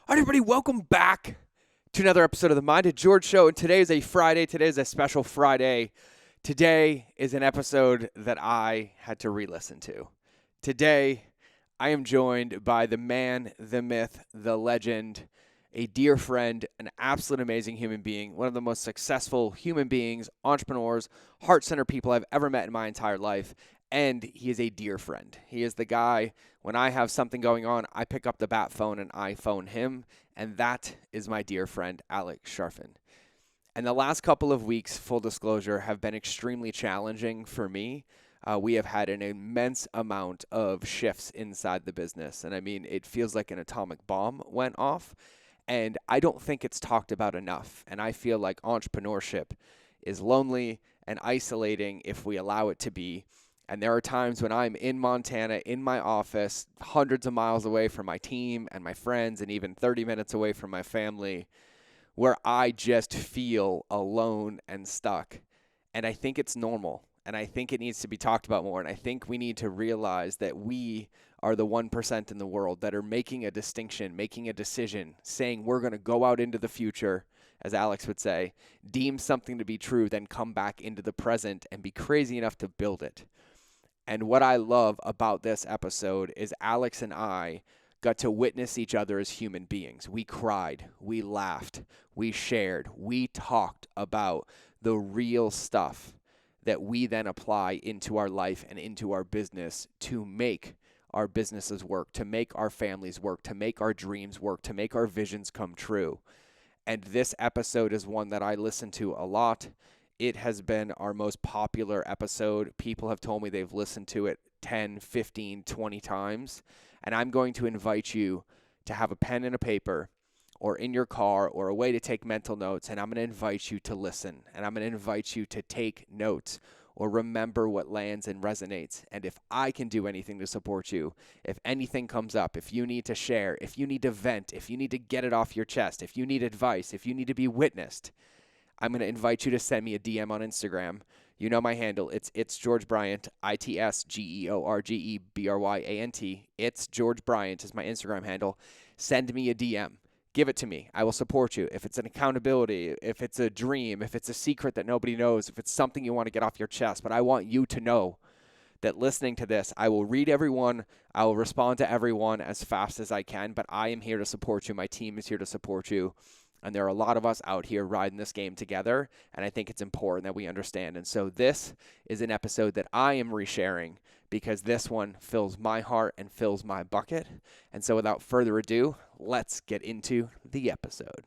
All right, everybody, welcome back to another episode of the Mind of George Show. And today is a Friday. Today is a special Friday. Today is an episode that I had to re-listen to. Today, I am joined by the man, the myth, the legend, a dear friend, an absolute amazing human being, one of the most successful human beings, entrepreneurs, heart-centered people I've ever met in my entire life. And he is a dear friend. He is the guy, when I have something going on, I pick up the bat phone and I phone him. And that is my dear friend, Alex Charfen. And the last couple of weeks, full disclosure, have been extremely challenging for me. We have had an immense amount of shifts inside the business. And I mean, it feels like an atomic bomb went off. And I don't think it's talked about enough. And I feel like entrepreneurship is lonely and isolating if we allow it to be. And there are times when I'm in Montana, in my office, hundreds of miles away from my team and my friends, and even 30 minutes away from my family, where I just feel alone and stuck. And I think it's normal. And I think it needs to be talked about more. And I think we need to realize that we are the 1% in the world that are making a distinction, making a decision, saying we're going to go out into the future, as Alex would say, deem something to be true, then come back into the present and be crazy enough to build it. And what I love about this episode is Alex and I got to witness each other as human beings. We cried, we laughed, we shared, we talked about the real stuff that we then apply into our life and into our business to make our businesses work, to make our families work, to make our dreams work, to make our visions come true. And this episode is one that I listen to a lot. It has been our most popular episode. People have told me they've listened to it 10, 15, 20 times. And I'm going to invite you to have a pen and a paper or in your car or a way to take mental notes. And I'm going to invite you to listen. And I'm going to invite you to take notes or remember what lands and resonates. And if I can do anything to support you, if anything comes up, if you need to share, if you need to vent, if you need to get it off your chest, if you need advice, if you need to be witnessed, I'm going to invite you to send me a DM on Instagram. You know my handle. It's George Bryant, ITSGeorgebryant. It's George Bryant is my Instagram handle. Send me a DM. Give it to me. I will support you. If it's an accountability, if it's a dream, if it's a secret that nobody knows, if it's something you want to get off your chest. But I want you to know that listening to this, I will read everyone. I will respond to everyone as fast as I can. But I am here to support you. My team is here to support you. And there are a lot of us out here riding this game together, and I think it's important that we understand. And so this is an episode that I am resharing because this one fills my heart and fills my bucket. And so without further ado, let's get into the episode.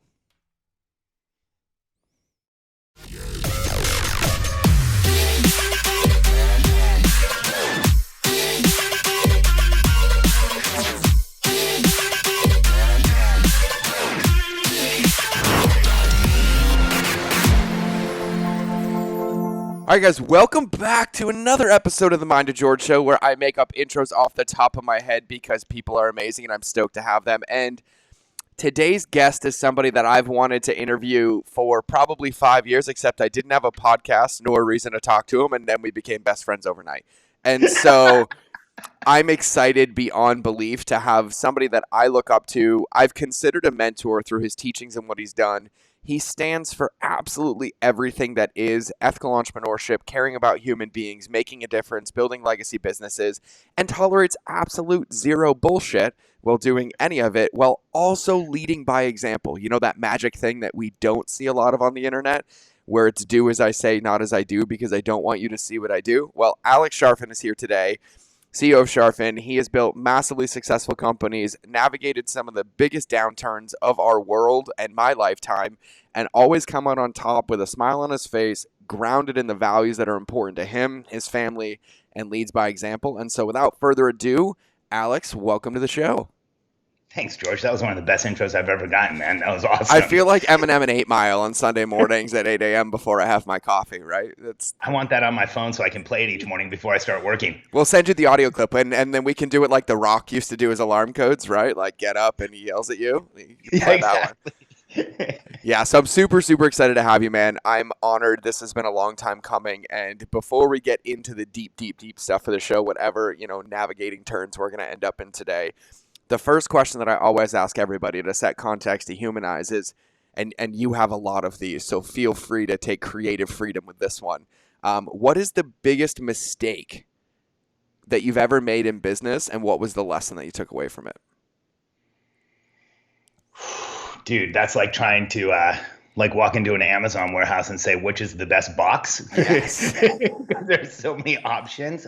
All right, guys, welcome back to another episode of the Mind of George Show where I make up intros off the top of my head because people are amazing and I'm stoked to have them. And today's guest is somebody that I've wanted to interview for probably 5 years, except I didn't have a podcast nor a reason to talk to him, and then we became best friends overnight. And so I'm excited beyond belief to have somebody that I look up to. I've considered a mentor through his teachings and what he's done. He stands for absolutely everything that is ethical entrepreneurship, caring about human beings, making a difference, building legacy businesses, and tolerates absolute zero bullshit while doing any of it, while also leading by example. You know, that magic thing that we don't see a lot of on the internet, where it's do as I say, not as I do, because I don't want you to see what I do. Well, Alex Charfen is here today. CEO of Charfen. He has built massively successful companies, navigated some of the biggest downturns of our world and my lifetime, and always come out on top with a smile on his face, grounded in the values that are important to him, his family, and leads by example. And so without further ado, Alex, welcome to the show. Thanks, George. That was one of the best intros I've ever gotten, man. That was awesome. I feel like Eminem and 8 Mile on Sunday mornings at 8 a.m. before I have my coffee, right? I want that on my phone so I can play it each morning before I start working. We'll send you the audio clip, and then we can do it like The Rock used to do his alarm codes, right? Like get up and he yells at you. Yeah, exactly. Yeah, so I'm super, super excited to have you, man. I'm honored. This has been a long time coming. And before we get into the deep, deep, deep stuff of the show, whatever, navigating turns we're going to end up in today, the first question that I always ask everybody to set context, to humanize is, and you have a lot of these, so feel free to take creative freedom with this one. What is the biggest mistake that you've ever made in business, and what was the lesson that you took away from it? Dude, that's like trying to like walk into an Amazon warehouse and say which is the best box. Yes. There's so many options.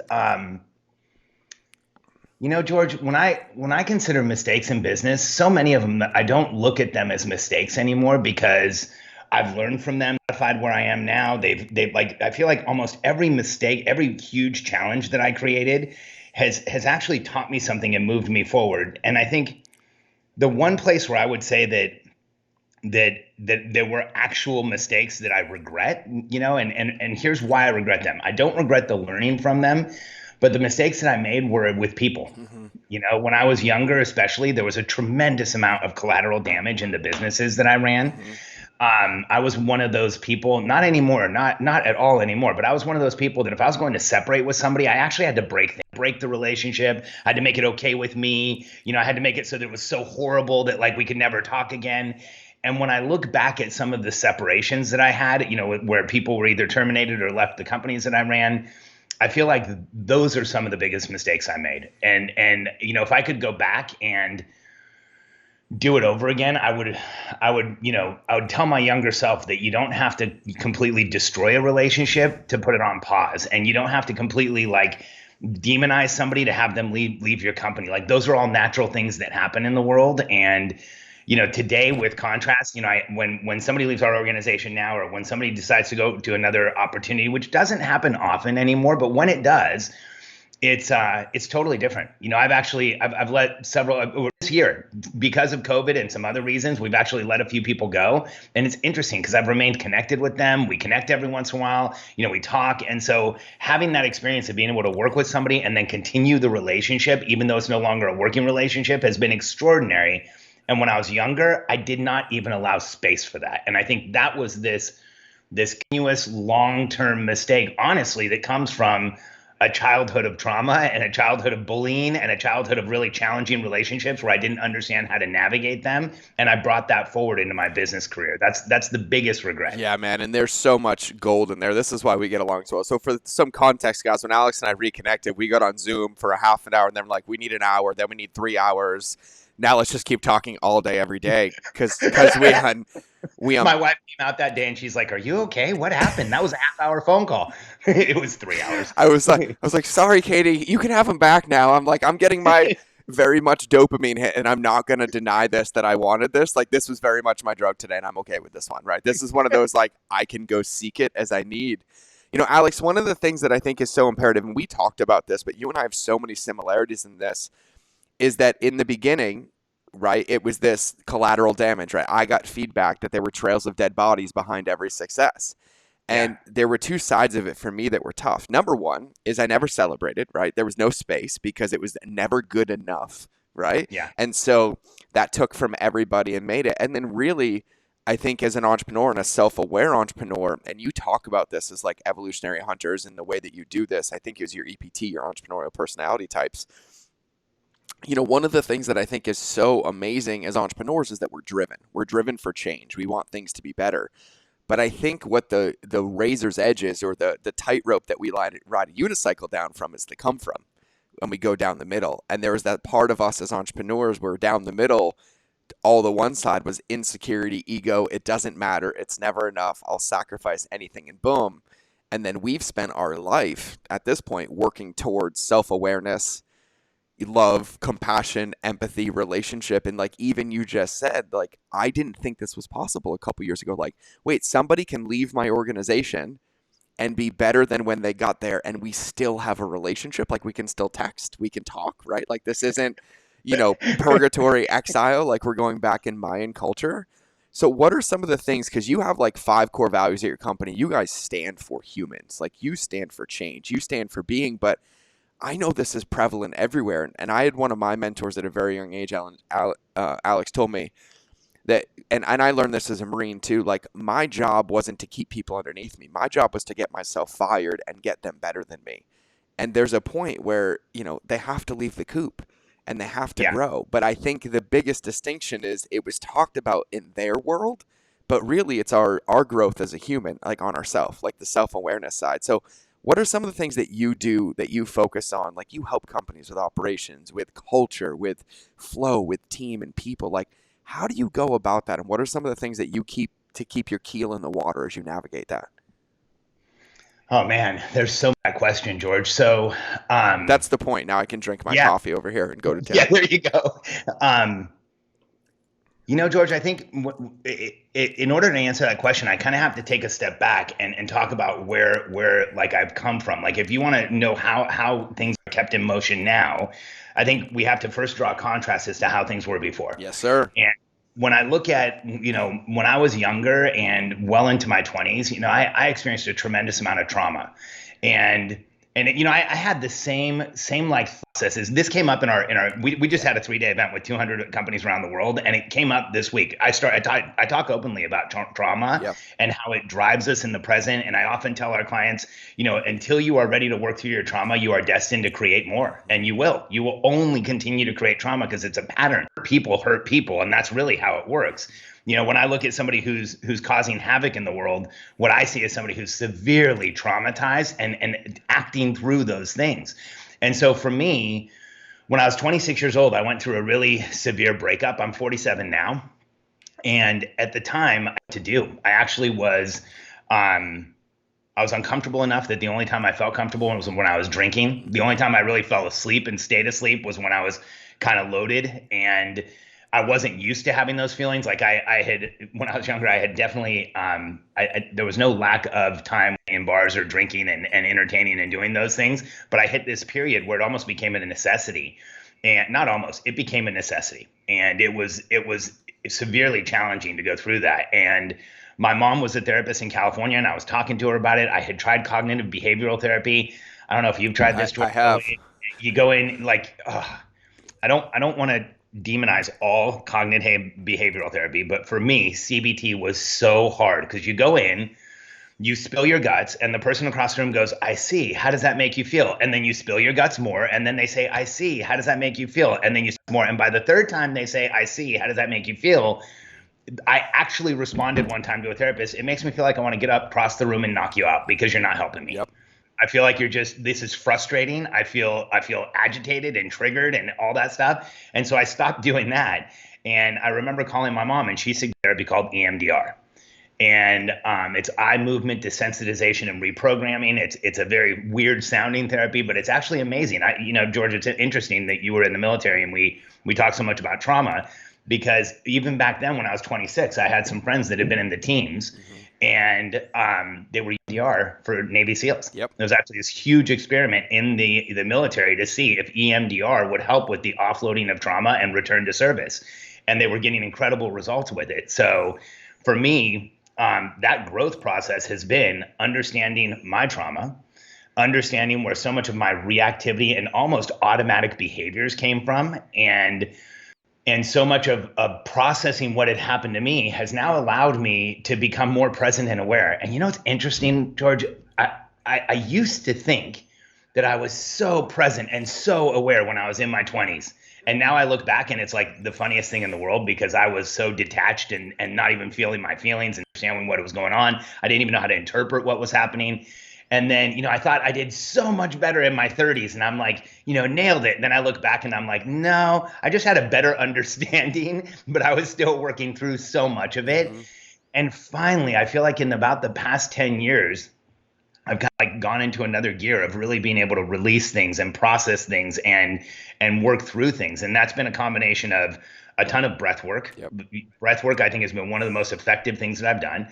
George, when I consider mistakes in business, so many of them, I don't look at them as mistakes anymore because I've learned from them, modified where I am now. They've like, I feel like almost every mistake, every huge challenge that I created has actually taught me something and moved me forward. And I think the one place where I would say that there were actual mistakes that I regret, and here's why I regret them. I don't regret the learning from them, but the mistakes that I made were with people. Mm-hmm. When I was younger, especially, there was a tremendous amount of collateral damage in the businesses that I ran. Mm-hmm. I was one of those people, not anymore, not at all anymore, but I was one of those people that if I was going to separate with somebody, I actually had to break the relationship. I had to make it okay with me. I had to make it so that it was so horrible that like we could never talk again. And when I look back at some of the separations that I had, where people were either terminated or left the companies that I ran, I feel like those are some of the biggest mistakes I made. And if I could go back and do it over again, I would tell my younger self that you don't have to completely destroy a relationship to put it on pause, and you don't have to completely like demonize somebody to have them leave your company. Like those are all natural things that happen in the world. And today with contrast, when somebody leaves our organization now, or when somebody decides to go to another opportunity, which doesn't happen often anymore, but when it does, it's totally different. I've let several this year because of COVID and some other reasons, we've actually let a few people go. And it's interesting because I've remained connected with them. We connect every once in a while, we talk. And so having that experience of being able to work with somebody and then continue the relationship, even though it's no longer a working relationship, has been extraordinary. And when I was younger, I did not even allow space for that. And I think that was this continuous long-term mistake, honestly, that comes from a childhood of trauma and a childhood of bullying and a childhood of really challenging relationships where I didn't understand how to navigate them. And I brought that forward into my business career. That's the biggest regret. Yeah, man. And there's so much gold in there. This is why we get along so well. So for some context, guys, when Alex and I reconnected, we got on Zoom for a half an hour, and then we're like, we need an hour, then we need 3 hours. Now let's just keep talking all day, every day, because we My wife came out that day and she's like, "Are you okay? What happened?" That was a half-hour phone call. It was 3 hours. I was like, sorry, Katie, you can have him back now. I'm getting my very much dopamine hit, and I'm not gonna deny this that I wanted this. Like this was very much my drug today, and I'm okay with this one, right? This is one of those like I can go seek it as I need. Alex, one of the things that I think is so imperative, and we talked about this, but you and I have so many similarities in this, is that in the beginning, right, it was this collateral damage, right? I got feedback that there were trails of dead bodies behind every success. And there were two sides of it for me that were tough. Number one is I never celebrated, right? There was no space because it was never good enough, right? Yeah. And so that took from everybody and made it. And then really, I think as an entrepreneur and a self-aware entrepreneur, and you talk about this as like evolutionary hunters and the way that you do this, I think is your EPT, your entrepreneurial personality types. One of the things that I think is so amazing as entrepreneurs is that we're driven. We're driven for change. We want things to be better. But I think what the razor's edge is, or the tightrope that we ride a unicycle down from, is the come from, when we go down the middle. And there was that part of us as entrepreneurs where down the middle, all the one side was insecurity, ego, it doesn't matter, it's never enough, I'll sacrifice anything, and boom. And then we've spent our life at this point working towards self-awareness, love, compassion, empathy, relationship. And like even you just said, like, I didn't think this was possible a couple years ago. Like, wait, somebody can leave my organization and be better than when they got there, and we still have a relationship. Like, we can still text, we can talk, right? Like, this isn't, purgatory exile. Like, we're going back in Mayan culture. So what are some of the things, because you have like 5 core values at your company. You guys stand for humans. Like, you stand for change, you stand for being. But I know this is prevalent everywhere. And I had one of my mentors at a very young age, Alex, told me that, and I learned this as a Marine too, like, my job wasn't to keep people underneath me. My job was to get myself fired and get them better than me. And there's a point where, they have to leave the coop. and they have to Yeah. grow. But I think the biggest distinction is it was talked about in their world, but really it's our growth as a human, like on ourself, like the self-awareness side. So what are some of the things that you do that you focus on? Like you help companies with operations, with culture, with flow, with team and people. Like how do you go about that? And what are some of the things that you keep your keel in the water as you navigate that? Oh man, there's so much that question, George. So, That's the point. Now I can drink my yeah, coffee over here and go to yeah, town. there you go. Um, George, I think in order to answer that question, I kind of have to take a step back and talk about where like I've come from. Like if you want to know how things are kept in motion now, I think we have to first draw a contrast as to how things were before. Yes, sir. And when I look at, when I was younger and well into my 20s, I experienced a tremendous amount of trauma. And I had the same like processes. This came up in we just had a 3-day event with 200 companies around the world, and it came up this week. I talk openly about trauma Yep. and how it drives us in the present. And I often tell our clients, until you are ready to work through your trauma, you are destined to create more, and you will only continue to create trauma because it's a pattern. People hurt people, and that's really how it works. When I look at somebody who's causing havoc in the world, what I see is somebody who's severely traumatized and acting through those things. And so for me, when I was 26 years old, I went through a really severe breakup. I'm 47 now. And at the time, I actually was, I was uncomfortable enough that the only time I felt comfortable was when I was drinking. The only time I really fell asleep and stayed asleep was when I was kind of loaded, and I wasn't used to having those feelings. Like I had, when I was younger, I had definitely, there was no lack of time in bars or drinking and entertaining and doing those things. But I hit this period where it almost became a necessity, and not almost, it became a necessity. And it was severely challenging to go through that. And my mom was a therapist in California, and I was talking to her about it. I had tried cognitive behavioral therapy. I don't know if you've tried this. I have. You go in like, I don't want to demonize all cognitive behavioral therapy, but for me, CBT was so hard because you go in, you spill your guts, and the person across the room goes, I see. How does that make you feel? And then you spill your guts more, and then they say, I see. How does that make you feel? And then you spill more. And by the third time they say, I see. How does that make you feel? I actually responded one time to a therapist. It makes me feel like I want to get up, cross the room, and knock you out because you're not helping me. Yep. I feel like this is frustrating. I feel agitated and triggered and all that stuff. And so I stopped doing that. And I remember calling my mom, and she suggested therapy called EMDR. And it's eye movement desensitization and reprogramming. It's a very weird sounding therapy, but it's actually amazing. George, it's interesting that you were in the military and we talk so much about trauma, because even back then when I was 26, I had some friends that had been in the teams. And they were EMDR for Navy SEALs. Yep. There was actually this huge experiment in the military to see if EMDR would help with the offloading of trauma and return to service. And they were getting incredible results with it. So for me, that growth process has been understanding my trauma, understanding where so much of my reactivity and almost automatic behaviors came from, and so much of processing what had happened to me has now allowed me to become more present and aware. And it's interesting, George, I used to think that I was so present and so aware when I was in my 20s. And now I look back and it's like the funniest thing in the world, because I was so detached and not even feeling my feelings and understanding what was going on. I didn't even know how to interpret what was happening. And then, I thought I did so much better in my 30s, and I'm like, nailed it. And then I look back and I'm like, no, I just had a better understanding, but I was still working through so much of it. Mm-hmm. And finally, I feel like in about the past 10 years, I've kind of like gone into another gear of really being able to release things and process things and work through things. And that's been a combination of a ton of breath work. Yep. Breath work, I think, has been one of the most effective things that I've done.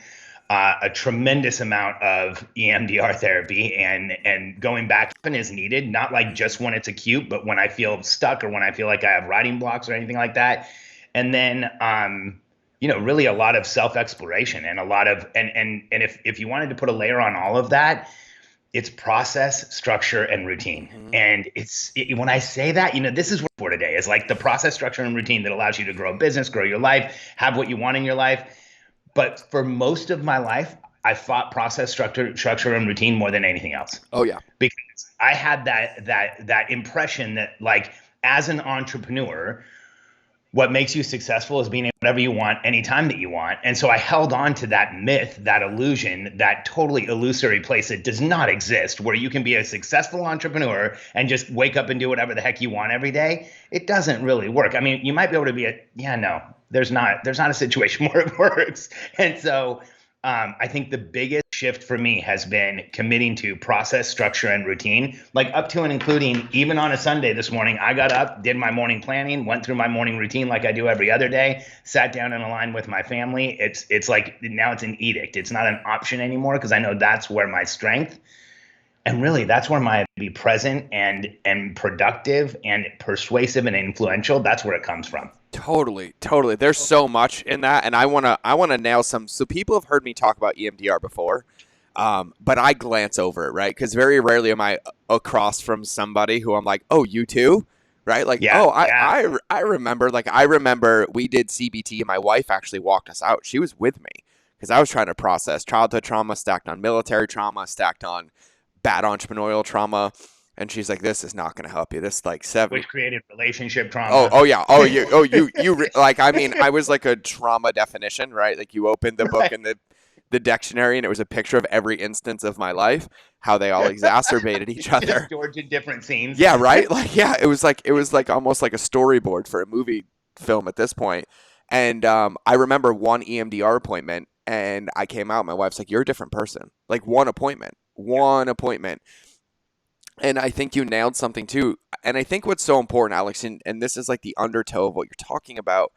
A tremendous amount of EMDR therapy and going back when is needed, not like just when it's acute, but when I feel stuck or when I feel like I have writing blocks or anything like that. And then, really a lot of self-exploration and a lot of, and if you wanted to put a layer on all of that, it's process, structure, and routine. Mm-hmm. And when I say that, this is what for today is like the process, structure, and routine that allows you to grow a business, grow your life, have what you want in your life. But for most of my life, I fought process, structure, and routine more than anything else. Oh yeah, because I had that impression that like as an entrepreneur, what makes you successful is being able to do whatever you want anytime that you want. And so I held on to that myth, that illusion, that totally illusory place that does not exist, where you can be a successful entrepreneur and just wake up and do whatever the heck you want every day. It doesn't really work. I mean, you might be able to be no, there's not a situation where it works. And so I think the biggest shift for me has been committing to process, structure, and routine, like up to and including even on a Sunday this morning. I got up, did my morning planning, went through my morning routine like I do every other day, sat down and aligned with my family. It's like now it's an edict. It's not an option anymore because I know that's where my strength and really that's where my be present and productive and persuasive and influential. That's where it comes from. Totally. There's so much in that, and I wanna nail some. So people have heard me talk about EMDR before, but I glance over it, right? Because very rarely am I across from somebody who I'm like, oh, you too, right? Like, Yeah, I remember. Like, I remember we did CBT, and my wife actually walked us out. She was with me because I was trying to process childhood trauma stacked on military trauma, stacked on bad entrepreneurial trauma. And she's like, "This is not going to help you. This like 70." which created relationship trauma. Yeah. Like, I mean, I was like a trauma definition, right? Like you opened the book Right. in the dictionary and it was a picture of every instance of my life, how they all exacerbated each other. Just George in different scenes. Yeah, right? Like, yeah, it was like almost like a storyboard for a movie film at this point. And I remember one EMDR appointment and I came out, my wife's like, "You're a different person." Like one appointment. And I think you nailed something too. And I think what's so important, Alex, and this is like the undertow of what you're talking about.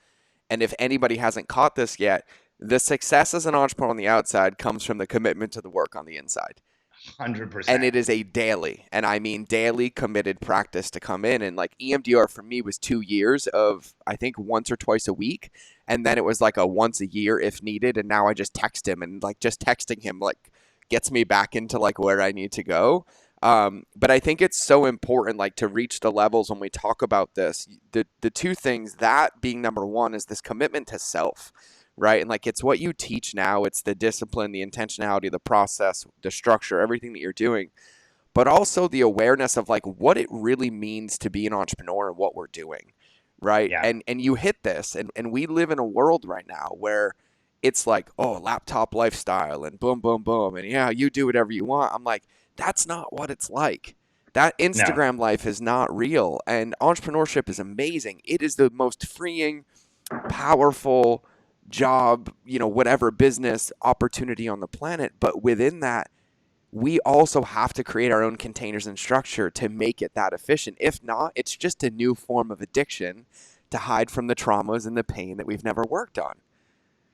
And if anybody hasn't caught this yet, the success as an entrepreneur on the outside comes from the commitment to the work on the inside. 100%. And it is a daily, and I mean daily committed practice to come in. And like EMDR for me was 2 years of, I think, once or twice a week. And then it was like a once a year if needed. And now I just text him, and like just texting him like gets me back into like where I need to go. But I think it's so important, like, to reach the levels when we talk about this. The two things, that being number one, is this commitment to self, right? And like, it's what you teach now. It's the discipline, the intentionality, the process, the structure, everything that you're doing, but also the awareness of like what it really means to be an entrepreneur and what we're doing, right? Yeah. And you hit this, and we live in a world right now where it's like, oh, laptop lifestyle and boom, boom, boom. And yeah, you do whatever you want. I'm like, that's not what it's like. That Instagram life is not real. And entrepreneurship is amazing. It is the most freeing, powerful job, whatever business opportunity on the planet. But within that, we also have to create our own containers and structure to make it that efficient. If not, it's just a new form of addiction to hide from the traumas and the pain that we've never worked on.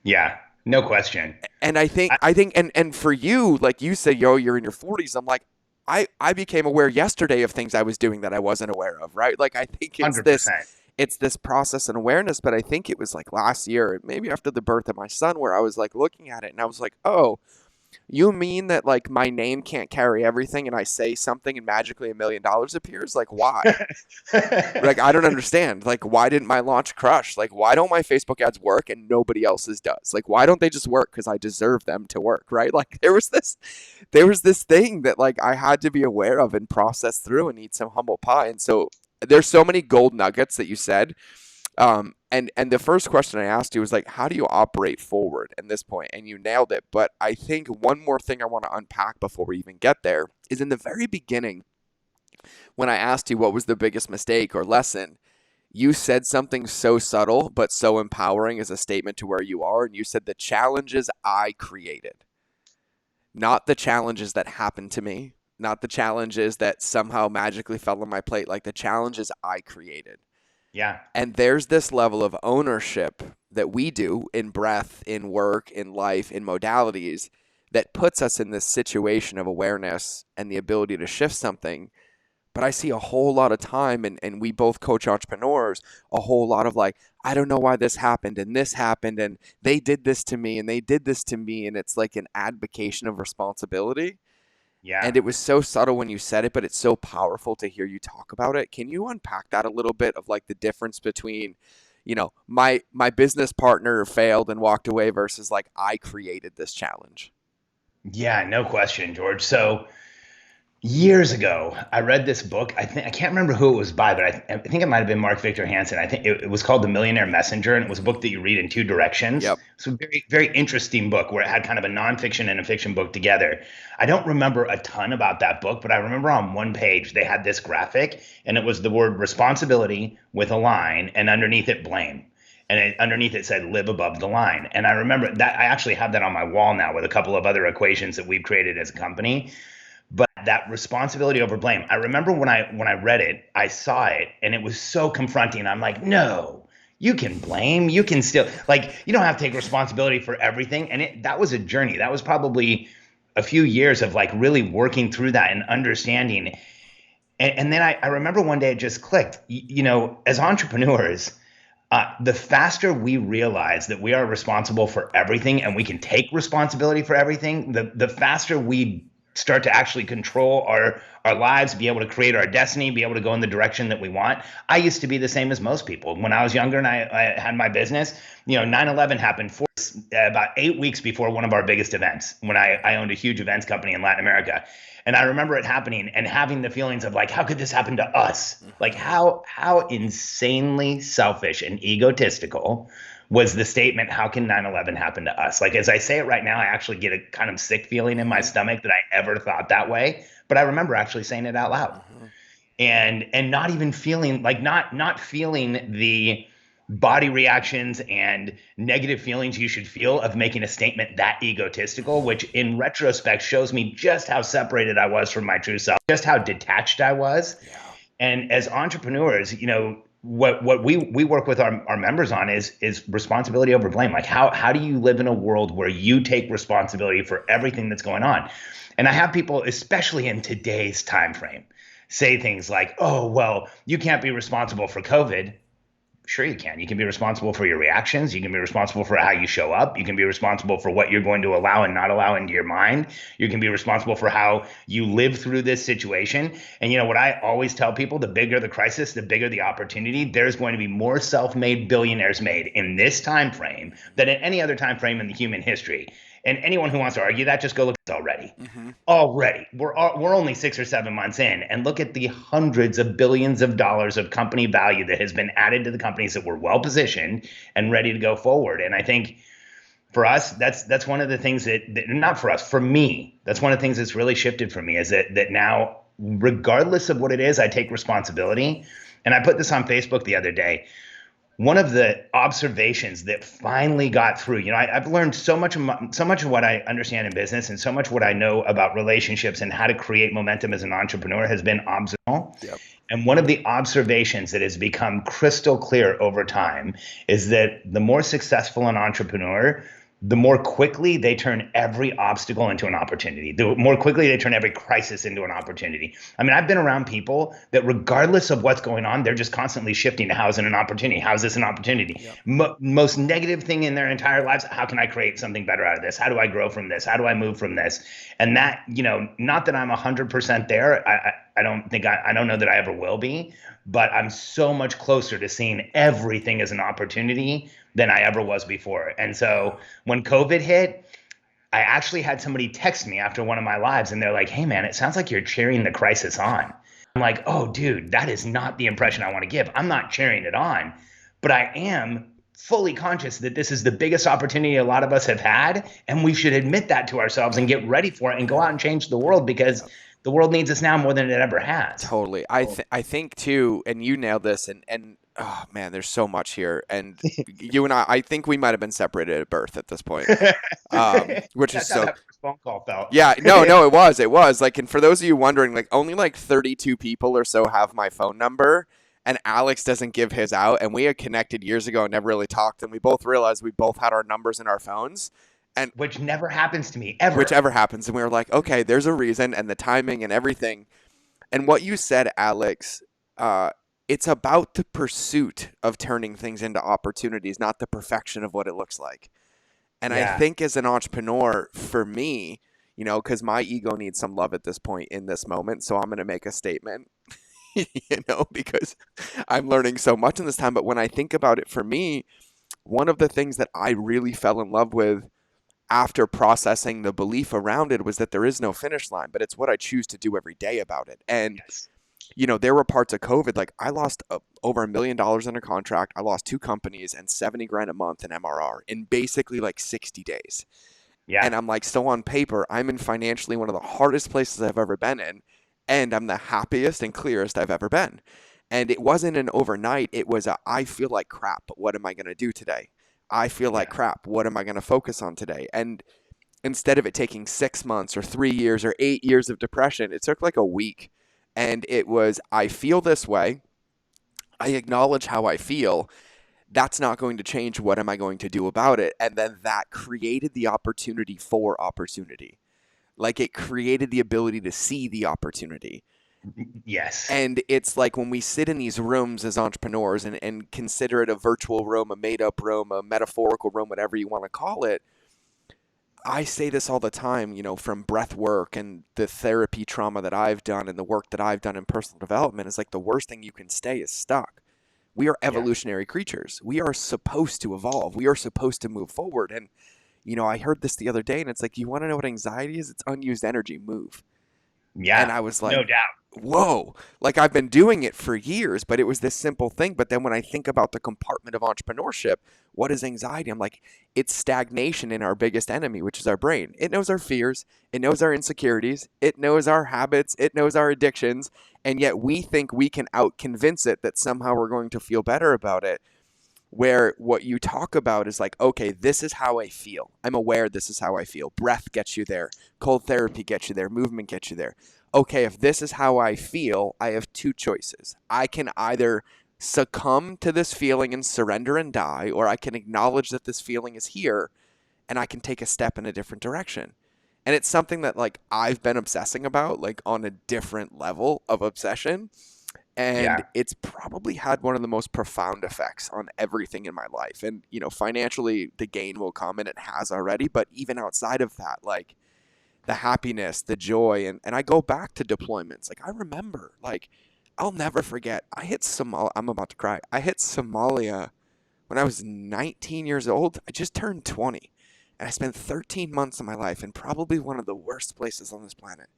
Yeah, no question. And I think, and for you, like you said, you're in your 40s. I'm like, I became aware yesterday of things I was doing that I wasn't aware of, right? Like, I think it's 100%. it's this process and awareness, but I think it was like last year, maybe after the birth of my son, where I was like looking at it and I was like, oh, you mean that like my name can't carry everything and I say something and magically $1 million appears? Like, why? Like, I don't understand. Like, why didn't my launch crush? Like, why don't my Facebook ads work and nobody else's does? Like, why don't they just work? Because I deserve them to work, right? Like, there was this thing that like I had to be aware of and process through and eat some humble pie. And so there's so many gold nuggets that you said. And the first question I asked you was like, how do you operate forward at this point? And you nailed it. But I think one more thing I want to unpack before we even get there is in the very beginning, when I asked you what was the biggest mistake or lesson, you said something so subtle but so empowering as a statement to where you are. And you said the challenges I created, not the challenges that happened to me, not the challenges that somehow magically fell on my plate, like the challenges I created. Yeah. And there's this level of ownership that we do in breath, in work, in life, in modalities that puts us in this situation of awareness and the ability to shift something. But I see a whole lot of time, and we both coach entrepreneurs, a whole lot of like, I don't know why this happened and they did this to me and they did this to me. And it's like an abdication of responsibility. Yeah. And it was so subtle when you said it, but it's so powerful to hear you talk about it. Can you unpack that a little bit of like the difference between, my business partner failed and walked away versus like I created this challenge? Yeah, no question, George. So Years ago, I read this book. I can't remember who it was by, but I think it might have been Mark Victor Hansen. I think it was called The Millionaire Messenger, and it was a Hmm. book that you read in two directions. Yep. So very, very interesting book where it had kind of a nonfiction and a fiction book together. I don't remember a ton about that book, but I remember on one page they had this graphic, and it was the word responsibility with a line, and underneath it blame. And underneath it said live above the line. And I remember that I actually have that on my wall now with a couple of other equations that we've created as a company. But that responsibility over blame, I remember when I read it, I saw it and it was so confronting. I'm like, no, you can blame, you can still, like, you don't have to take responsibility for everything. And that was a journey. That was probably a few years of like really working through that and understanding. And then I remember one day it just clicked. As entrepreneurs, the faster we realize that we are responsible for everything and we can take responsibility for everything, the faster we start to actually control our lives, be able to create our destiny, be able to go in the direction that we want. I used to be the same as most people. When I was younger and I had my business, 9/11 happened about 8 weeks before one of our biggest events when I owned a huge events company in Latin America. And I remember it happening and having the feelings of like, how could this happen to us? Like how insanely selfish and egotistical was the statement, how can 9/11 happen to us? Like, as I say it right now, I actually get a kind of sick feeling in my Hmm. stomach that I ever thought that way. But I remember actually saying it out loud Hmm. and not even feeling like not feeling the body reactions and negative feelings you should feel of making a statement that egotistical, which in retrospect shows me just how separated I was from my true self, just how detached I was. Yeah. And as entrepreneurs, what we work with our members on is responsibility over blame. Like how do you live in a world where you take responsibility for everything that's going on? And I have people, especially in today's time frame, say things like, "Oh, well, you can't be responsible for COVID." Sure, you can. You can be responsible for your reactions. You can be responsible for how you show up. You can be responsible for what you're going to allow and not allow into your mind. You can be responsible for how you live through this situation. And what I always tell people, the bigger the crisis, the bigger the opportunity. There's going to be more self-made billionaires made in this time frame than in any other time frame in the human history. And anyone who wants to argue that, just go look at it already. Hmm. Already, we're only 6 or 7 months in, and look at the hundreds of billions of dollars of company value that has been added to the companies that were well positioned and ready to go forward. And I think for us, that's one of the things that not for us, for me, that's one of the things that's really shifted for me is that now, regardless of what it is, I take responsibility. And I put this on Facebook the other day. One of the observations that finally got through, I've learned so much of what I understand in business and so much what I know about relationships and how to create momentum as an entrepreneur has been observational. Yep. And one of the observations that has become crystal clear over time is that the more successful an entrepreneur, the more quickly they turn every obstacle into an opportunity. The more quickly they turn every crisis into an opportunity. I mean, I've been around people that regardless of what's going on, they're just constantly shifting to how is it an opportunity? How is this an opportunity? Yep. Most negative thing in their entire lives, how can I create something better out of this? How do I grow from this? How do I move from this? And that, not that I'm 100% there. I don't know that I ever will be, but I'm so much closer to seeing everything as an opportunity than I ever was before. And so when COVID hit, I actually had somebody text me after one of my lives and they're like, "Hey man, it sounds like you're cheering the crisis on." I'm like, "Oh dude, that is not the impression I want to give. I'm not cheering it on, but I am fully conscious that this is the biggest opportunity a lot of us have had, and we should admit that to ourselves and get ready for it and go out and change the world because the world needs us now more than it ever has." Totally. I think too, and you nailed this, and oh man, there's so much here. And you and I think we might have been separated at birth at this point. Which is That's how so that first phone call felt. yeah, no, it was like, and for those of you wondering, like only like 32 people or so have my phone number, and Alex doesn't give his out, and we had connected years ago and never really talked, and we both realized we both had our numbers in our phones, and Which never happens to me ever. whichever happens, and we were like, okay, there's a reason, and the timing and everything. And what you said, Alex, uh, it's about the pursuit of turning things into opportunities, not the perfection of what it looks like. And I Yeah. think as an entrepreneur, for me, because my ego needs some love at this point in this moment, so I'm going to make a statement, because I'm learning so much in this time. But when I think about it for me, one of the things that I really fell in love with after processing the belief around it was that there is no finish line, but it's what I choose to do every day about it. And Yes. there were parts of COVID, like I lost over $1 million in a contract. I lost 2 companies and 70 grand a month in MRR in basically like 60 days. And Yeah. I'm like, so on paper, I'm in financially one of the hardest places I've ever been in. And I'm the happiest and clearest I've ever been. And it wasn't an overnight. It was I feel like crap, but what am I going to do today? I feel like Yeah. crap. What am I going to focus on today? And instead of it taking 6 months or 3 years or 8 years of depression, it took like a week. And it was, I feel this way. I acknowledge how I feel. That's not going to change. What am I going to do about it? And then that created the opportunity for opportunity. Like it created the ability to see the opportunity. Yes. And it's like when we sit in these rooms as entrepreneurs and consider it a virtual room, a made up room, a metaphorical room, whatever you want to call it. I say this all the time, from breath work and the therapy trauma that I've done and the work that I've done in personal development is like the worst thing you can stay is stuck. We are Yeah. evolutionary creatures. We are supposed to evolve. We are supposed to move forward. And, I heard this the other day and it's like, you want to know what anxiety is? It's unused energy. Move. And Yeah. I was No like, doubt. whoa, like I've been doing it for years, but it was this simple thing. But then when I think about the compartment of entrepreneurship, what is anxiety? I'm like, it's stagnation in our biggest enemy, which is our brain. It knows our fears. It knows our insecurities. It knows our habits. It knows our addictions. And yet we think we can out convince it that somehow we're going to feel better about it. Where what you talk about is like, okay, this is how I feel. I'm aware this is how I feel. Breath gets you there. Cold therapy gets you there. Movement gets you there. Okay, if this is how I feel, I have 2 choices. I can either succumb to this feeling and surrender and die, or I can acknowledge that this feeling is here and I can take a step in a different direction. And it's something that like I've been obsessing about, like on a different level of obsession. And Yeah. it's probably had one of the most profound effects on everything in my life. And, financially, the gain will come and it has already. But even outside of that, like the happiness, the joy, and I go back to deployments. Like I remember, like I'll never forget. I hit Somalia. I'm about to cry. I hit Somalia when I was 19 years old. I just turned 20. And I spent 13 months of my life in probably one of the worst places on this planet.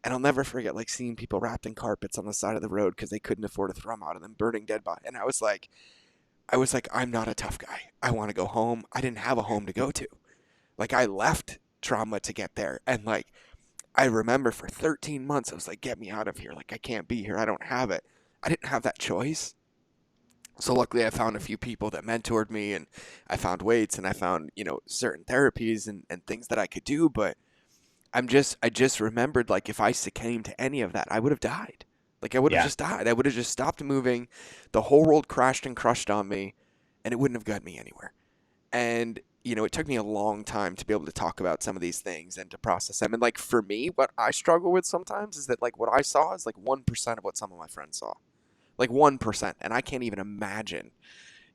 And I'll never forget like seeing people wrapped in carpets on the side of the road because they couldn't afford to throw them out of them, burning dead body. And I was like, I'm not a tough guy. I want to go home. I didn't have a home to go to. Like I left trauma to get there. And like, I remember for 13 months, I was like, get me out of here. Like I can't be here. I don't have it. I didn't have that choice. So luckily I found a few people that mentored me and I found weights and I found, certain therapies and things that I could do. But I just remembered like if I succumbed to any of that, I would have died. Like I would have Yeah. just died. I would have just stopped moving. The whole world crashed and crushed on me and it wouldn't have got me anywhere. And, it took me a long time to be able to talk about some of these things and to process them. And like for me, what I struggle with sometimes is that like what I saw is like 1% of what some of my friends saw. Like 1%. And I can't even imagine,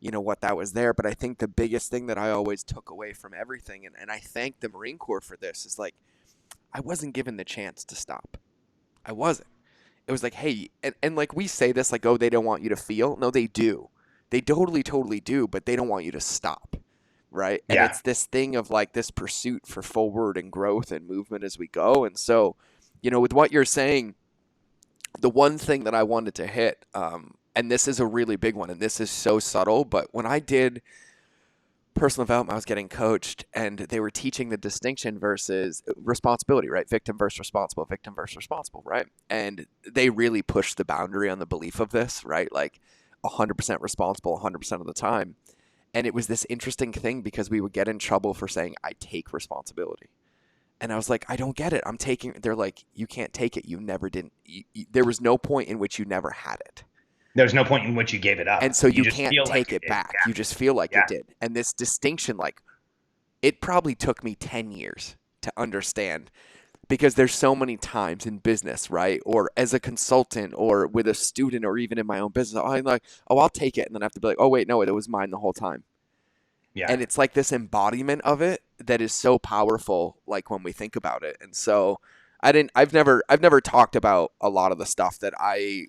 what that was there. But I think the biggest thing that I always took away from everything, and I thank the Marine Corps for this, is like I wasn't given the chance to stop. I wasn't. It was like, hey, and like we say this like, oh, they don't want you to feel. No, they do. They totally, totally do, but they don't want you to stop. Right. And Yeah. it's this thing of like this pursuit for forward and growth and movement as we go. And so, with what you're saying, the one thing that I wanted to hit, and this is a really big one, and this is so subtle, but when I did personal development, I was getting coached and they were teaching the distinction versus responsibility, right? Victim versus responsible, right? And they really pushed the boundary on the belief of this, right? Like 100% responsible 100% of the time. And it was this interesting thing because we would get in trouble for saying, I take responsibility. And I was like, I don't get it. They're like, you can't take it. You never didn't. There was no point in which you never had it. There's no point in which you gave it up. And so you just can't feel take like you it did. back. Yeah. You just feel like Yeah. it did. And this distinction, like, it probably took me 10 years to understand because there's so many times in business, right? Or as a consultant or with a student or even in my own business, I'm like, oh, I'll take it. And then I have to be like, oh, wait, no, it was mine the whole time. Yeah. And it's like this embodiment of it that is so powerful, like when we think about it. And so I've never talked about a lot of the stuff that I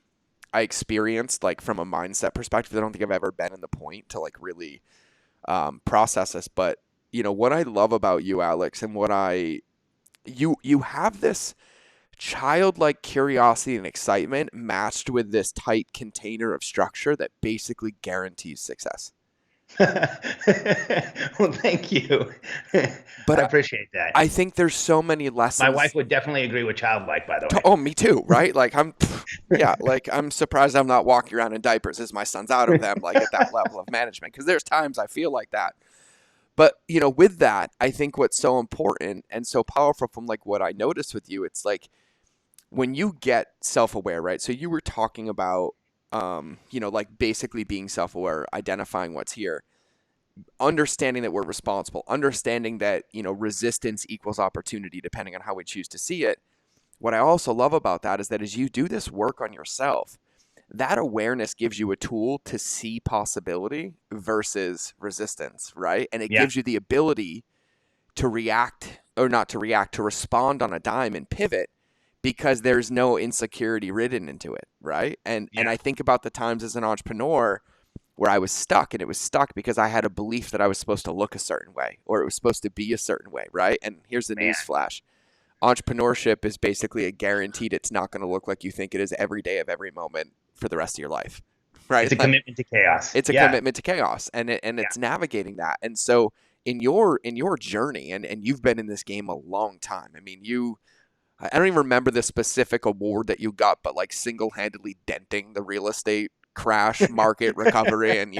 experienced, like from a mindset perspective. I don't think I've ever been in the point to like really process this, but what I love about you, Alex, and you have this childlike curiosity and excitement matched with this tight container of structure that basically guarantees success. Well, thank you. I But appreciate that. I think there's so many My wife lessons. would definitely agree with childlike, by the way. Oh, me too, right? Like yeah, like I'm surprised I'm not walking around in diapers as my son's out of them, like at that level of management. Because there's times I feel like that. But with that, I think what's so important and so powerful from like what I noticed with you, it's like when you get self-aware, right? So you were talking about, like basically being self-aware, identifying what's here, understanding that we're responsible, understanding that, resistance equals opportunity depending on how we choose to see it. What I also love about that is that as you do this work on yourself, that awareness gives you a tool to see possibility versus resistance, right? And it Yeah, gives you the ability to react or not to react, to respond on a dime and pivot because there's no insecurity written into it, right? And yeah, I think about the times as an entrepreneur where I was stuck, and it was stuck because I had a belief that I was supposed to look a certain way or it was supposed to be a certain way, right? And here's the man. news flash. Entrepreneurship is basically a guaranteed it's not going to look like you think it is every day of every moment for the rest of your life, right? It's a Like commitment to chaos. it's a Yeah, commitment to chaos, and yeah. it's navigating that. And so in your journey, and you've been in this game a long time. I mean, I don't even remember the specific award that you got, but like single-handedly denting the real estate crash market recovery and,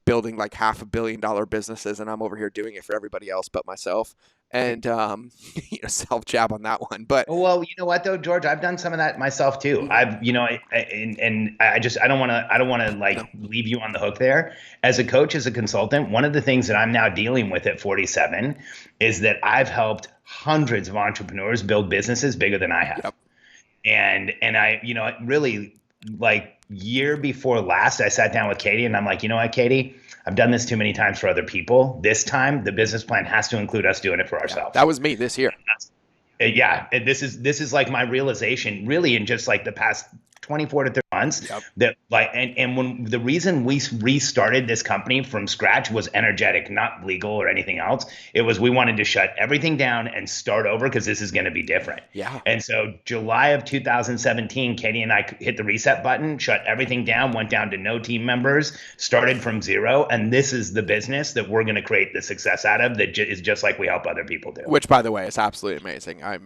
building like $500 million businesses. And I'm over here doing it for everybody else but myself. And, self jab on that one. But Well, you know what though, George, I've done some of that myself too. Mhm. And I don't want to No. like leave you on the hook there. As a coach, as a consultant, one of the things that I'm now dealing with at 47 is that I've helped hundreds of entrepreneurs build businesses bigger than I have. Yep. And I, really like year before last, I sat down with Katie and I'm like, you know what, Katie, I've done this too many times for other people. This time, the business plan has to include us doing it for Yeah. ourselves. That was me this year. Yeah, this is like my realization really in just like the past 24 to 30 months Yep. that like and when the reason we restarted this company from scratch was energetic, not legal or anything else. It was we wanted to shut everything down and start over because this is going to be different. Yeah. And so July of 2017, Katie and I hit the reset button, shut everything down, went down to no team members, started from zero, and this is the business that we're going to create the success out of that is just like we help other people do. Which, by the way, is absolutely amazing. I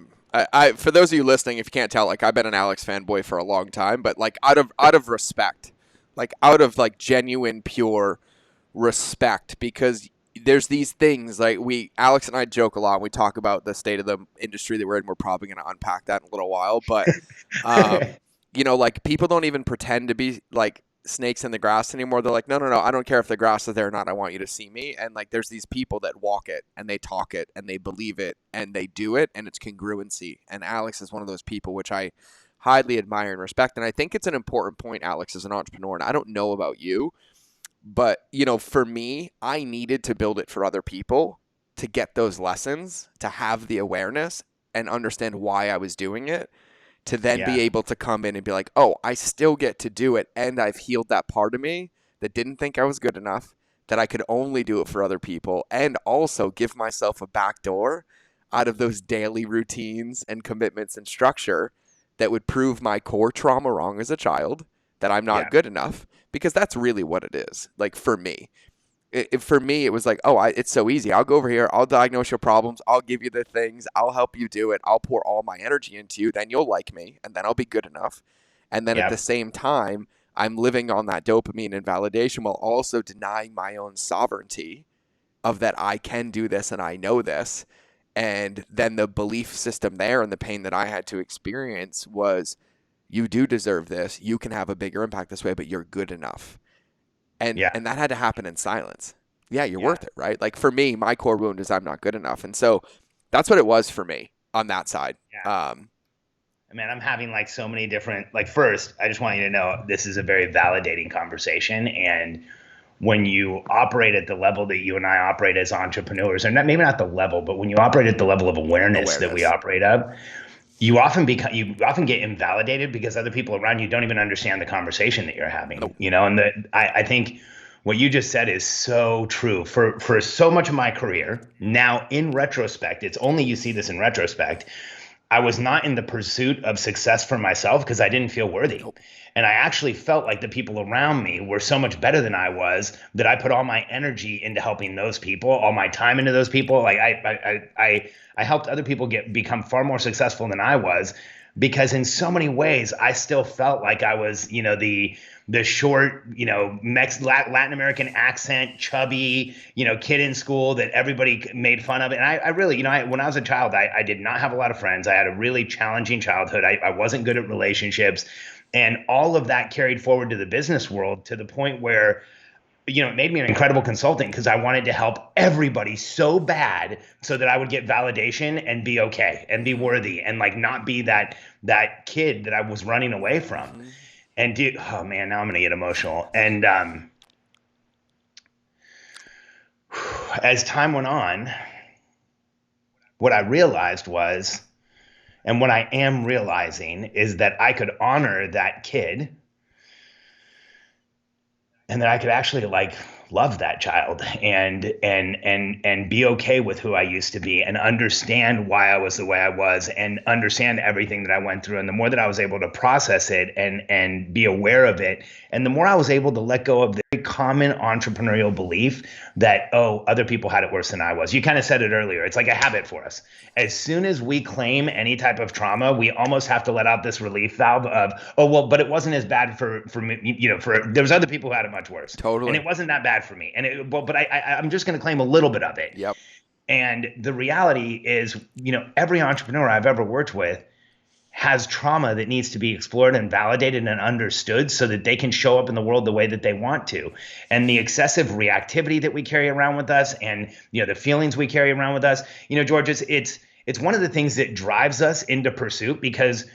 for those of you listening, if you can't tell, like I've been an Alex fanboy for a long time, but like out of respect, like out of like genuine, pure respect, because there's these things like Alex and I joke a lot. And we talk about the state of the industry that we're in. We're probably going to unpack that in a little while, but like people don't even pretend to be like snakes in the grass anymore. They're like, no, no, no, I don't care if the grass is there or not. I want you to see me. And like, there's these people that walk it and they talk it and they believe it and they do it, and it's congruency. And Alex is one of those people which I highly admire and respect. And I think it's an important point, Alex, as an entrepreneur. And I don't know about you, but for me, I needed to build it for other people to get those lessons, to have the awareness and understand why I was doing it, to then Yeah. be able to come in and be like, oh, I still get to do it. And I've healed that part of me that didn't think I was good enough, that I could only do it for other people, and also give myself a back door out of those daily routines and commitments and structure that would prove my core trauma wrong as a child, that I'm not Yeah. good enough, because that's really what it is. Like for me, for me, it was like, oh, it's so easy. I'll go over here. I'll diagnose your problems. I'll give you the things. I'll help you do it. I'll pour all my energy into you. Then you'll like me, and then I'll be good enough. And then at the Yep. same time, I'm living on that dopamine and validation while also denying my own sovereignty of that I can do this and I know this. And then the belief system there and the pain that I had to experience was, you do deserve this. You can have a bigger impact this way, but you're good enough. And Yeah. and that had to happen in silence. Yeah, you're Yeah. worth it, right? Like for me, my core wound is I'm not good enough. And so that's what it was for me on that side. Yeah. Man, I'm having like so many different, like, first, I just want you to know this is a very validating conversation. And when you operate at the level that you and I operate as entrepreneurs, or not, maybe not the level, but when you operate at the level of awareness that we operate of, you often get invalidated because other people around you don't even understand the conversation that you're having, Nope. and I think What you just said is so true. For so much of my career, now in retrospect, it's only you see this in retrospect, I was not in the pursuit of success for myself because I didn't feel worthy. Nope. And I actually felt like the people around me were so much better than I was that I put all my energy into helping those people, all my time into those people. Like I helped other people become far more successful than I was, because in so many ways I still felt like I was, the short, Latin American accent, chubby, kid in school that everybody made fun of. And I really, when I was a child, I did not have a lot of friends. I had a really challenging childhood. I wasn't good at relationships. And all of that carried forward to the business world, to the point where, it made me an incredible consultant, because I wanted to help everybody so bad so that I would get validation and be okay and be worthy, and like not be that kid that I was running away from. Mm-hmm. And dude, oh man, now I'm gonna get emotional. And as time went on, what I realized was, and what I am realizing, is that I could honor that kid, and that I could actually like love that child and be okay with who I used to be, and understand why I was the way I was, and understand everything that I went through. And the more that I was able to process it and be aware of it, and the more I was able to let go of the very common entrepreneurial belief that, oh, other people had it worse than I was. You kind of said it earlier. It's like a habit for us. As soon as we claim any type of trauma, we almost have to let out this relief valve of, oh, well, but it wasn't as bad for me, there was other people who had it much worse. Totally. And it wasn't that bad for me. And but I'm just going to claim a little bit of it. Yep. And the reality is, every entrepreneur I've ever worked with has trauma that needs to be explored and validated and understood, so that they can show up in the world the way that they want to. And the excessive reactivity that we carry around with us, and the feelings we carry around with us, George, it's one of the things that drives us into pursuit, because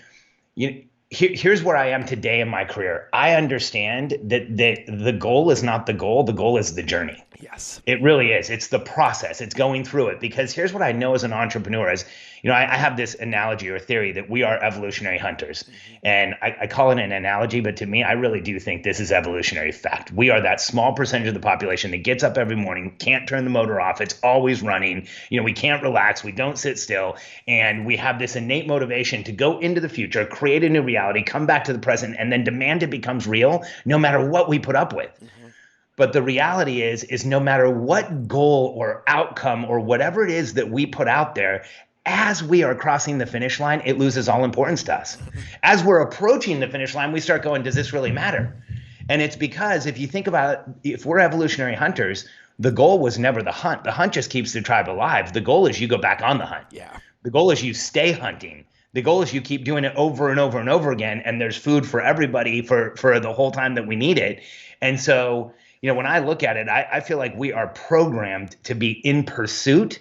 here's where I am today in my career. I understand that the goal is not the goal. The goal is the journey. Yes. It really is. It's the process. It's going through it. Because here's what I know as an entrepreneur is, I have this analogy or theory that we are evolutionary hunters. Mm-hmm. And I call it an analogy, but to me, I really do think this is evolutionary fact. We are that small percentage of the population that gets up every morning, can't turn the motor off. It's always running. We can't relax. We don't sit still. And we have this innate motivation to go into the future, create a new reality, come back to the present, and then demand it becomes real no matter what we put up with. Mm-hmm. But the reality is no matter what goal or outcome or whatever it is that we put out there, as we are crossing the finish line, it loses all importance to us. As we're approaching the finish line, we start going, does this really matter? And it's because if you think about it, if we're evolutionary hunters, the goal was never the hunt. The hunt just keeps the tribe alive. The goal is you go back on the hunt. Yeah. The goal is you stay hunting. The goal is you keep doing it over and over and over again, and there's food for everybody for the whole time that we need it. And so, when I look at it, I feel like we are programmed to be in pursuit,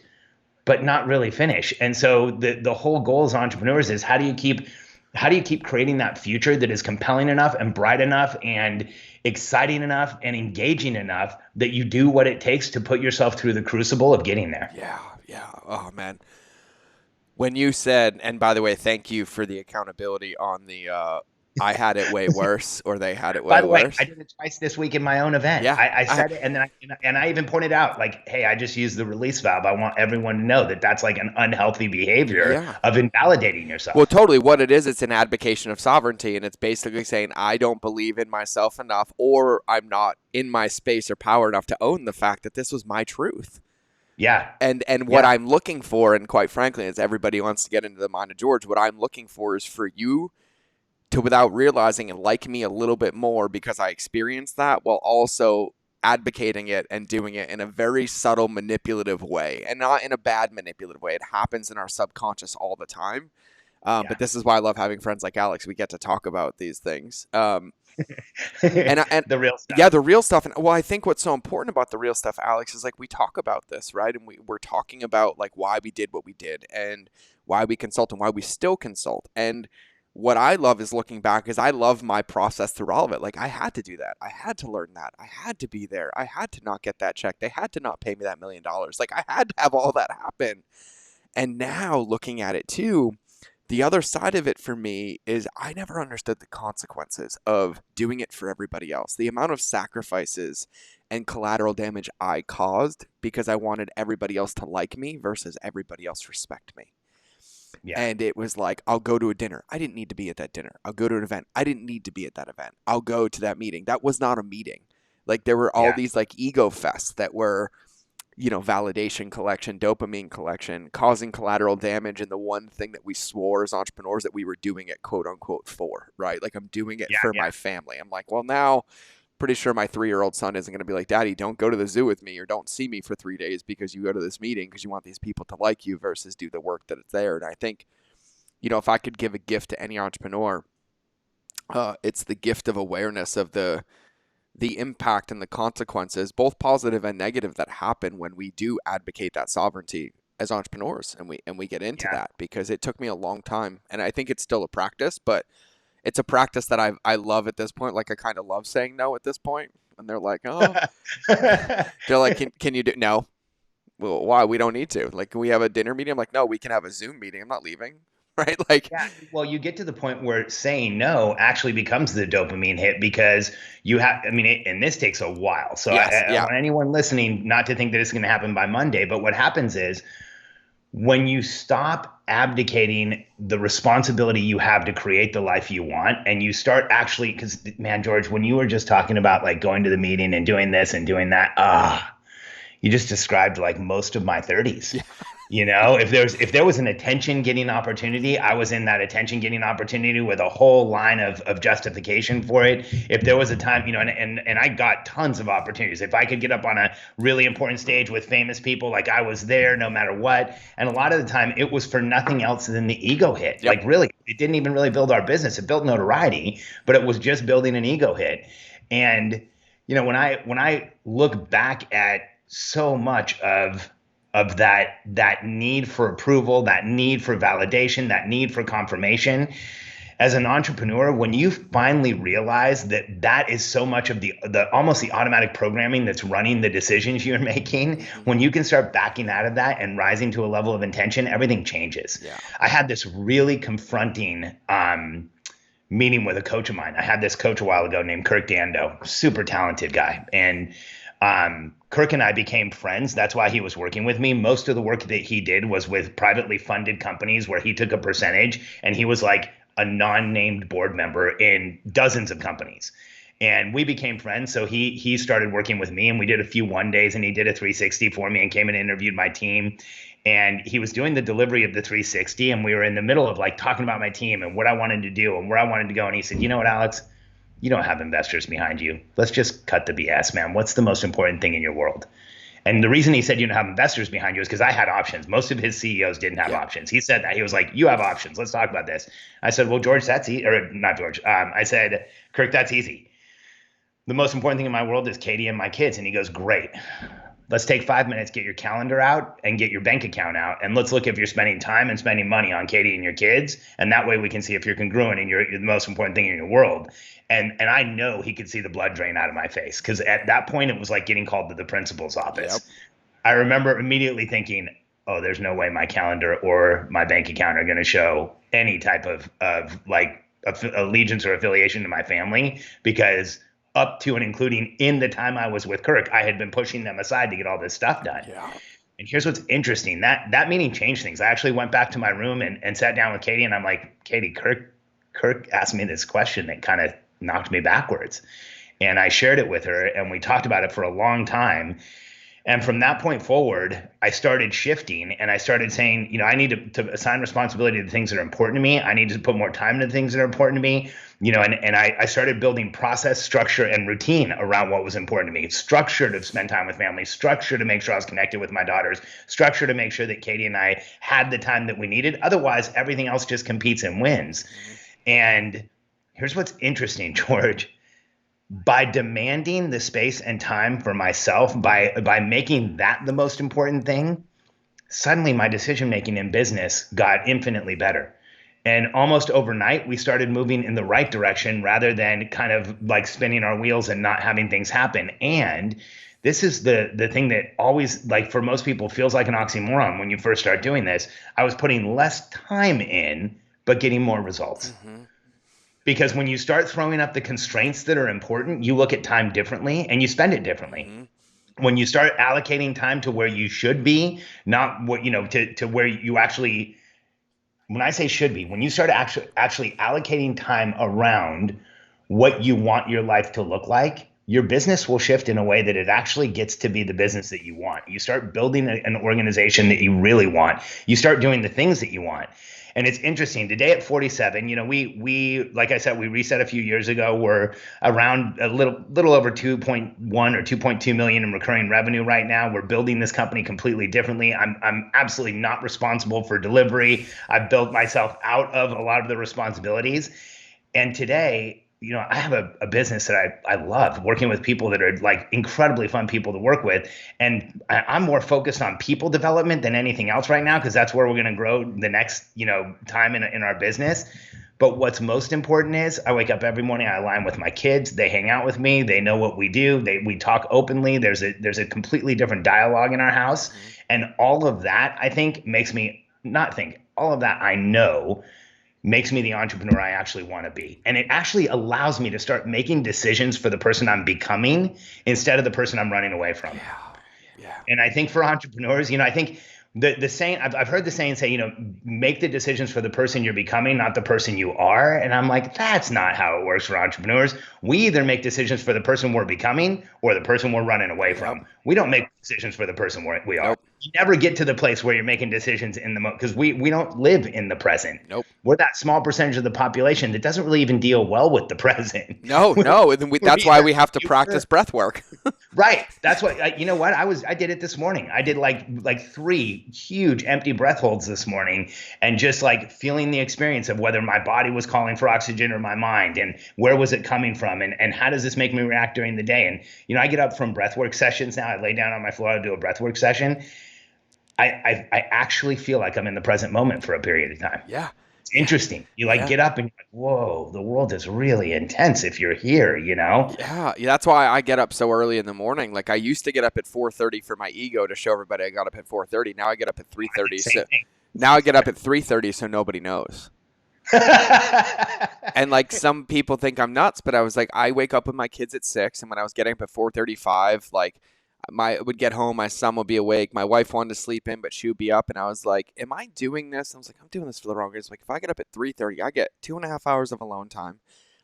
but not really finish. And so the whole goal as entrepreneurs is, how do you keep creating that future that is compelling enough and bright enough and exciting enough and engaging enough that you do what it takes to put yourself through the crucible of getting there? Yeah. Oh man. When you said, and by the way, thank you for the accountability on the I had it way worse, or they had it way worse. By the way, I did it twice this week in my own event. Yeah, I said it, and then I even pointed out, like, hey, I just used the release valve. I want everyone to know that that's like an unhealthy behavior of invalidating yourself. Well, totally. What it is, it's an abdication of sovereignty, and it's basically saying I don't believe in myself enough, or I'm not in my space or power enough to own the fact that this was my truth. Yeah. And what I'm looking for, and quite frankly, as everybody wants to get into the mind of George, what I'm looking for is for you to, without realizing it, like me a little bit more because I experienced that, while also advocating it and doing it in a very subtle, manipulative way, and not in a bad manipulative way. It happens in our subconscious all the time. But this is why I love having friends like Alex. We get to talk about these things. And the real stuff. Yeah, the real stuff. And well, I think what's so important about the real stuff, Alex, is like we talk about this, right? And we're talking about like why we did what we did and why we consult and why we still consult. And what I love is looking back, is I love my process through all of it. Like I had to do that. I had to learn that. I had to be there. I had to not get that check. They had to not pay me that $1 million. Like I had to have all that happen. And now looking at it too, the other side of it for me is I never understood the consequences of doing it for everybody else. The amount of sacrifices and collateral damage I caused because I wanted everybody else to like me versus everybody else respect me. Yeah. And it was like, I'll go to a dinner. I didn't need to be at that dinner. I'll go to an event. I didn't need to be at that event. I'll go to that meeting. That was not a meeting. Like there were all these like ego fests that were, validation collection, dopamine collection, causing collateral damage. And the one thing that we swore as entrepreneurs that we were doing it, quote unquote, for, right? Like I'm doing it for my family. I'm like, well, now pretty sure my 3-year-old son isn't going to be like, Daddy, don't go to the zoo with me or don't see me for 3 days because you go to this meeting because you want these people to like you versus do the work that it's there. And I think, if I could give a gift to any entrepreneur, it's the gift of awareness of the impact and the consequences, both positive and negative, that happen when we do advocate that sovereignty as entrepreneurs and we get into that, because it took me a long time, and I think it's still a practice, but it's a practice that I love at this point. Like I kind of love saying no at this point, and they're like, oh, they're like, can you do no? Well, why? We don't need to. Like, can we have a dinner meeting? I'm like, no, we can have a Zoom meeting. I'm not leaving. Right? Like, well, you get to the point where saying no actually becomes the dopamine hit because you have, and this takes a while. So I want anyone listening not to think that it's going to happen by Monday, but what happens is when you stop abdicating the responsibility you have to create the life you want, and you start actually, because man, George, when you were just talking about like going to the meeting and doing this and doing that, you just described like most of my 30s. Yeah. If there was an attention getting opportunity, I was in that attention getting opportunity with a whole line of justification for it. If there was a time, and I got tons of opportunities. If I could get up on a really important stage with famous people, like I was there no matter what. And a lot of the time it was for nothing else than the ego hit. Yep. Like really, it didn't even really build our business. It built notoriety, but it was just building an ego hit. And, when I look back at so much of that need for approval, that need for validation, that need for confirmation. As an entrepreneur, when you finally realize that is so much of the almost the automatic programming that's running the decisions you're making, when you can start backing out of that and rising to a level of intention, everything changes. Yeah. I had this really confronting meeting with a coach of mine. I had this coach a while ago named Kirk Dando, super talented guy. And Kirk and I became friends. That's why he was working with me. Most of the work that he did was with privately funded companies where he took a percentage, and he was like a non-named board member in dozens of companies. And we became friends. So he started working with me, and we did a few 1-days, and he did a 360 for me and came and interviewed my team. And he was doing the delivery of the 360, and we were in the middle of like talking about my team and what I wanted to do and where I wanted to go. And he said, you know what, Alex? You don't have investors behind you. Let's just cut the BS, man. What's the most important thing in your world? And the reason he said you don't have investors behind you is because I had options. Most of his CEOs didn't have options. He said that. He was like, you have options. Let's talk about this. I said, well, George, that's easy. Or not George. I said, Kirk, that's easy. The most important thing in my world is Katie and my kids. And he goes, great. Let's take 5 minutes, get your calendar out and get your bank account out. And let's look if you're spending time and spending money on Katie and your kids. And that way we can see if you're congruent and you're the most important thing in your world. And I know he could see the blood drain out of my face, because at that point it was like getting called to the principal's office. Yep. I remember immediately thinking, oh, there's no way my calendar or my bank account are going to show any type of like allegiance or affiliation to my family, because up to and including in the time I was with Kirk, I had been pushing them aside to get all this stuff done. Yeah. And here's what's interesting. That meeting changed things. I actually went back to my room and sat down with Katie, and I'm like, Katie, Kirk asked me this question that kind of knocked me backwards. And I shared it with her, and we talked about it for a long time. And from that point forward, I started shifting, and I started saying, I need to assign responsibility to the things that are important to me. I need to put more time into the things that are important to me, and I started building process, structure, and routine around what was important to me. Structure to spend time with family, structure to make sure I was connected with my daughters, structure to make sure that Katie and I had the time that we needed. Otherwise, everything else just competes and wins. And here's what's interesting, George. By demanding the space and time for myself, by making that the most important thing, suddenly my decision-making in business got infinitely better. And almost overnight, we started moving in the right direction rather than kind of like spinning our wheels and not having things happen. And this is the thing that always, like for most people, feels like an oxymoron when you first start doing this. I was putting less time in but getting more results. Mm-hmm. Because when you start throwing up the constraints that are important, you look at time differently and you spend it differently. Mm-hmm. When you start allocating time to where you should be, not what, to where you actually, when I say should be, when you start actually allocating time around what you want your life to look like, your business will shift in a way that it actually gets to be the business that you want. You start building an organization that you really want. You start doing the things that you want. And it's interesting. Today at 47, we like I said, we reset a few years ago. We're around a little over 2.1 or 2.2 million in recurring revenue right now. We're building this company completely differently. I'm absolutely not responsible for delivery. I've built myself out of a lot of the responsibilities. And today, I have a business that I love working with people that are like incredibly fun people to work with. And I'm more focused on people development than anything else right now, because that's where we're going to grow the next, time in our business. But what's most important is I wake up every morning, I align with my kids, they hang out with me, they know what we do, we talk openly. There's a completely different dialogue in our house. Mm-hmm. And all of that, I think, makes me not think, all of that I know makes me the entrepreneur I actually want to be. And it actually allows me to start making decisions for the person I'm becoming instead of the person I'm running away from. Yeah. Yeah. And I think for entrepreneurs, I think the saying, I've heard the saying say, make the decisions for the person you're becoming, not the person you are. And I'm like, that's not how it works for entrepreneurs. We either make decisions for the person we're becoming or the person we're running away from. We don't make decisions for the person we are. Nope. You never get to the place where you're making decisions in the moment, because we don't live in the present. Nope. We're that small percentage of the population that doesn't really even deal well with the present. No. And that's why we have to practice breath work. Right. That's what, you know what? I did it this morning. I did like 3 huge empty breath holds this morning, and just like feeling the experience of whether my body was calling for oxygen or my mind, and where was it coming from, and how does this make me react during the day? And, I get up from breathwork sessions now. I lay down on my floor to do a breathwork session. I actually feel like I'm in the present moment for a period of time. Yeah. It's interesting. You get up and you're like, whoa, the world is really intense if you're here, Yeah, that's why I get up so early in the morning. Like I used to get up at 4:30 for my ego to show everybody I got up at 4:30. Now I get up at 3:30. So now I get up at 3:30 so nobody knows. And like some people think I'm nuts, but I was like, I wake up with my kids at 6, and when I was getting up at 4:35, like would get home, my son would be awake. My wife wanted to sleep in, but she would be up, and I was like, am I doing this? I was like, I'm doing this for the wrong reason. Like if I get up at 3:30, I get 2.5 hours of alone time.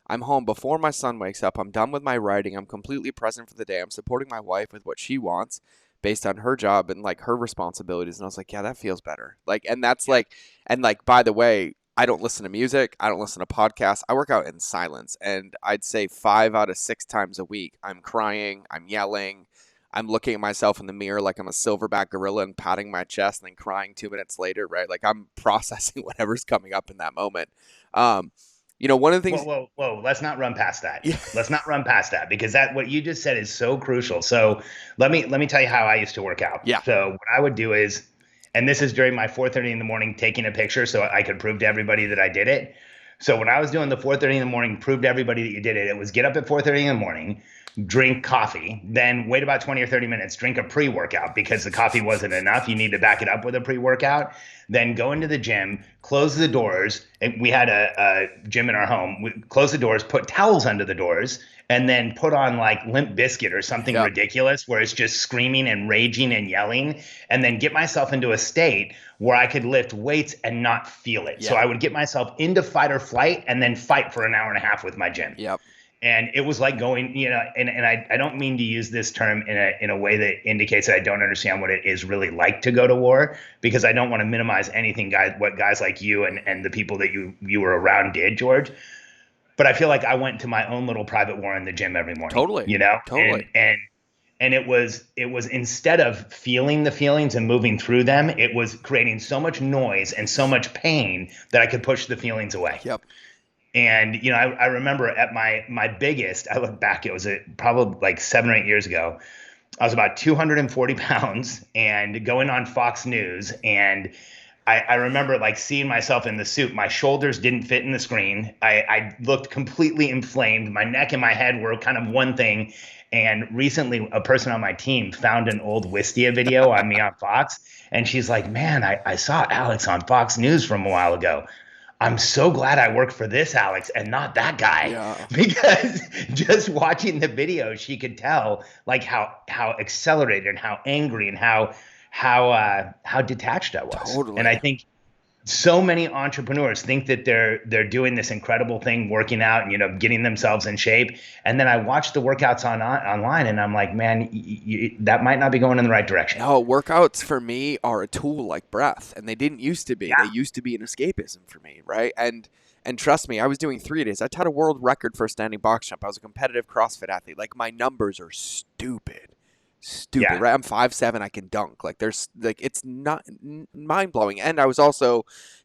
I'm home before my son wakes up. I'm done with my writing. I'm completely present for the day. I'm supporting my wife with what she wants based on her job and like her responsibilities. And I was like, yeah, that feels better. Like, and that's like, and like, by the way, I don't listen to music. I don't listen to podcasts. I work out in silence. And I'd say 5 out of 6 times a week, I'm crying, I'm yelling, I'm looking at myself in the mirror like I'm a silverback gorilla and patting my chest and then crying 2 minutes later, right? Like I'm processing whatever's coming up in that moment. One of the things. Whoa! Let's not run past that. Yeah. Let's not run past that, because what you just said is so crucial. So let me tell you how I used to work out. Yeah. So what I would do is, and this is during my 4:30 in the morning, taking a picture so I could prove to everybody that I did it. So when I was doing the 4:30 in the morning, prove to everybody that you did it. It was get up at 4:30 in the morning, drink coffee, then wait about 20 or 30 minutes, drink a pre-workout, because the coffee wasn't enough. You need to back it up with a pre-workout. Then go into the gym, close the doors. We had a gym in our home. We close the doors, put towels under the doors, and then put on like Limp Bizkit or something ridiculous where it's just screaming and raging and yelling, and then get myself into a state where I could lift weights and not feel it. Yeah. So I would get myself into fight or flight and then fight for an hour and a half with my gym. Yep. And it was like going, and I don't mean to use this term in a way that indicates that I don't understand what it is really like to go to war, because I don't want to minimize anything what guys like you and the people that you were around did, George. But I feel like I went to my own little private war in the gym every morning. Totally. Totally. And it was instead of feeling the feelings and moving through them, it was creating so much noise and so much pain that I could push the feelings away. Yep. And, I remember at my biggest, I look back, it was probably like 7 or 8 years ago. I was about 240 pounds and going on Fox News. And I remember like seeing myself in the suit. My shoulders didn't fit in the screen. I looked completely inflamed. My neck and my head were kind of one thing. And recently a person on my team found an old Wistia video on me on Fox. And she's like, man, I saw Alex on Fox News from a while ago. I'm so glad I work for this Alex and not that guy, Yeah. because just watching the video, she could tell like how accelerated and how angry and how detached I was. And I Totally. think so many entrepreneurs think that they're doing this incredible thing, working out and getting themselves in shape, and then I watch the workouts online, and I'm like, man, that might not be going in the right direction. No, workouts for me are a tool like breath, and they didn't used to be. They Yeah, used to be an escapism for me, right? And trust me, I was doing 3 days. I tied a world record for a standing box jump. I was a competitive CrossFit athlete. Like my numbers are stupid, stupid, yeah. right? I'm 5'7". I can dunk. Like there's like it's not mind blowing. And I was also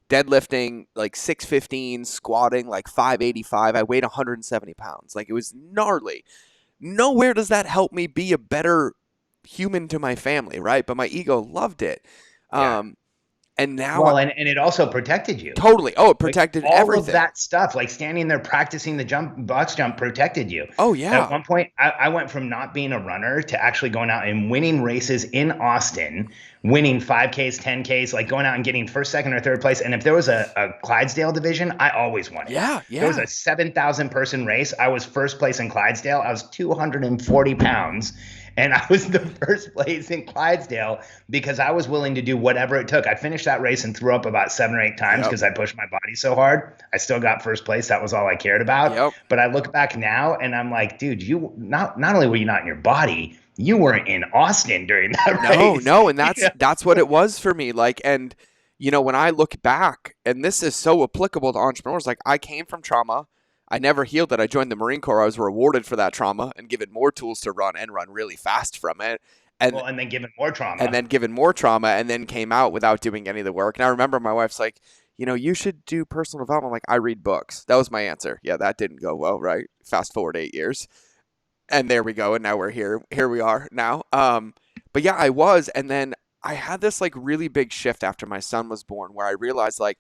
deadlifting like 615, squatting like 585. I weighed 170 pounds. Like it was gnarly. Nowhere does that help me be a better human to my family, right? But my ego loved it. Yeah. Um, and now, Well, and it also protected you. totally. Oh, it Like protected all of everything. that stuff, like standing there practicing the box jump protected you. Oh, At yeah. one point, I went from not being a runner to actually going out and winning races in Austin, winning 5Ks, 10Ks, like going out and getting first, second, or third place. And if there was a Clydesdale division, I always won it. Yeah, There was yeah. a 7,000 person race. I was first place in Clydesdale. I was 240 pounds. And I was the first place in Clydesdale because I was willing to do whatever it took. I finished that race and threw up about 7 or 8 times Yep. because I pushed my body so hard. I still got first place. That was all I cared about. Yep. But I look back now and I'm like, dude, you not only were you not in your body, you weren't in Austin during that No, race. no, and that's what it was for me. Like, and when I look back, and this is so applicable to entrepreneurs, like I came from trauma. I never healed it. I joined the Marine Corps. I was rewarded for that trauma and given more tools to run and run really fast from it. And Well, and then given more and trauma. then given more trauma and then came out without doing any of the work. And I remember my wife's like, you should do personal development. I'm like, I read books. That was my answer. Yeah, that didn't go well, right? Fast forward 8 years. And there we go. And now we're here. Here we are now. But yeah, I was. And then I had this like really big shift after my son was born where I realized like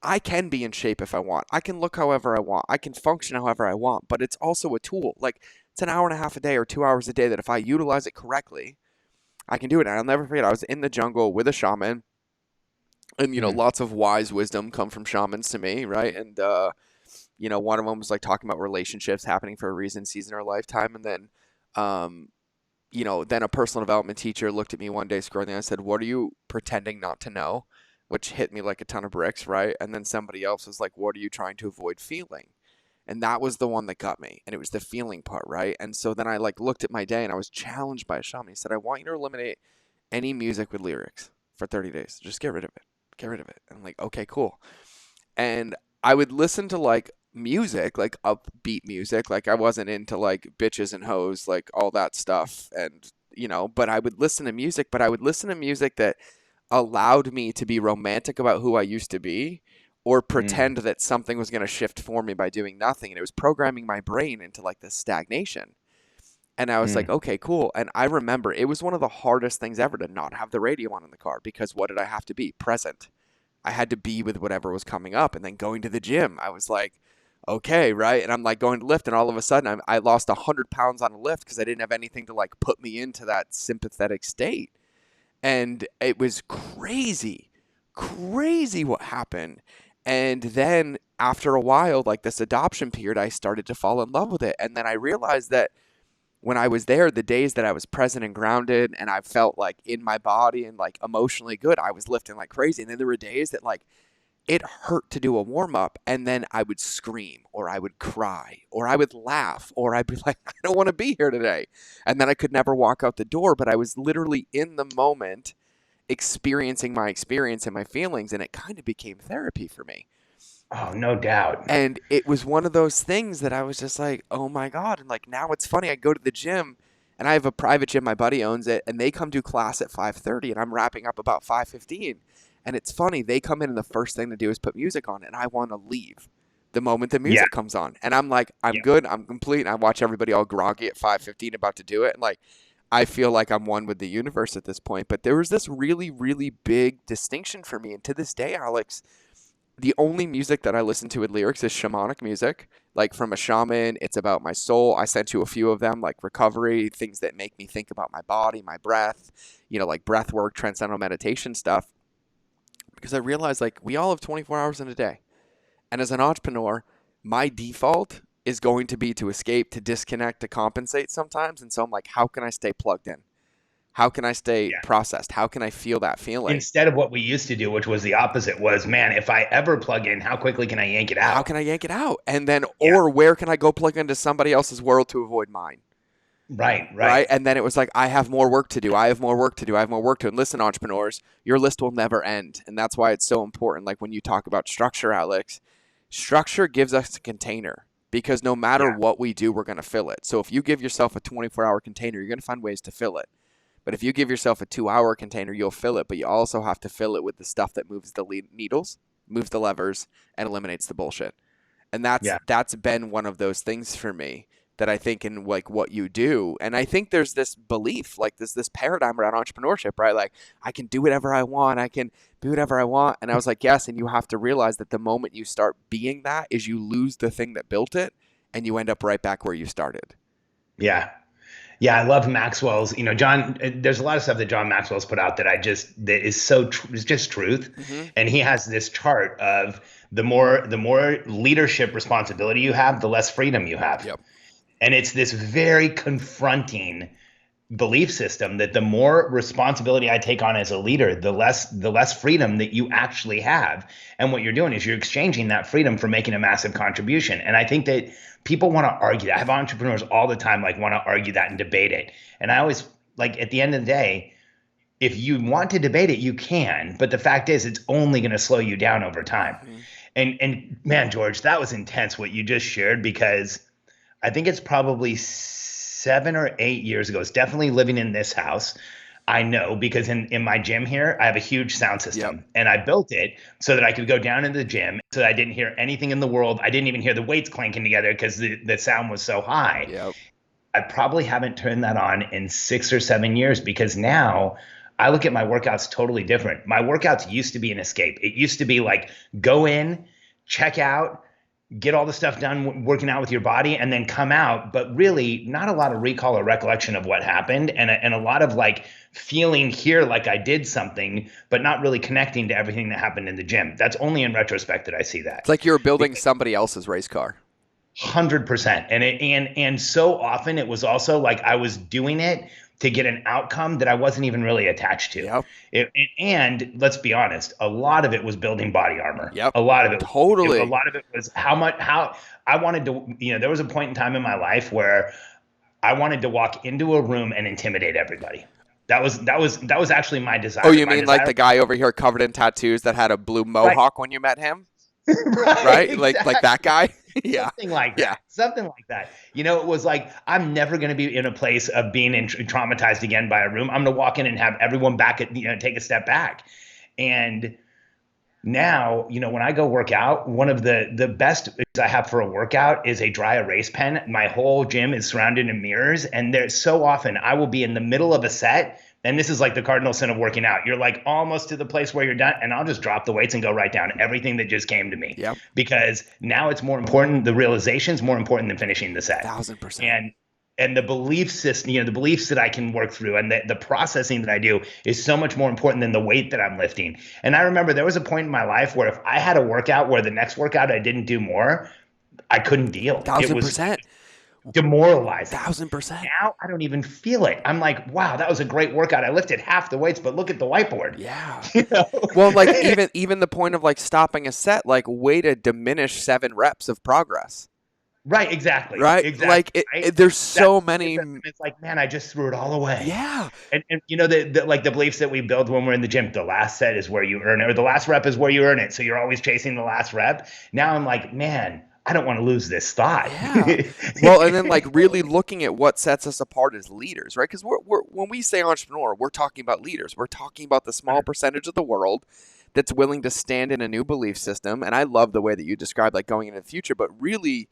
I can be in shape if I want. I can look however I want. I can function however I want. But it's also a tool. Like it's an hour and a half a day or 2 hours a day that if I utilize it correctly, I can do it. And I'll never forget, I was in the jungle with a shaman, and Mm. lots of wise wisdom come from shamans to me, right? And one of them was like talking about relationships happening for a reason, season or lifetime, and then, um, then a personal development teacher looked at me one day scrolling and said, "What are you pretending not to know?" Which hit me like a ton of bricks, right? And then somebody else was like, "What are you trying to avoid feeling?" And that was the one that got me. And it was the feeling part, right? And so then I like looked at my day and I was challenged by a shaman. He said, I want you to eliminate any music with lyrics for 30 days. Just get rid of it. Get rid of it. And I'm like, okay, cool. And I would listen to like music, like upbeat music. Like I wasn't into like bitches and hoes, like all that stuff. And, but I would listen to music, but I would listen to music that allowed me to be romantic about who I used to be or Mm. pretend that something was going to shift for me by doing nothing. And it was programming my brain into like this stagnation. And I was like, Mm. okay, cool. And I remember it was one of the hardest things ever to not have the radio on in the car because what did I have to be? Present. I had to be with whatever was coming up. And then going to the gym, I was like, okay, right. And I'm like going to lift. And all of a sudden, I lost 100 pounds on a lift because I didn't have anything to like put me into that sympathetic state. And it was crazy, crazy what happened. And then after a while, like this adoption period, I started to fall in love with it. And then I realized that when I was there, the days that I was present and grounded and I felt like in my body and like emotionally good, I was lifting like crazy. And then there were days that like it hurt to do a warm up and then I would scream or I would cry or I would laugh or I'd be like, I don't want to be here today. And then I could never walk out the door, but I was literally in the moment experiencing my experience and my feelings. And it kind of became therapy for me. Oh, no doubt. And it was one of those things that I was just like, oh my God. And like now it's funny. I go to the gym and I have a private gym. My buddy owns it and they come do class at 5:30 and I'm wrapping up about 5:15. And it's funny. They come in and the first thing to do is put music on and I want to leave the moment the Yeah. music comes on. And I'm like, I'm Yeah. good. I'm complete. And I watch everybody all groggy at 5:15 about to do it. And like, I feel like I'm one with the universe at this point. But there was this really, really big distinction for me. And to this day, Alex, the only music that I listen to with lyrics is shamanic music, like from a shaman. It's about my soul. I sent you a few of them, like recovery, things that make me think about my body, my breath, like breath work, transcendental meditation stuff. Because I realized like we all have 24 hours in a day. And as an entrepreneur, my default is going to be to escape, to disconnect, to compensate sometimes. And so I'm like, how can I stay plugged in? How can I stay Yeah. processed? How can I feel that feeling? Instead of what we used to do, which was the opposite, was, man, if I ever plug in, how quickly can I yank it How out? can I yank it out? And then, Yeah. or where can I go plug into somebody else's world to avoid mine? Right. Right. And then it was like, I have more work to do. I have more work to do. I have more work to do. And listen, entrepreneurs, your list will never end. And that's why it's so important. Like when you talk about structure, Alex, structure gives us a container because no matter Yeah. what we do, we're going to fill it. So if you give yourself a 24-hour container, you're going to find ways to fill it. But if you give yourself a 2-hour container, you'll fill it. But you also have to fill it with the stuff that moves the needles, moves the levers, and eliminates the bullshit. And that's been one of those things for me that I think in like what you do. And I think there's this belief, like this paradigm around entrepreneurship, right? Like I can do whatever I want. I can be whatever I want. And I was like, yes. And you have to realize that the moment you start being that is you lose the thing that built it and you end up right back where you started. Yeah. Yeah, I love Maxwell's. John. There's a lot of stuff that John Maxwell's put out that that is so it's just truth. Mm-hmm. And he has this chart of the more leadership responsibility you have, the less freedom you have. Yep. And it's this very confronting belief system that the more responsibility I take on as a leader, the less freedom that you actually have. And what you're doing is you're exchanging that freedom for making a massive contribution. And I think that people want to argue that. I have entrepreneurs all the time like want to argue that and debate it. And I always like at the end of the day, if you want to debate it, you can. But the fact is, it's only going to slow you down over time. Mm-hmm. And man, George, that was intense what you just shared, because I think it's probably 7 or 8 years ago. It's definitely living in this house. I know because in my gym here, I have a huge sound system. Yep. And I built it so that I could go down into the gym so that I didn't hear anything in the world. I didn't even hear the weights clanking together because the sound was so high. Yep. I probably haven't turned that on in 6 or 7 years because now I look at my workouts totally different. My workouts used to be an escape. It used to be like go in, check out, get all the stuff done working out with your body, and then come out. But really not a lot of recall or recollection of what happened, and a lot of like feeling here like I did something, but not really connecting to everything that happened in the gym. That's only in retrospect that I see that. It's like you're building somebody else's race car. 100%. And so often it was also like I was doing it to get an outcome that I wasn't even really attached to. Yep. And let's be honest, a lot of it was building body armor. Yep. A lot of it. Totally. A lot of it was how I wanted to, there was a point in time in my life where I wanted to walk into a room and intimidate everybody. That was actually my desire. Oh, you mean like the guy over here covered in tattoos that had a blue mohawk when you met him? Right? Exactly. Like that guy? Yeah. Something like that. Yeah. Something like that. It was like, I'm never going to be in a place of being traumatized again by a room. I'm going to walk in and have everyone back take a step back. And now, when I go work out, one of the best I have for a workout is a dry erase pen. My whole gym is surrounded in mirrors. And there's so often I will be in the middle of a set. And this is like the cardinal sin of working out. You're like almost to the place where you're done, and I'll just drop the weights and go right down everything that just came to me. Yep. Because now it's more important. The realization is more important than finishing the set. 1000%. And the belief system, the beliefs that I can work through and the processing that I do is so much more important than the weight that I'm lifting. And I remember there was a point in my life where if I had a workout where the next workout I didn't do more, I couldn't deal. 1000%. Demoralizing. 1000%. Now I don't even feel it. I'm like, wow, that was a great workout. I lifted half the weights, but look at the whiteboard. Yeah. Well, like even the point of like stopping a set, like way to diminish 7 reps of progress. Right. Exactly. Right. Exactly. Like there's so many. It's like, man, I just threw it all away. Yeah. And like the beliefs that we build when we're in the gym, the last set is where you earn it, or the last rep is where you earn it. So you're always chasing the last rep. Now I'm like, man, I don't want to lose this thought. Yeah. Well, and then like really looking at what sets us apart as leaders, right? Because we're when we say entrepreneur, we're talking about leaders. We're talking about the small percentage of the world that's willing to stand in a new belief system. And I love the way that you described like going into the future. But really,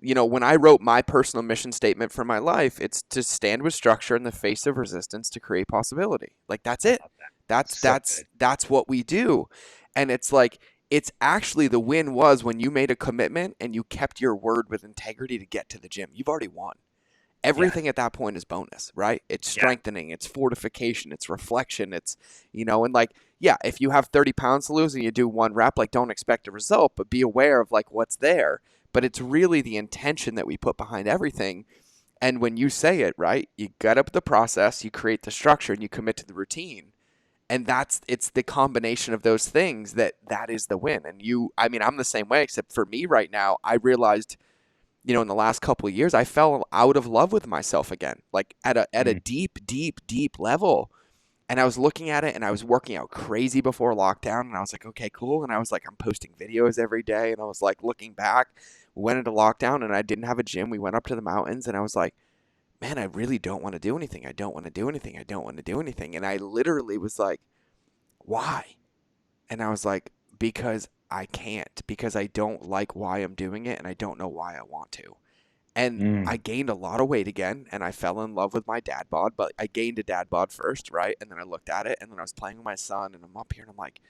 when I wrote my personal mission statement for my life, it's to stand with structure in the face of resistance to create possibility. Like that's it. That's what we do. And it's like, it's actually the win was when you made a commitment and you kept your word with integrity to get to the gym. You've already won. Yeah. everything at that point is bonus, right? It's Yeah. strengthening, it's fortification, it's reflection, it's, and like, yeah, if you have 30 pounds to lose and you do one rep, like, don't expect a result, but be aware of like what's there. But it's really the intention that we put behind everything. And when you say it, right, you gut up the process, you create the structure, and you commit to the routine. And it's the combination of those things that is the win. And I mean, I'm the same way, except for me right now, I realized, in the last couple of years, I fell out of love with myself again, like at a Mm. deep, deep, deep level. And I was looking at it, and I was working out crazy before lockdown, and I was like, okay, cool. And I was like, I'm posting videos every day, and I was like, looking back, we went into lockdown, and I didn't have a gym. We went up to the mountains, and I was like, man, I really don't want to do anything. I don't want to do anything. I don't want to do anything. And I literally was like, why? And I was like, because I can't, because I don't like why I'm doing it, and I don't know why I want to. And I Mm. gained a lot of weight again, and I fell in love with my dad bod, but I gained a dad bod first, right? And then I looked at it, and then I was playing with my son, and I'm up here, and I'm like,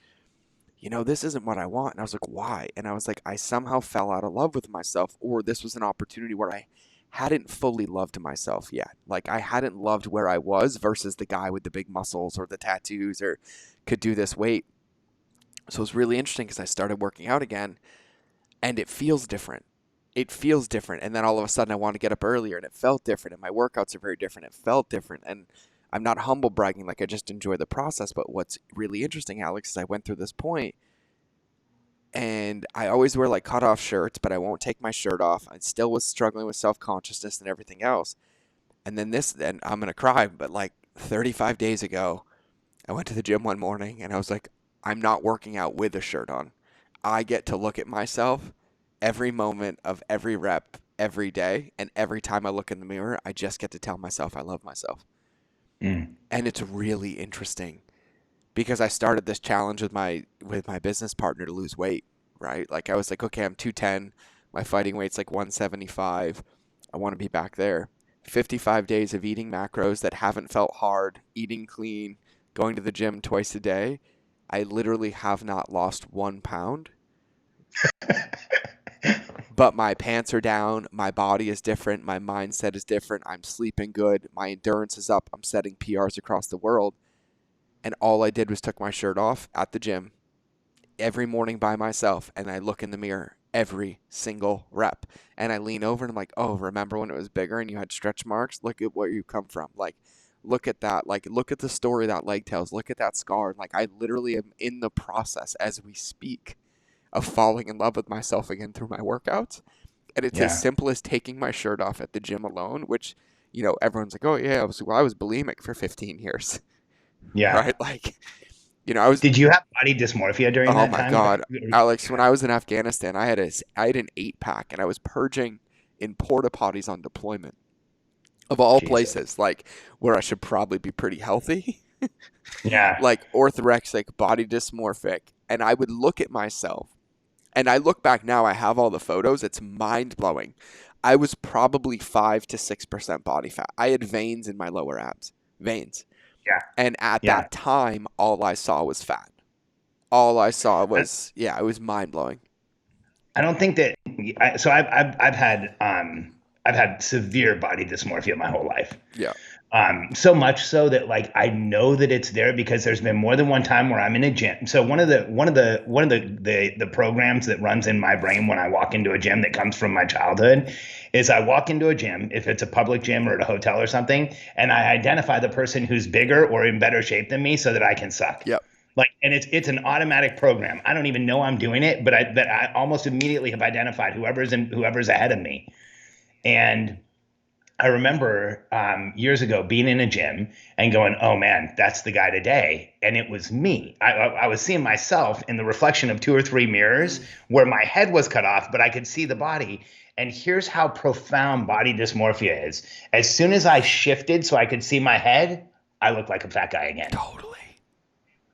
this isn't what I want. And I was like, why? And I was like, I somehow fell out of love with myself, or this was an opportunity where I hadn't fully loved myself yet. Like, I hadn't loved where I was versus the guy with the big muscles or the tattoos or could do this weight. So it was really interesting because I started working out again, and it feels different. It feels different. And then all of a sudden I want to get up earlier, and it felt different. And my workouts are very different. It felt different. And I'm not humble bragging, like, I just enjoy the process. But what's really interesting, Alex, is I went through this point, and I always wear like cutoff shirts, but I won't take my shirt off. I still was struggling with self-consciousness and everything else. And then and I'm going to cry, but like 35 days ago, I went to the gym one morning, and I was like, I'm not working out with a shirt on. I get to look at myself every moment of every rep every day, and every time I look in the mirror, I just get to tell myself I love myself. Mm. And it's really interesting because I started this challenge with my business partner to lose weight, right? Like, I was like, okay, I'm 210, my fighting weight's like 175. I want to be back there. 55 days of eating macros that haven't felt hard, eating clean, going to the gym twice a day. I literally have not lost 1 pound, but my pants are down, my body is different, my mindset is different, I'm sleeping good, my endurance is up, I'm setting PRs across the world. And all I did was took my shirt off at the gym every morning by myself, and I look in the mirror every single rep, and I lean over and I'm like, oh, remember when it was bigger and you had stretch marks? Look at where you come from. Like, look at that. Like, look at the story that leg tells. Look at that scar. Like, I literally am in the process as we speak of falling in love with myself again through my workouts. And it's as Yeah. simple as taking my shirt off at the gym alone, which, everyone's like, oh yeah, I was bulimic for 15 years, Yeah. right? Like, I was, Did you have body dysmorphia during oh that my time? God, Alex, when I was in Afghanistan, I had an 8-pack, and I was purging in porta potties on deployment, of all Jesus. places, like, where I should probably be pretty healthy, Yeah. like orthorexic, body dysmorphic. And I would look at myself, and I look back now, I have all the photos. It's mind blowing. I was probably 5 to 6% body fat. I had veins in my lower abs, veins. Yeah. And at Yeah. that time, all I saw was fat. All I saw I, was, yeah, it was mind blowing. I don't think that. So I've had severe body dysmorphia my whole life. Yeah. So much so that like I know that it's there because there's been more than one time where I'm in a gym. So one of the programs that runs in my brain when I walk into a gym that comes from my childhood is I walk into a gym, if it's a public gym or at a hotel or something, and I identify the person who's bigger or in better shape than me so that I can suck. Yep. Like, and it's an automatic program. I don't even know I'm doing it, but I almost immediately have identified whoever's ahead of me. And I remember years ago being in a gym and going, oh man, that's the guy today. And it was me. I was seeing myself in the reflection of 2 or 3 mirrors where my head was cut off, but I could see the body. And here's how profound body dysmorphia is. As soon as I shifted so I could see my head, I looked like a fat guy again. Totally.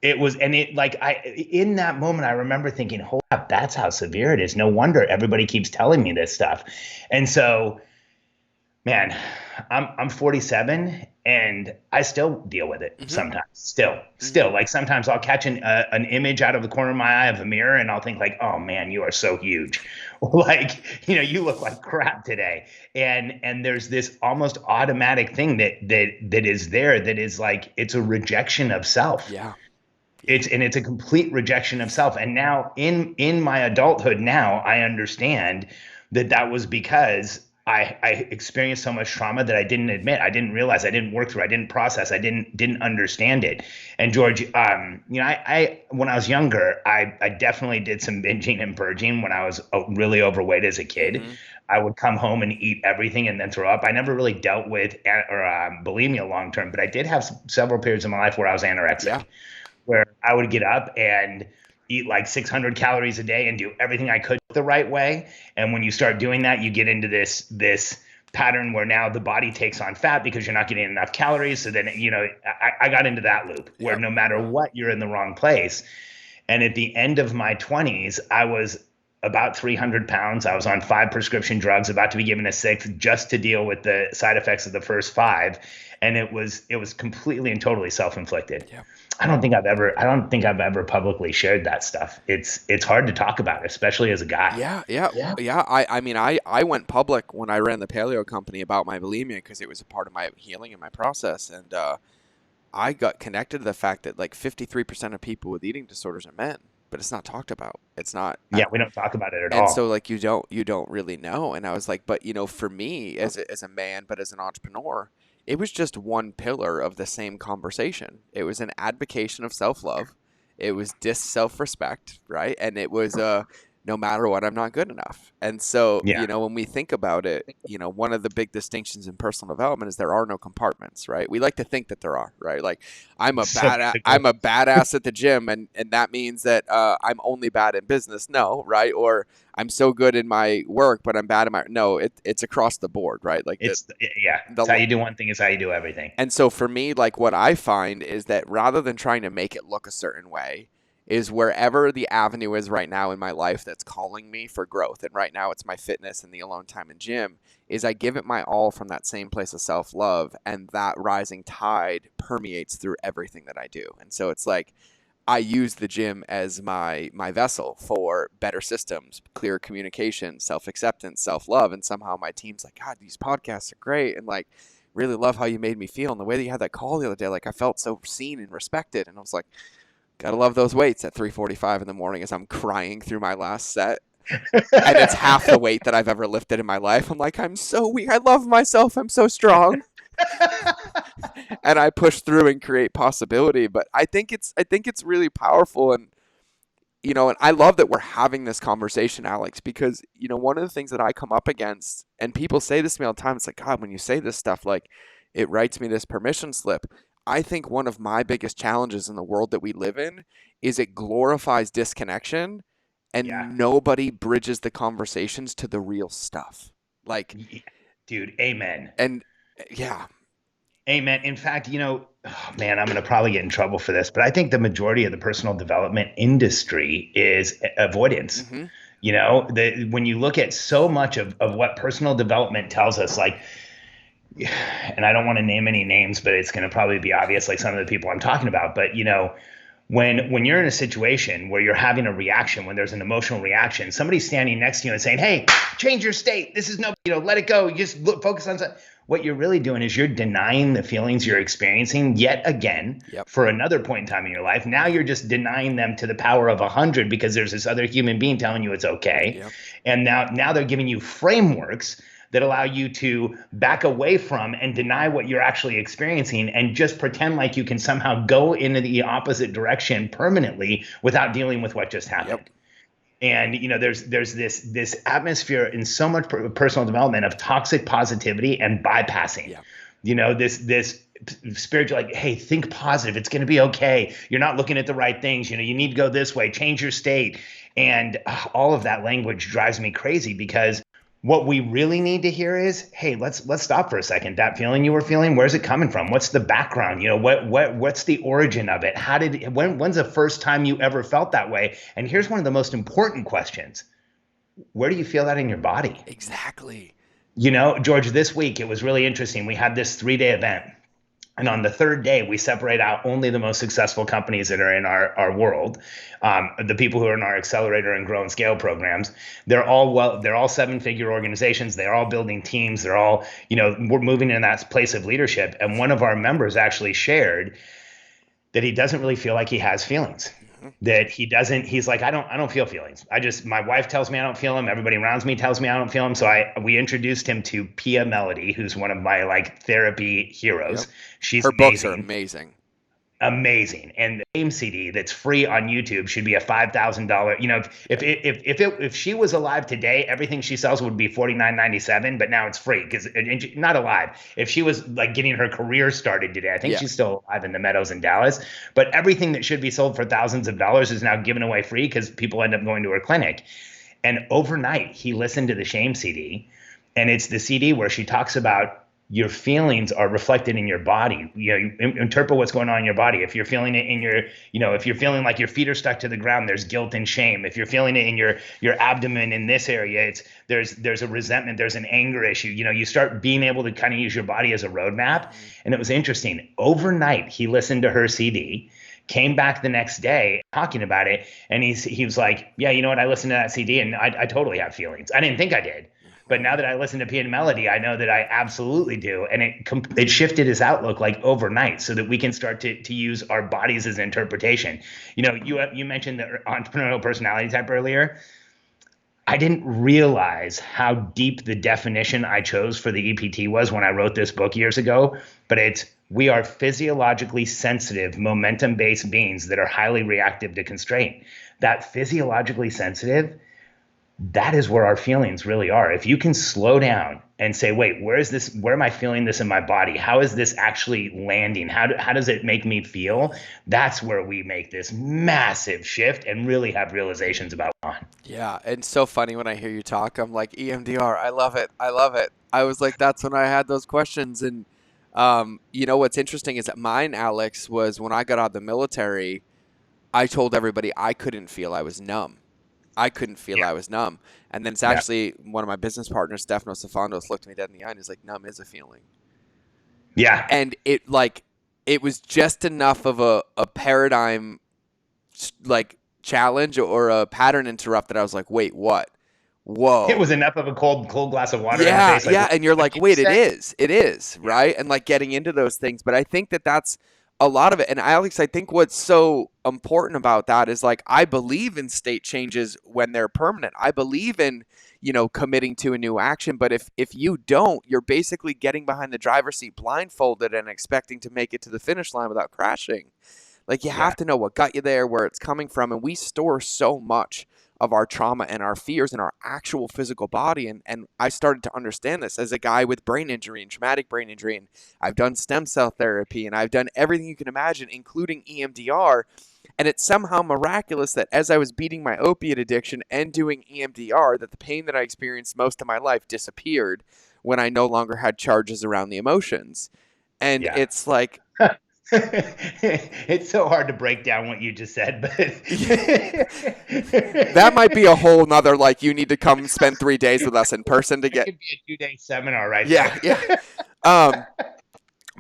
It was, and it like in that moment, I remember thinking, hold up, that's how severe it is. No wonder everybody keeps telling me this stuff. And so Man, I'm 47 and I still deal with it Mm-hmm. sometimes. Mm-hmm. Still, like sometimes I'll catch an image out of the corner of my eye of a mirror and I'll think like, oh man, you are so huge, or like, you look like crap today. And there's this almost automatic thing that is there that is like it's a rejection of self. Yeah. Yeah. It's a complete rejection of self. And now in my adulthood now, I understand that was because I experienced so much trauma that I didn't admit, I didn't realize, I didn't work through, I didn't process, I didn't understand it. And George, I when I was younger, I definitely did some binging and purging when I was really overweight as a kid. Mm-hmm. I would come home and eat everything and then throw up. I never really dealt with bulimia long term, but I did have several periods in my life where I was Yeah. anorexic, where I would get up and eat like 600 calories a day and do everything I could the right way. And when you start doing that, you get into this pattern where now the body takes on fat because you're not getting enough calories. So then, I got into that loop where Yep. no matter what, you're in the wrong place. And at the end of my 20s, I was about 300 pounds. I was on 5 prescription drugs, about to be given a sixth just to deal with the side effects of the first five. And it was completely and totally self-inflicted. Yep. I don't think I've ever publicly shared that stuff. It's hard to talk about, especially as a guy. Yeah, yeah, yeah. I mean, I went public when I ran the paleo company about my bulimia because it was a part of my healing and my process, and I got connected to the fact that like 53% of people with eating disorders are men, but it's not talked about. It's not, Yeah, we don't talk about it at and so all. like you don't really know. And I was like, but for me as a man, but as an entrepreneur, it was just one pillar of the same conversation. It was an advocacy of self love. It was dis self respect, right? And it was no matter what, I'm not good enough. And so, Yeah. when we think about it, one of the big distinctions in personal development is there are no compartments, right? We like to think that there are, right? Like So I'm a badass at the gym, and that means that I'm only bad in business. No, right? Or I'm so good in my work, but I'm bad in my no. It's across the board, right? Like yeah, it's how the you do one thing is how you do everything. and so for me, like what I find is that rather than trying to make it look a certain way, is wherever the avenue is right now in my life that's calling me for growth. And right now it's my fitness and the alone time in gym, is I give it my all from that same place of self love. And that rising tide permeates through everything that I do. And so it's like I use the gym as my vessel for better systems, clearer communication, self acceptance, self love, and somehow my team's like, God, these podcasts are great, and like really love how you made me feel, and the way that you had that call the other day, like I felt so seen and respected, and I was like, gotta love those weights at 3:45 in the morning as I'm crying through my last set, and it's half the weight that I've ever lifted in my life. I'm like, I'm so weak. I love myself. I'm so strong. And I push through and create possibility. But I think it's really powerful, and I love that we're having this conversation, Alex, because one of the things that I come up against, and people say this to me all the time, it's like, God, when you say this stuff, like it writes me this permission slip. I think one of my biggest challenges in the world that we live in is it glorifies disconnection, Yeah. and nobody bridges the conversations to the real stuff. Like, Dude, amen. and yeah. Amen. In fact, oh man, I'm going to probably get in trouble for this, but I think the majority of the personal development industry is avoidance. Hmm. When you look at so much of what personal development tells us, like, and I don't want to name any names, but it's going to probably be obvious, like some of the people I'm talking about. But when you're in a situation where you're having a reaction, when there's an emotional reaction, somebody's standing next to you and saying, "Hey, change your state. This is no, let it go. You just focus on something." What you're really doing is you're denying the feelings you're experiencing yet again Yep. for another point in time in your life. Now you're just denying them to the power of 100 because there's this other human being telling you it's okay. Yep. And now they're giving you frameworks that allow you to back away from and deny what you're actually experiencing and just pretend like you can somehow go in the opposite direction permanently without dealing with what just happened. Yep. And there's this atmosphere in so much personal development of toxic positivity and bypassing. Yep. This spiritual, like, hey, think positive, it's going to be okay, you're not looking at the right things, you need to go this way, change your state. And all of that language drives me crazy, because what we really need to hear is, hey, let's stop for a second. That feeling you were feeling, where's it coming from? What's the background? What's the origin of it? When's the first time you ever felt that way? And here's one of the most important questions. Where do you feel that in your body? Exactly. George, this week it was really interesting. We had this 3-day event. And on the third day, we separate out only the most successful companies that are in our world, the people who are in our accelerator and grow and scale programs. They're all 7-figure organizations. They're all building teams. They're all, we're moving in that place of leadership. And one of our members actually shared that he doesn't really feel like he has feelings. That he's like, I don't feel feelings. My wife tells me I don't feel them. Everybody around me tells me I don't feel them. So we introduced him to Pia Melody, who's one of my like therapy heroes. Yep. She's Her books are amazing. amazing. And the same CD that's free on YouTube should be a $5,000. If she was alive today, everything she sells would be $49.97, but now it's free because not alive. If she was like getting her career started today, I think Yeah. she's still alive in the Meadows in Dallas. But everything that should be sold for thousands of dollars is now given away free because people end up going to her clinic. And overnight, he listened to the Shame CD, and it's the CD where she talks about your feelings are reflected in your body. You interpret what's going on in your body. If you're feeling it in if you're feeling like your feet are stuck to the ground, there's guilt and shame. If you're feeling it in your abdomen in this area, there's a resentment, there's an anger issue. You start being able to kind of use your body as a roadmap. And it was interesting. Overnight, he listened to her CD, came back the next day talking about it, and he was like, yeah, you know what? I listened to that CD and I totally have feelings. I didn't think I did. But now that I listen to Pia Melody, I know that I absolutely do. And it shifted his outlook like overnight so that we can start to use our bodies as interpretation. You mentioned the entrepreneurial personality type earlier. I didn't realize how deep the definition I chose for the EPT was when I wrote this book years ago. But we are physiologically sensitive, momentum-based beings that are highly reactive to constraint. That physiologically sensitive, that is where our feelings really are. If you can slow down and say, wait, where am I feeling this in my body? How is this actually landing? How does it make me feel? That's where we make this massive shift and really have realizations about on. Yeah, and so funny when I hear you talk. I'm like, EMDR, I love it. I love it. I was like, that's when I had those questions. And what's interesting is that mine, Alex, was when I got out of the military, I told everybody I couldn't feel. I was numb. I couldn't feel. I was numb. And then it's actually one of my business partners, Stefano Stefanos, looked me dead in the eye and he's like, numb is a feeling. Yeah. And it was just enough of a paradigm like challenge or a pattern interrupt that I was like, wait, what? Whoa. It was enough of a cold glass of water in the face. Yeah. And you're like, wait, it is. Right. And like getting into those things. But I think that's a lot of it. And Alex, I think what's so important about that is like, I believe in state changes when they're permanent. I believe in, committing to a new action. But if you don't, you're basically getting behind the driver's seat blindfolded and expecting to make it to the finish line without crashing. Like you have to know what got you there, where it's coming from. And we store so much of our trauma and our fears in our actual physical body. And I started to understand this as a guy with brain injury and traumatic brain injury. And I've done stem cell therapy and I've done everything you can imagine, including EMDR. And it's somehow miraculous that as I was beating my opiate addiction and doing EMDR, that the pain that I experienced most of my life disappeared when I no longer had charges around the emotions. And it's like... It's so hard to break down what you just said, but that might be a whole nother, like, you need to come spend 3 days with us in person to get. It could be a 2-day seminar, right? Yeah.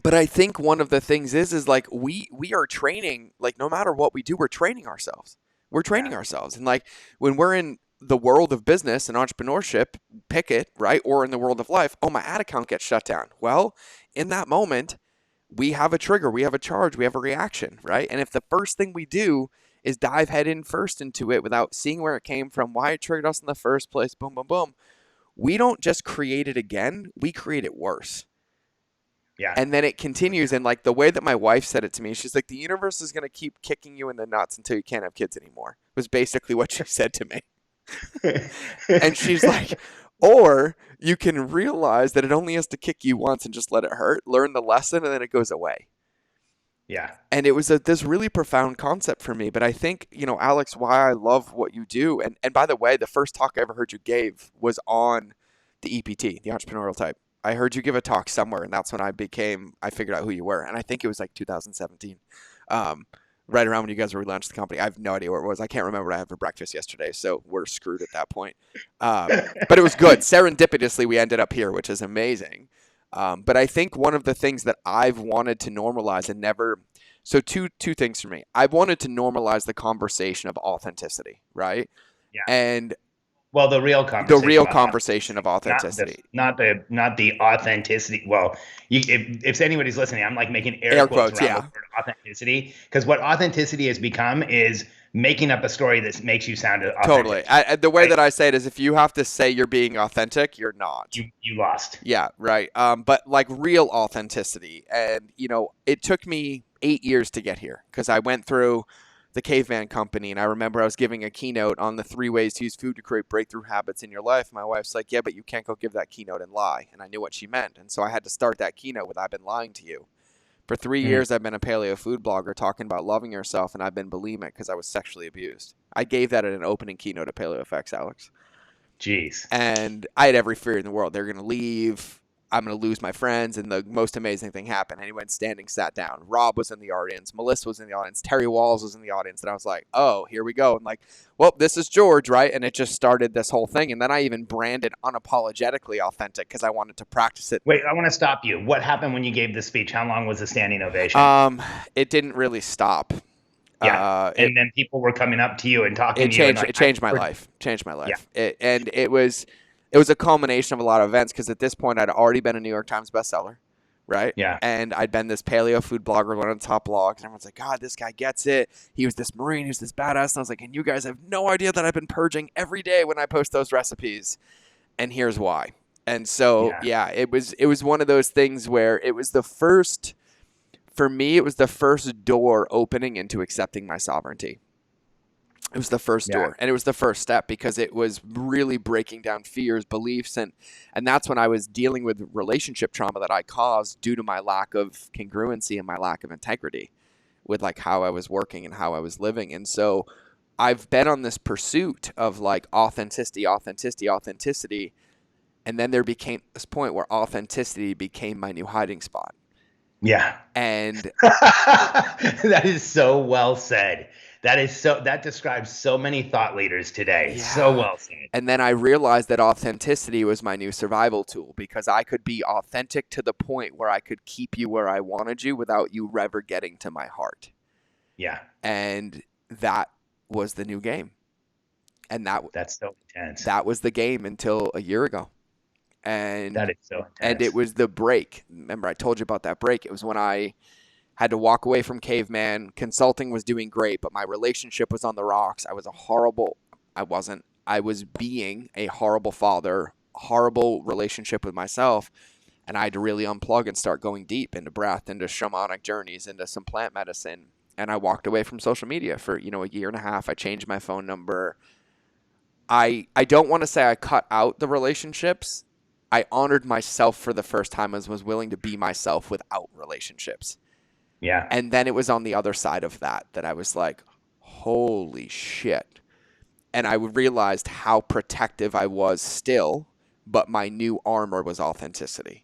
But I think one of the things is like we are training, like no matter what we do, we're training ourselves. We're training ourselves. And like when we're in the world of business and entrepreneurship, pick it, right? Or in the world of life, oh, my ad account gets shut down. Well, in that moment, we have a trigger, we have a charge, we have a reaction, right? And if the first thing we do is dive head in first into it without seeing where it came from, why it triggered us in the first place, boom, boom, boom, we don't just create it again, we create it worse. Yeah. And then it continues. And like the way that my wife said it to me, she's like, the universe is going to keep kicking you in the nuts until you can't have kids anymore, was basically what she said to me. And she's like, or you can realize that it only has to kick you once and just let it hurt, learn the lesson, and then it goes away. Yeah. And it was this really profound concept for me. But I think, Alex, why I love what you do. And by the way, the first talk I ever heard you gave was on the EPT, the entrepreneurial type. I heard you give a talk somewhere, and that's when I figured out who you were. And I think it was like 2017. right around when you guys relaunched the company. I have no idea where it was. I can't remember what I had for breakfast yesterday, so we're screwed at that point. But it was good. Serendipitously, we ended up here, which is amazing. But I think one of the things that I've wanted to normalize and never – so two things for me. I've wanted to normalize the conversation of authenticity, right? Yeah. And well, the real conversation of authenticity, not the authenticity. Well, if anybody's listening, I'm like making air quotes around the word authenticity, because what authenticity has become is making up a story that makes you sound authentic. Totally. The way that I say it is, if you have to say you're being authentic, you're not. You lost. Yeah, right. But like real authenticity, and it took me 8 years to get here because I went through the Caveman Company, and I remember I was giving a keynote on the 3 ways to use food to create breakthrough habits in your life. My wife's like, yeah, but you can't go give that keynote and lie. And I knew what she meant. And so I had to start that keynote with, I've been lying to you. For 3 years, I've been a paleo food blogger talking about loving yourself, and I've been bulimic because I was sexually abused. I gave that at an opening keynote at Paleo FX, Alex. Jeez. And I had every fear in the world. They're going to leave. I'm going to lose my friends. And the most amazing thing happened. Anyone standing sat down. Rob was in the audience. Melissa was in the audience. Terry Walls was in the audience. And I was like, oh, here we go. And like, well, this is George, right? And it just started this whole thing. And then I even branded unapologetically authentic because I wanted to practice it. Wait, I want to stop you. What happened when you gave the speech? How long was the standing ovation? It didn't really stop. Yeah, and then people were coming up to you and talking to you. It changed my life. Yeah. It was a culmination of a lot of events because at this point I'd already been a New York Times bestseller, right? Yeah. And I'd been this paleo food blogger, one of the top blogs, and everyone's like, God, this guy gets it. He was this Marine, he was this badass. And I was like, and you guys have no idea that I've been purging every day when I post those recipes. And here's why. And so, it was one of those things where it was the first. For me, it was the first door opening into accepting my sovereignty. It was the first door, and it was the first step because it was really breaking down fears, beliefs, and that's when I was dealing with relationship trauma that I caused due to my lack of congruency and my lack of integrity with like how I was working and how I was living. And so I've been on this pursuit of like authenticity, and then there became this point where authenticity became my new hiding spot. Yeah. And that is so well said. That describes so many thought leaders today. Yeah. So well said. And then I realized that authenticity was my new survival tool because I could be authentic to the point where I could keep you where I wanted you without you ever getting to my heart. Yeah. And that was the new game. And that's so intense. That was the game until a year ago. And that is so intense. And it was the break. Remember, I told you about that break. It was when I had to walk away from Caveman. Consulting was doing great, but my relationship was on the rocks. I was being a horrible father, horrible relationship with myself. And I had to really unplug and start going deep into breath, into shamanic journeys, into some plant medicine. And I walked away from social media for, a year and a half. I changed my phone number. I don't want to say I cut out the relationships. I honored myself for the first time and was willing to be myself without relationships. Yeah. And then it was on the other side of that I was like, holy shit. And I realized how protective I was still, but my new armor was authenticity.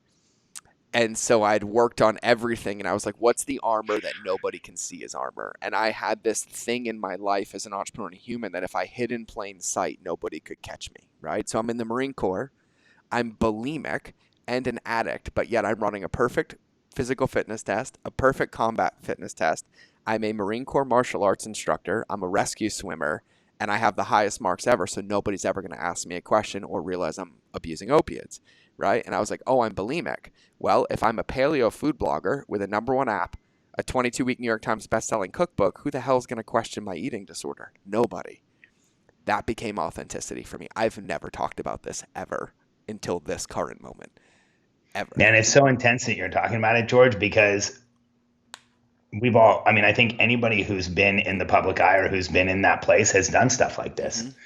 And so I'd worked on everything and I was like, what's the armor that nobody can see as armor? And I had this thing in my life as an entrepreneur and a human that if I hid in plain sight, nobody could catch me, right? So I'm in the Marine Corps. I'm bulimic and an addict, but yet I'm running a perfect physical fitness test, a perfect combat fitness test. I'm a Marine Corps martial arts instructor. I'm a rescue swimmer, and I have the highest marks ever, so nobody's ever going to ask me a question or realize I'm abusing opiates, right? And I was like, oh, I'm bulimic. Well, if I'm a paleo food blogger with a #1 app, a 22-week New York Times best-selling cookbook, who the hell is going to question my eating disorder? Nobody. That became authenticity for me. I've never talked about this ever until this current moment, ever. And it's so intense that you're talking about it, George, because I think anybody who's been in the public eye or who's been in that place has done stuff like this. Mm-hmm.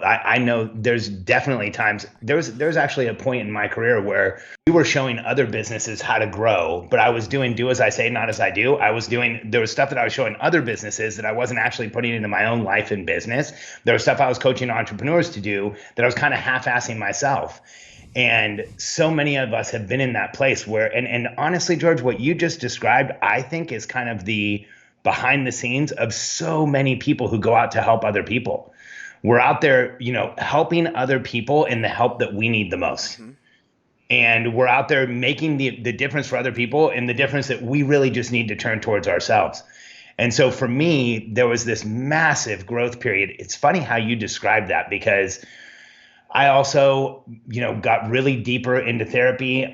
I know there's definitely times, there's actually a point in my career where we were showing other businesses how to grow, but I was doing do as I say, not as I do. There was stuff that I was showing other businesses that I wasn't actually putting into my own life and business. There was stuff I was coaching entrepreneurs to do that I was kind of half-assing myself. And so many of us have been in that place where, and honestly, George, what you just described, I think is kind of the behind the scenes of so many people who go out to help other people. We're out there, helping other people in the help that we need the most. Mm-hmm. And we're out there making the difference for other people and the difference that we really just need to turn towards ourselves. And so for me, there was this massive growth period. It's funny how you describe that, because I also, got really deeper into therapy,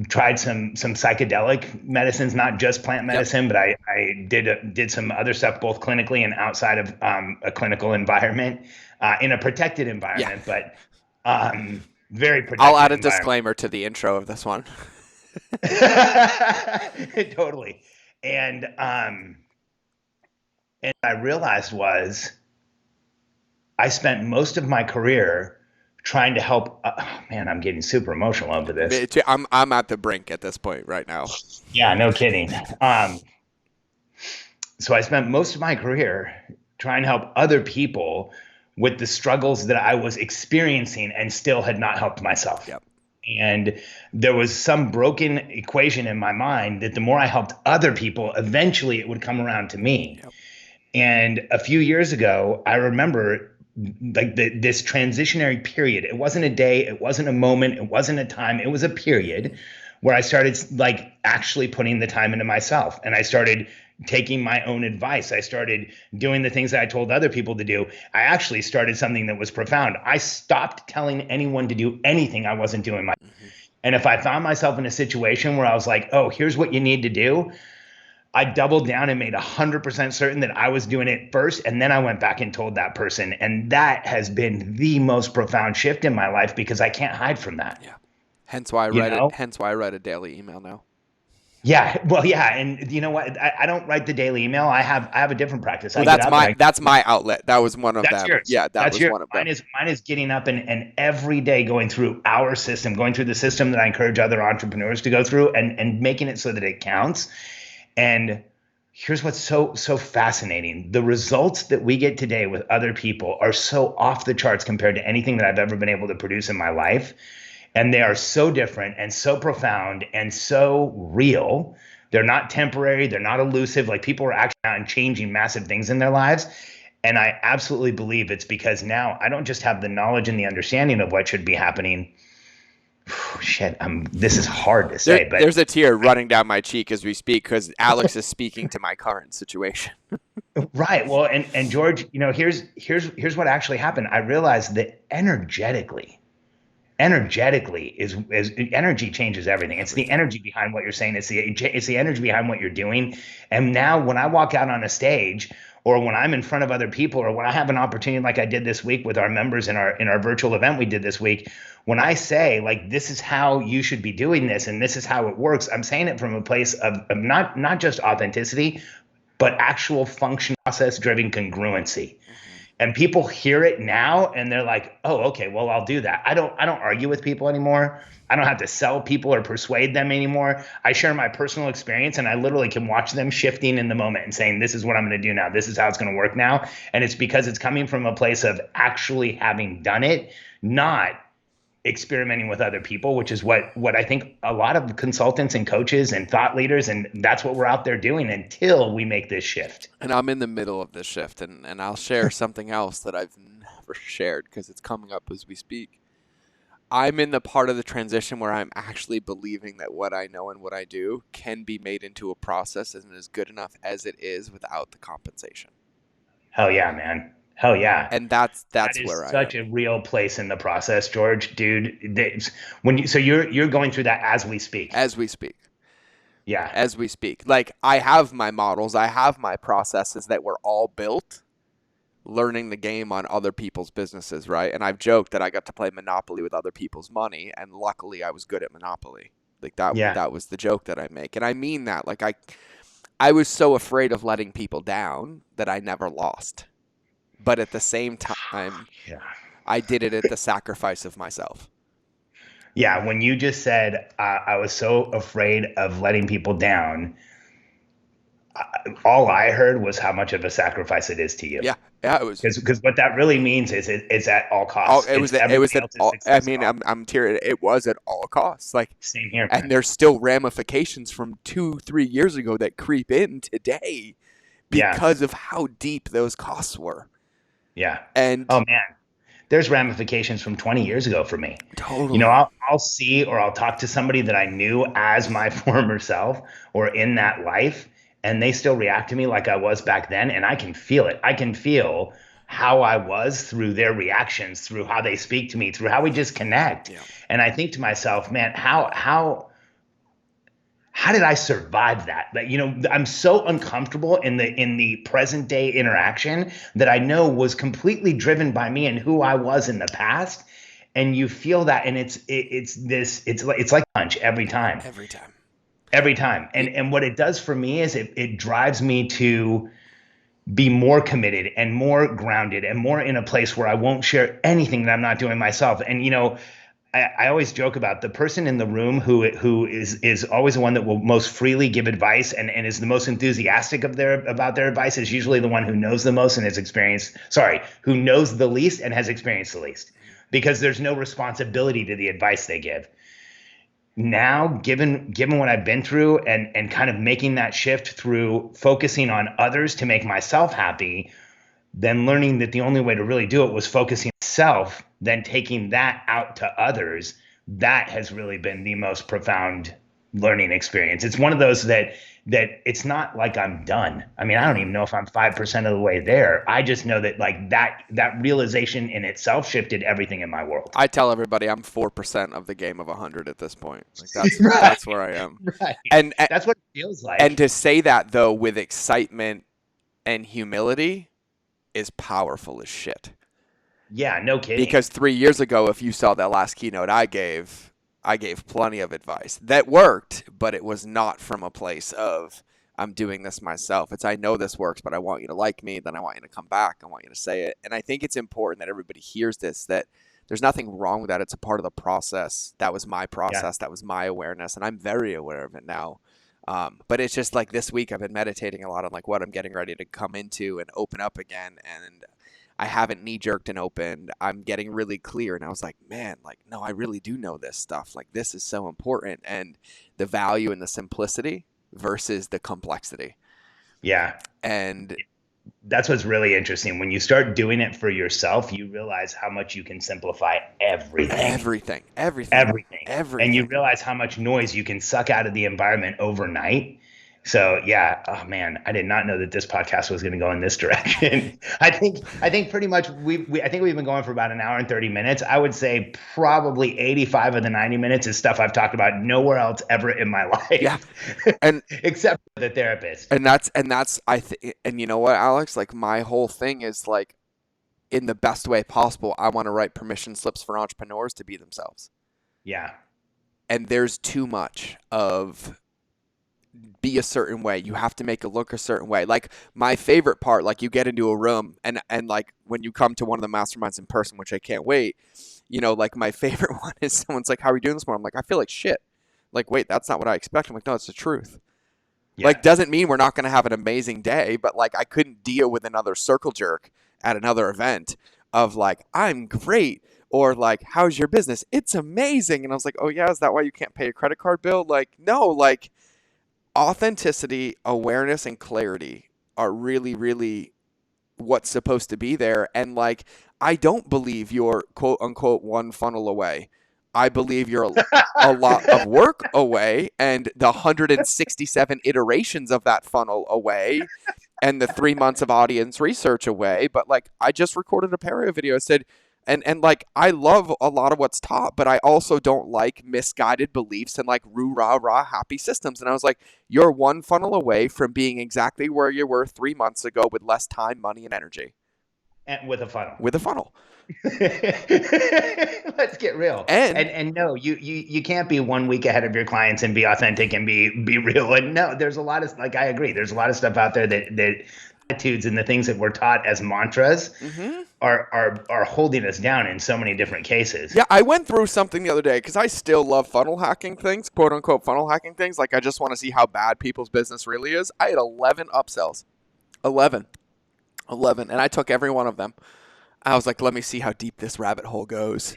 tried some psychedelic medicines, not just plant medicine, but I did some other stuff, both clinically and outside of a clinical environment, in a protected environment, but very protected. I'll add a disclaimer to the intro of this one. Totally. And I realized I spent most of my career trying to help. Man, I'm getting super emotional over this. I'm at the brink at this point right now. Yeah, no kidding. So I spent most of my career trying to help other people with the struggles that I was experiencing and still had not helped myself. Yep. And there was some broken equation in my mind that the more I helped other people, eventually it would come around to me. Yep. And a few years ago, I remember this transitionary period. It wasn't a day, it wasn't a moment, it wasn't a time, it was a period where I started actually putting the time into myself, and I started taking my own advice. I started doing the things that I told other people to do. I actually started something that was profound. I stopped telling anyone to do anything I wasn't doing myself. Mm-hmm. And if I found myself in a situation where I was like, oh, here's what you need to do, I doubled down and made 100% certain that I was doing it first. And then I went back and told that person. And that has been the most profound shift in my life, because I can't hide from that. Yeah. Hence why I write a daily email now. Yeah. Well, yeah. And you know what? I don't write the daily email. I have a different practice. Well, that's my outlet. That was one of them. Yours. Yeah, that's one of them. Mine is getting up and every day going through our system, going through the system that I encourage other entrepreneurs to go through, and making it so that it counts. And here's what's so fascinating. The results that we get today with other people are so off the charts compared to anything that I've ever been able to produce in my life. And they are so different and so profound and so real. They're not temporary. They're not elusive. Like, people are actually out and changing massive things in their lives. And I absolutely believe it's because now I don't just have the knowledge and the understanding of what should be happening. Shit, this is hard to say, but there's a tear running down my cheek as we speak, because Alex is speaking to my current situation. Right. Well, and George, here's what actually happened. I realized that energetically is energy changes everything. It's the energy behind what you're saying. It's the energy behind what you're doing. And now when I walk out on a stage, or when I'm in front of other people, or when I have an opportunity like I did this week with our members in our virtual event we did this week, when I say, like, this is how you should be doing this and this is how it works, I'm saying it from a place of not just authenticity, but actual function, process-driven congruency. Mm-hmm. And people hear it now and they're like, oh, okay, well, I'll do that. I don't argue with people anymore. I don't have to sell people or persuade them anymore. I share my personal experience, and I literally can watch them shifting in the moment and saying, this is what I'm going to do now. This is how it's going to work now. And it's because it's coming from a place of actually having done it, not experimenting with other people, which is what I think a lot of consultants and coaches and thought leaders, and that's what we're out there doing until we make this shift. And I'm in the middle of this shift, and I'll share something else that I've never shared because it's coming up as we speak. I'm in the part of the transition where I'm actually believing that what I know and what I do can be made into a process and is good enough as it is without the compensation. Hell yeah, man. Hell yeah. And that's where I am. Such a real place in the process, George, dude. You're going through that as we speak. As we speak. Yeah. As we speak. Like, I have my models, I have my processes that were all built learning the game on other people's businesses, right? And I've joked that I got to play Monopoly with other people's money, and luckily I was good at Monopoly. Like, that was the joke that I make. And I mean that. Like, I was so afraid of letting people down that I never lost. But at the same time, I did it at the sacrifice of myself. Yeah, when you just said, I was so afraid of letting people down, all I heard was how much of a sacrifice it is to you. Yeah, it was. Because what that really means is it's at all costs. It was at all. I mean, I'm tearing. It was at all costs. Like, same here. And there's still ramifications from 2-3 years ago that creep in today Yeah. because of how deep those costs were. Yeah. And Oh man, there's ramifications from 20 years ago for me. You know, totally. I'll see or I'll talk to somebody that I knew as my former self or in that life, and they still react to me like I was back then, and I can feel it. I can feel how I was through their reactions, through how they speak to me, through how we just connect. Yeah. And I think to myself, man, how did I survive that? Like, you know, I'm so uncomfortable in the present day interaction that I know was completely driven by me and who I was in the past. And you feel that, and it's like punch every time, Every time. every time. And what it does for me is it drives me to be more committed and more grounded and more in a place where I won't share anything that I'm not doing myself. And you know, I always joke about the person in the room who is always the one that will most freely give advice and is the most enthusiastic about their advice is usually the one who knows the most and has experienced, who knows the least and has experienced the least, because there's no responsibility to the advice they give. Now, given what I've been through and kind of making that shift through focusing on others to make myself happy, then learning that the only way to really do it was focusing on self, then taking that out to others, that has really been the most profound learning experience. It's one of those that it's not like I'm done. I mean, I don't even know if I'm 5% of the way there. I just know that like that realization in itself shifted everything in my world. I tell everybody I'm 4% of the game of 100 at this point. Like that's Right. that's where I am. Right. And That's what it feels like. and to say that though with excitement and humility is powerful as shit. Yeah, no kidding. Because 3 years ago, if you saw that last keynote I gave plenty of advice that worked, but it was not from a place of I'm doing this myself. It's I know this works, but I want you to like me. Then I want you to come back. I want you to say it. And I think it's important that everybody hears this, that there's nothing wrong with that. It's a part of the process. That was my process. Yeah. That was my awareness. And I'm very aware of it now. But it's just like this week I've been meditating a lot on like what I'm getting ready to come into and open up again. And I haven't knee-jerked and opened. I'm getting really clear. And I was like, man, like, no, I really do know this stuff. Like, this is so important. And the value in the simplicity versus the complexity. Yeah. And that's what's really interesting. When you start doing it for yourself, you realize how much you can simplify everything. And you realize how much noise you can suck out of the environment overnight. So yeah, oh man, I did not know that this podcast was going to go in this direction. I think pretty much we've been going for about an hour and 30 minutes. I would say probably 85 of the 90 minutes is stuff I've talked about nowhere else ever in my life. Yeah. And except for the therapist. And that's and you know what, Alex, like my whole thing is like in the best way possible, I want to write permission slips for entrepreneurs to be themselves. Yeah. And there's too much of be a certain way. You have to make it look a certain way. Like my favorite part, like you get into a room and like when you come to one of the masterminds in person, which I can't wait, you know, like my favorite one is someone's like, how are we doing this morning? I'm like, I feel like shit. Like, wait, that's not what I expect. I'm like, no, it's the truth. Yeah. Like, doesn't mean we're not going to have an amazing day, but like I couldn't deal with another circle jerk at another event of like, I'm great. Or like, how's your business? It's amazing. And I was like, oh yeah, is that why you can't pay a credit card bill? Like, no, like, authenticity, awareness, and clarity are really, really what's supposed to be there. And like, I don't believe you're quote unquote one funnel away. I believe you're a lot of work away and the 167 iterations of that funnel away and the 3 months of audience research away. But like, I just recorded a Perio video. I said, and like, I love a lot of what's taught, but I also don't like misguided beliefs and like rah happy systems. And I was like, you're one funnel away from being exactly where you were 3 months ago with less time, money, and energy. And with a funnel. With a funnel. Let's get real. And no, you can't be 1 week ahead of your clients and be authentic and be real. And no, there's a lot of, like, I agree. There's a lot of stuff out there that attitudes and the things that we're taught as mantras are holding us down in so many different cases. Yeah, I went through something the other day because I still love funnel hacking things, quote unquote funnel hacking things. Like, I just want to see how bad people's business really is. I had 11 upsells. 11. And I took every one of them. I was like, let me see how deep this rabbit hole goes.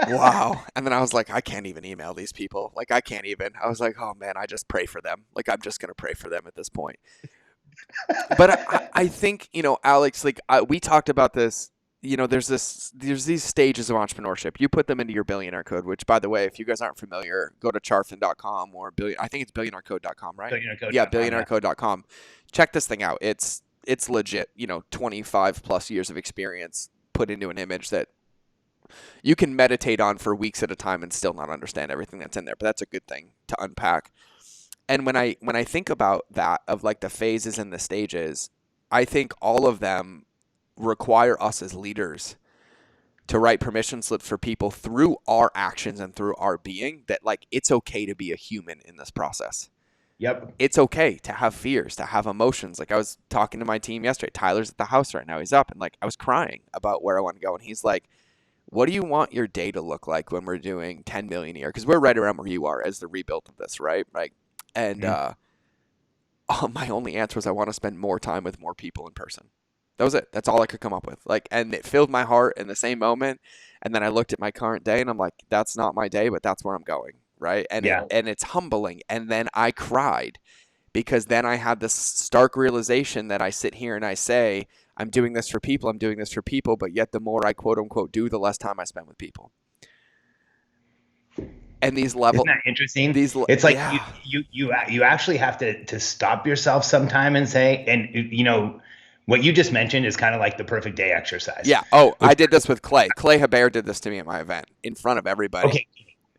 Wow. And then I was like, I can't even email these people. Like, I can't even. I was like, oh man, I just pray for them. Like, I'm just going to pray for them at this point. But I think, Alex, like we talked about this, there's these stages of entrepreneurship. You put them into your billionaire code, which by the way, if you guys aren't familiar, go to charfen.com or I think it's billionairecode.com, right? Yeah, Billionairecode.com, yeah. billionairecode.com. Check this thing out. It's legit, 25 plus years of experience put into an image that you can meditate on for weeks at a time and still not understand everything that's in there, but that's a good thing to unpack. And when I think about that, of like the phases and the stages, I think all of them require us as leaders to write permission slips for people through our actions and through our being, that like it's okay to be a human in this process. Yep. It's okay to have fears, to have emotions. Like I was talking to my team yesterday. Tyler's at the house right now. He's up, and like I was crying about where I want to go, and he's like, what do you want your day to look like when we're doing 10 million a year? Because we're right around where you are as the rebuild of this, right? Like, and my only answer was I want to spend more time with more people in person. That was it. That's all I could come up with. Like, and it filled my heart in the same moment. And then I looked at my current day and I'm like, that's not my day, but that's where I'm going, right? And Yeah. it's humbling. And then I cried because then I had this stark realization that I sit here and I say, I'm doing this for people. I'm doing this for people. But yet the more I quote unquote do, the less time I spend with people. And these levels, Isn't that interesting? It's like you actually have to stop yourself sometime and say, and what you just mentioned is kind of like the perfect day exercise. Yeah. Oh, I did this with Clay. Clay Hebert did this to me at my event in front of everybody.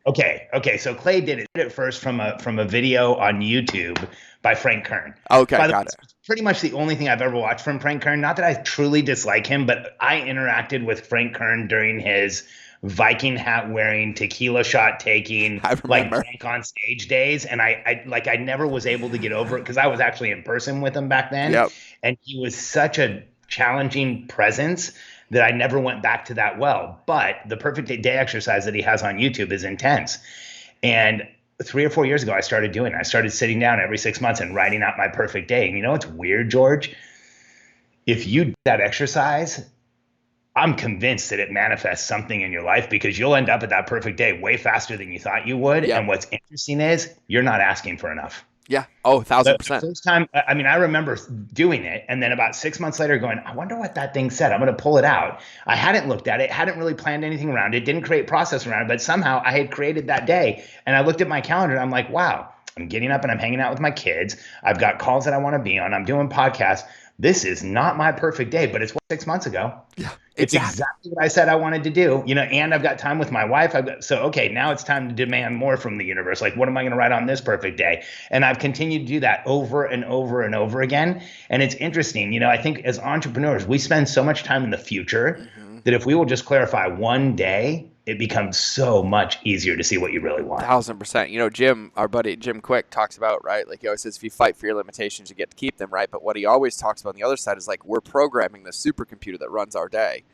Okay. So Clay did it first from a video on YouTube by Frank Kern. Okay, By the got way, it. it's pretty much the only thing I've ever watched from Frank Kern. Not that I truly dislike him, but I interacted with Frank Kern during his Viking hat wearing, tequila shot taking, I like remember. drink on stage days, and I never was able to get over it because I was actually in person with him back then, Yep. and he was such a challenging presence that I never went back to that well. But the perfect day exercise that he has on YouTube is intense. And 3 or 4 years ago, I started doing it. I started sitting down every 6 months and writing out my perfect day. And you know what's weird, George? If you do that exercise, I'm convinced that it manifests something in your life because you'll end up at that perfect day way faster than you thought you would. Yep. And what's interesting is you're not asking for enough. Yeah. Oh, The 1,000%. first time, I mean, I remember doing it, and then about 6 months later going, I wonder what that thing said. I'm going to pull it out. I hadn't looked at it, hadn't really planned anything around it, didn't create process around it, but somehow I had created that day. And I looked at my calendar, and I'm like, wow, I'm getting up and I'm hanging out with my kids. I've got calls that I want to be on. I'm doing podcasts. This is not my perfect day, but it's 6 months ago. Yeah. It's exactly what I said I wanted to do, and I've got time with my wife. Okay, now it's time to demand more from the universe. Like, what am I going to write on this perfect day? And I've continued to do that over and over and over again. And it's interesting. I think as entrepreneurs, we spend so much time in the future that if we will just clarify one day, it becomes so much easier to see what you really want. 1,000%. Jim, our buddy Jim Quick, talks about, right? Like he always says, if you fight for your limitations, you get to keep them, right? But what he always talks about on the other side is like we're programming the supercomputer that runs our day.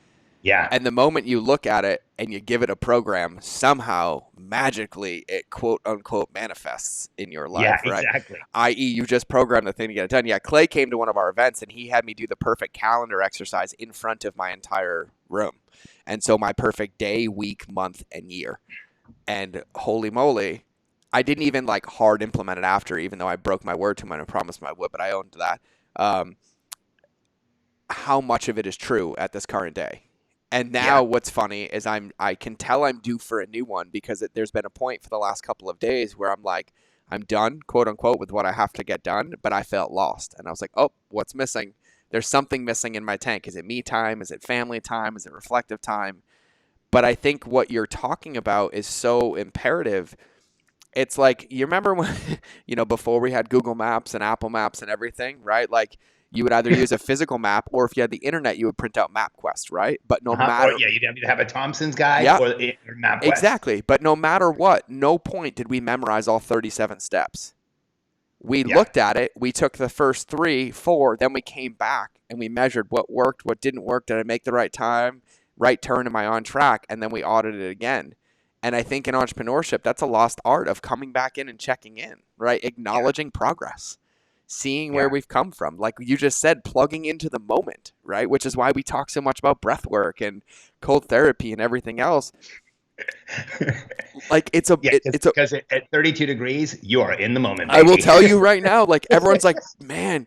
Yeah. And the moment you look at it and you give it a program, somehow magically it quote unquote manifests in your life, Yeah, right? exactly. I.e., you just programmed the thing to get it done. Yeah, Clay came to one of our events and he had me do the perfect calendar exercise in front of my entire room. And so my perfect day, week, month, and year. And holy moly, I didn't even like hard implement it after, even though I broke my word to him and I promised him I would, but I owned that. How much of it is true at this current day? And now what's funny is I can tell I'm due for a new one because there's been a point for the last couple of days where I'm like, I'm done, quote unquote, with what I have to get done, but I felt lost. And I was like, oh, what's missing? There's something missing in my tank. Is it me time? Is it family time? Is it reflective time? But I think what you're talking about is so imperative. It's like, you remember when, before we had Google Maps and Apple Maps and everything, right? Like you would either use a physical map or if you had the internet, you would print out MapQuest, right? But no matter. Or, you'd have a Thompson's guide or MapQuest. Exactly. But no matter what, no point did we memorize all 37 steps. We looked at it, we took the first 3, 4, then we came back and we measured what worked, what didn't work. Did I make the right time, right turn? Am I on track? And then we audited it again. And I think in entrepreneurship, that's a lost art of coming back in and checking in, right? Acknowledging progress, seeing where we've come from. Like you just said, plugging into the moment, right? Which is why we talk so much about breath work and cold therapy and everything else. Like it's Yeah, a because at 32 degrees, you are in the moment, I will baby. tell you right now, like everyone's like, man,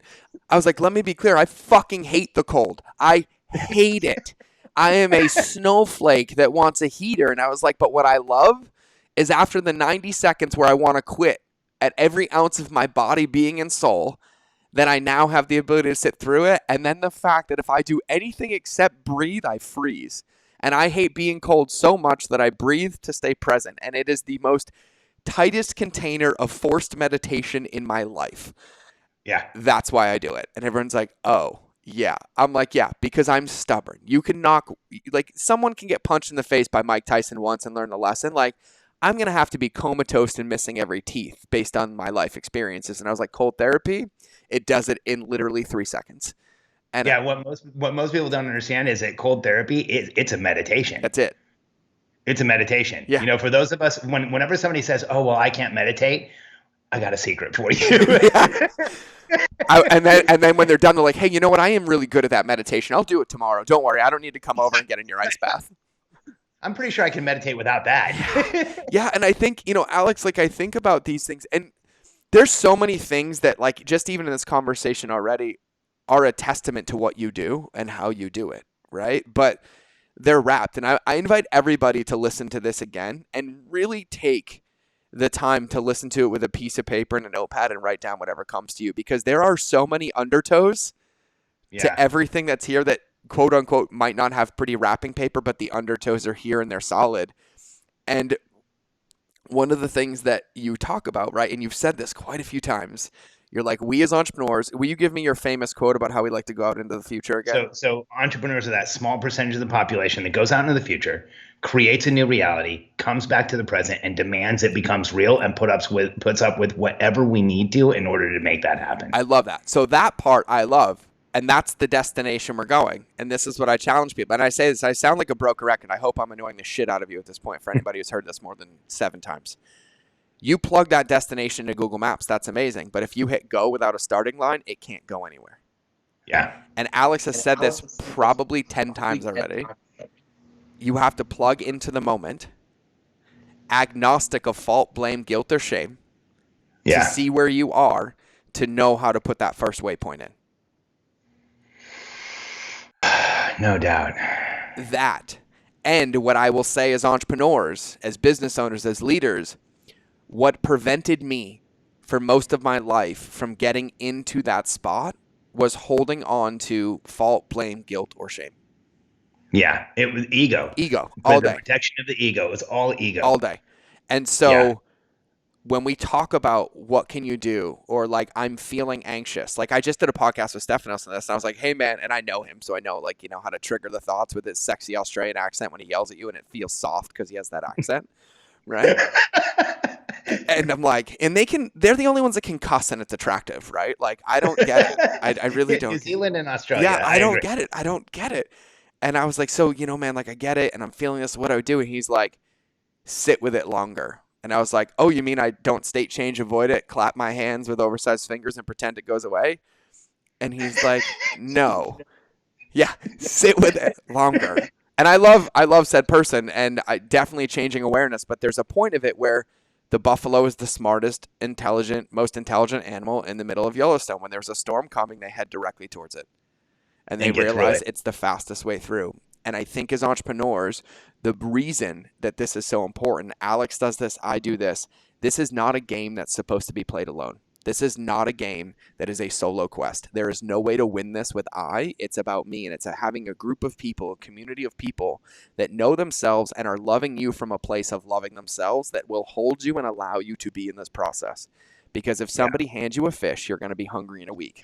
I was like, let me be clear. I fucking hate the cold. I hate it. I am a snowflake that wants a heater. And I was like, but what I love is after the 90 seconds where I want to quit at every ounce of my body, being and soul, then I now have the ability to sit through it. And then the fact that if I do anything except breathe, I freeze. And I hate being cold so much that I breathe to stay present. And it is the most tightest container of forced meditation in my life. Yeah. That's why I do it. And everyone's like, oh, yeah. I'm like, yeah, because I'm stubborn. You can knock, like, someone can get punched in the face by Mike Tyson once and learn the lesson. Like, I'm going to have to be comatose and missing every teeth based on my life experiences. And I was like, cold therapy, it does it in literally 3 seconds. And yeah, what most people don't understand is that cold therapy it's a meditation. That's it. It's a meditation. Yeah. You know, for those of us, whenever somebody says, "Oh, well, I can't meditate," I got a secret for you. Yeah. And then when they're done, they're like, hey, you know what? I am really good at that meditation. I'll do it tomorrow. Don't worry. I don't need to come over and get in your ice bath. I'm pretty sure I can meditate without that. Yeah. And I think, Alex, like I think about these things, and there's so many things that, like, just even in this conversation already are a testament to what you do and how you do it. Right. But they're wrapped. And I invite everybody to listen to this again and really take the time to listen to it with a piece of paper and a notepad and write down whatever comes to you, because there are so many undertows to everything that's here that quote unquote might not have pretty wrapping paper, but the undertows are here and they're solid. And one of the things that you talk about, right, and you've said this quite a few times, you're like, we as entrepreneurs, will you give me your famous quote about how we like to go out into the future again? So entrepreneurs are that small percentage of the population that goes out into the future, creates a new reality, comes back to the present, and demands it becomes real and puts up with whatever we need to in order to make that happen. I love that. So that part I love, and that's the destination we're going. And this is what I challenge people. And I say this, I sound like a broken record. I hope I'm annoying the shit out of you at this point for anybody who's heard this more than 7 times. You plug that destination into Google Maps, that's amazing. But if you hit go without a starting line, it can't go anywhere. Yeah. And Alex has said this probably 10 times already. You have to plug into the moment, agnostic of fault, blame, guilt, or shame, to see where you are, to know how to put that first waypoint in. No doubt. That. And what I will say as entrepreneurs, as business owners, as leaders, what prevented me for most of my life from getting into that spot was holding on to fault, blame, guilt, or shame. Yeah, it was ego. Ego, all day. The protection of the ego. It was all ego. All day. And so when we talk about what can you do, or like I'm feeling anxious, like I just did a podcast with Stefanos on this, and I was like, hey man, and I know him, so I know, like, how to trigger the thoughts with his sexy Australian accent when he yells at you, and it feels soft because he has that accent, right? And I'm like, and they're the only ones that can cuss and it's attractive, right? Like, I don't get it. I really don't. New Zealand and Australia. Yeah, I don't get it. I don't get it. And I was like, so, man, like I get it and I'm feeling this, what do I do? And he's like, sit with it longer. And I was like, oh, you mean I don't state change, avoid it, clap my hands with oversized fingers and pretend it goes away? And he's like, no. Yeah, sit with it longer. And I love said person, and I definitely changing awareness, but there's a point of it where the buffalo is the smartest, most intelligent animal in the middle of Yellowstone. When there's a storm coming, they head directly towards it. And they realize it's the fastest way through. And I think as entrepreneurs, the reason that this is so important, Alex does this, I do this, this is not a game that's supposed to be played alone. This is not a game that is a solo quest. There is no way to win this with I. It's about me, and it's having a group of people, a community of people that know themselves and are loving you from a place of loving themselves that will hold you and allow you to be in this process. Because if somebody hands you a fish, you're going to be hungry in a week.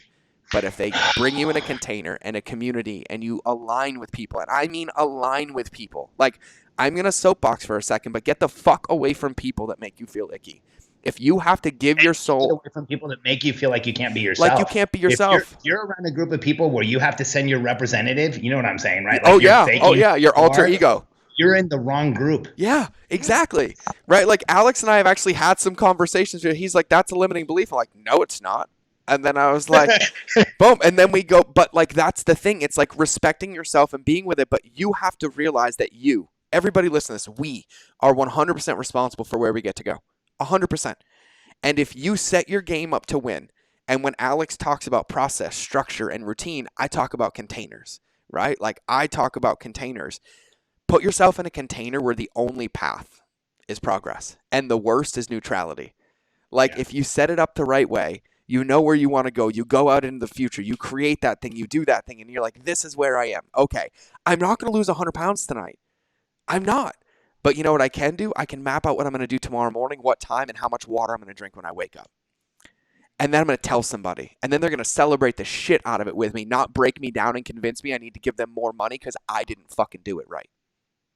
But if they bring you in a container and a community and you align with people, and I mean align with people, like I'm going to soapbox for a second, but get the fuck away from people that make you feel icky. If you have to give your soul away from people that make you feel like you can't be yourself, like you can't be yourself. If you're around a group of people where you have to send your representative, you know what I'm saying, right? Like your alter ego. You're in the wrong group. Yeah, exactly. Right. Like Alex and I have actually had some conversations where he's like, that's a limiting belief. I'm like, no, it's not. And then I was like, boom. And then we go, but like, that's the thing. It's like respecting yourself and being with it. But you have to realize that you Everybody listen to this. We are 100% responsible for where we get to go. 100%. And if you set your game up to win, and when Alex talks about process, structure, and routine, I talk about containers, right? Like I talk about containers. Put yourself in a container where the only path is progress and the worst is neutrality. Like if you set it up the right way, you know where you want to go. You go out into the future. You create that thing. You do that thing. And you're like, this is where I am. Okay, I'm not going to lose 100 pounds tonight. I'm not. But you know what I can do? I can map out what I'm going to do tomorrow morning, what time, and how much water I'm going to drink when I wake up. And then I'm going to tell somebody. And then they're going to celebrate the shit out of it with me, not break me down and convince me I need to give them more money because I didn't fucking do it right.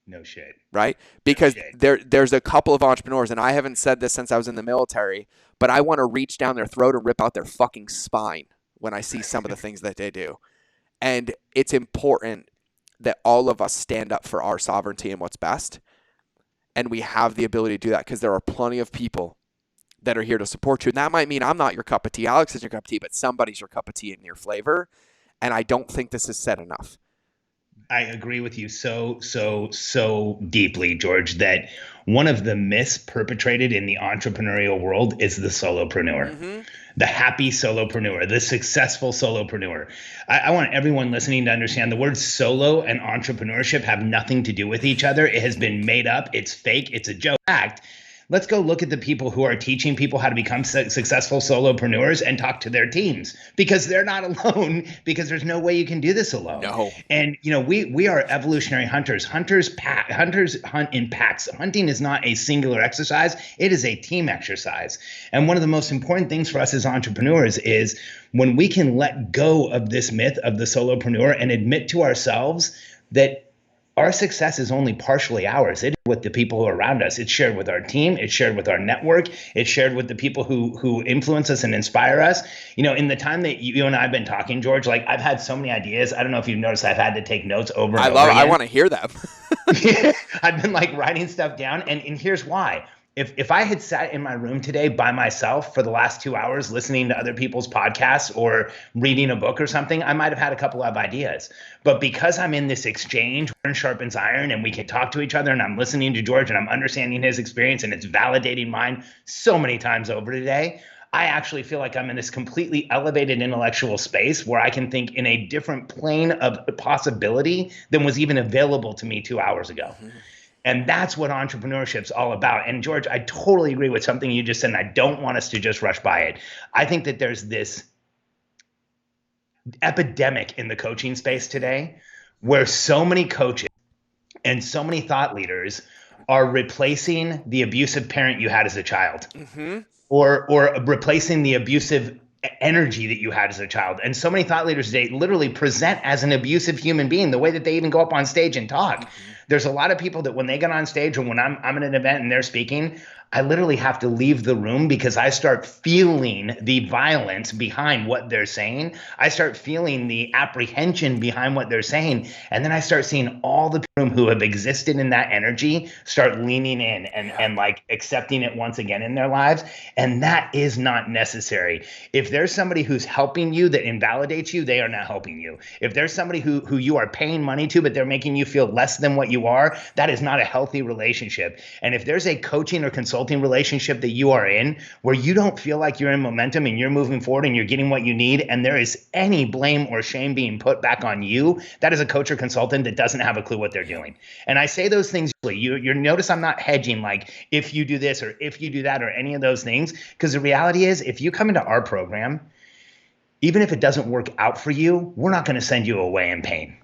No shit. Right? Because there's a couple of entrepreneurs, and I haven't said this since I was in the military, but I want to reach down their throat and rip out their fucking spine when I see some of the things that they do. And it's important that all of us stand up for our sovereignty and what's best. And we have the ability to do that because there are plenty of people that are here to support you. And that might mean I'm not your cup of tea. Alex is your cup of tea, but somebody's your cup of tea in your flavor. And I don't think this is said enough. I agree with you so deeply, George, that one of the myths perpetrated in the entrepreneurial world is the solopreneur. Mm-hmm. The happy solopreneur, the successful solopreneur. I want everyone listening to understand the words solo and entrepreneurship have nothing to do with each other. It has been made up. It's fake. It's a joke. Fact. Let's go look at the people who are teaching people how to become successful solopreneurs and talk to their teams, because they're not alone, because there's no way you can do this alone. No. And we are evolutionary hunters. Hunters hunt in packs. Hunting is not a singular exercise. It is a team exercise. And one of the most important things for us as entrepreneurs is when we can let go of this myth of the solopreneur and admit to ourselves that our success is only partially ours. It is with the people who are around us. It's shared with our team. It's shared with our network. It's shared with the people who influence us and inspire us. You know, in the time that you and I have been talking, George, like I've had so many ideas. I don't know if you've noticed I've had to take notes over and over again. I want to hear them. I've been like writing stuff down. And here's why. If I had sat in my room today by myself for the last 2 hours listening to other people's podcasts or reading a book or something, I might have had a couple of ideas. But because I'm in this exchange, iron sharpens iron, and we can talk to each other, and I'm listening to George and I'm understanding his experience and it's validating mine so many times over today, I actually feel like I'm in this completely elevated intellectual space where I can think in a different plane of possibility than was even available to me 2 hours ago. Mm-hmm. And that's what entrepreneurship's all about. And George, I totally agree with something you just said, and I don't want us to just rush by it. I think that there's this epidemic in the coaching space today where so many coaches and so many thought leaders are replacing the abusive parent you had as a child, mm-hmm. or replacing the abusive energy that you had as a child. And so many thought leaders today literally present as an abusive human being, the way that they even go up on stage and talk. Mm-hmm. There's a lot of people that when they get on stage or when I'm at an event and they're speaking, I literally have to leave the room because I start feeling the violence behind what they're saying. I start feeling the apprehension behind what they're saying. And then I start seeing all the people who have existed in that energy start leaning in and like accepting it once again in their lives. And that is not necessary. If there's somebody who's helping you that invalidates you, they are not helping you. If there's somebody who you are paying money to, but they're making you feel less than what you are, that is not a healthy relationship. And if there's a coaching or consulting relationship that you are in where you don't feel like you're in momentum and you're moving forward and you're getting what you need, and there is any blame or shame being put back on you, that is a coach or consultant that doesn't have a clue what they're doing. And I say those things, you notice I'm not hedging like if you do this or if you do that or any of those things, because the reality is if you come into our program, even if it doesn't work out for you, we're not going to send you away in pain.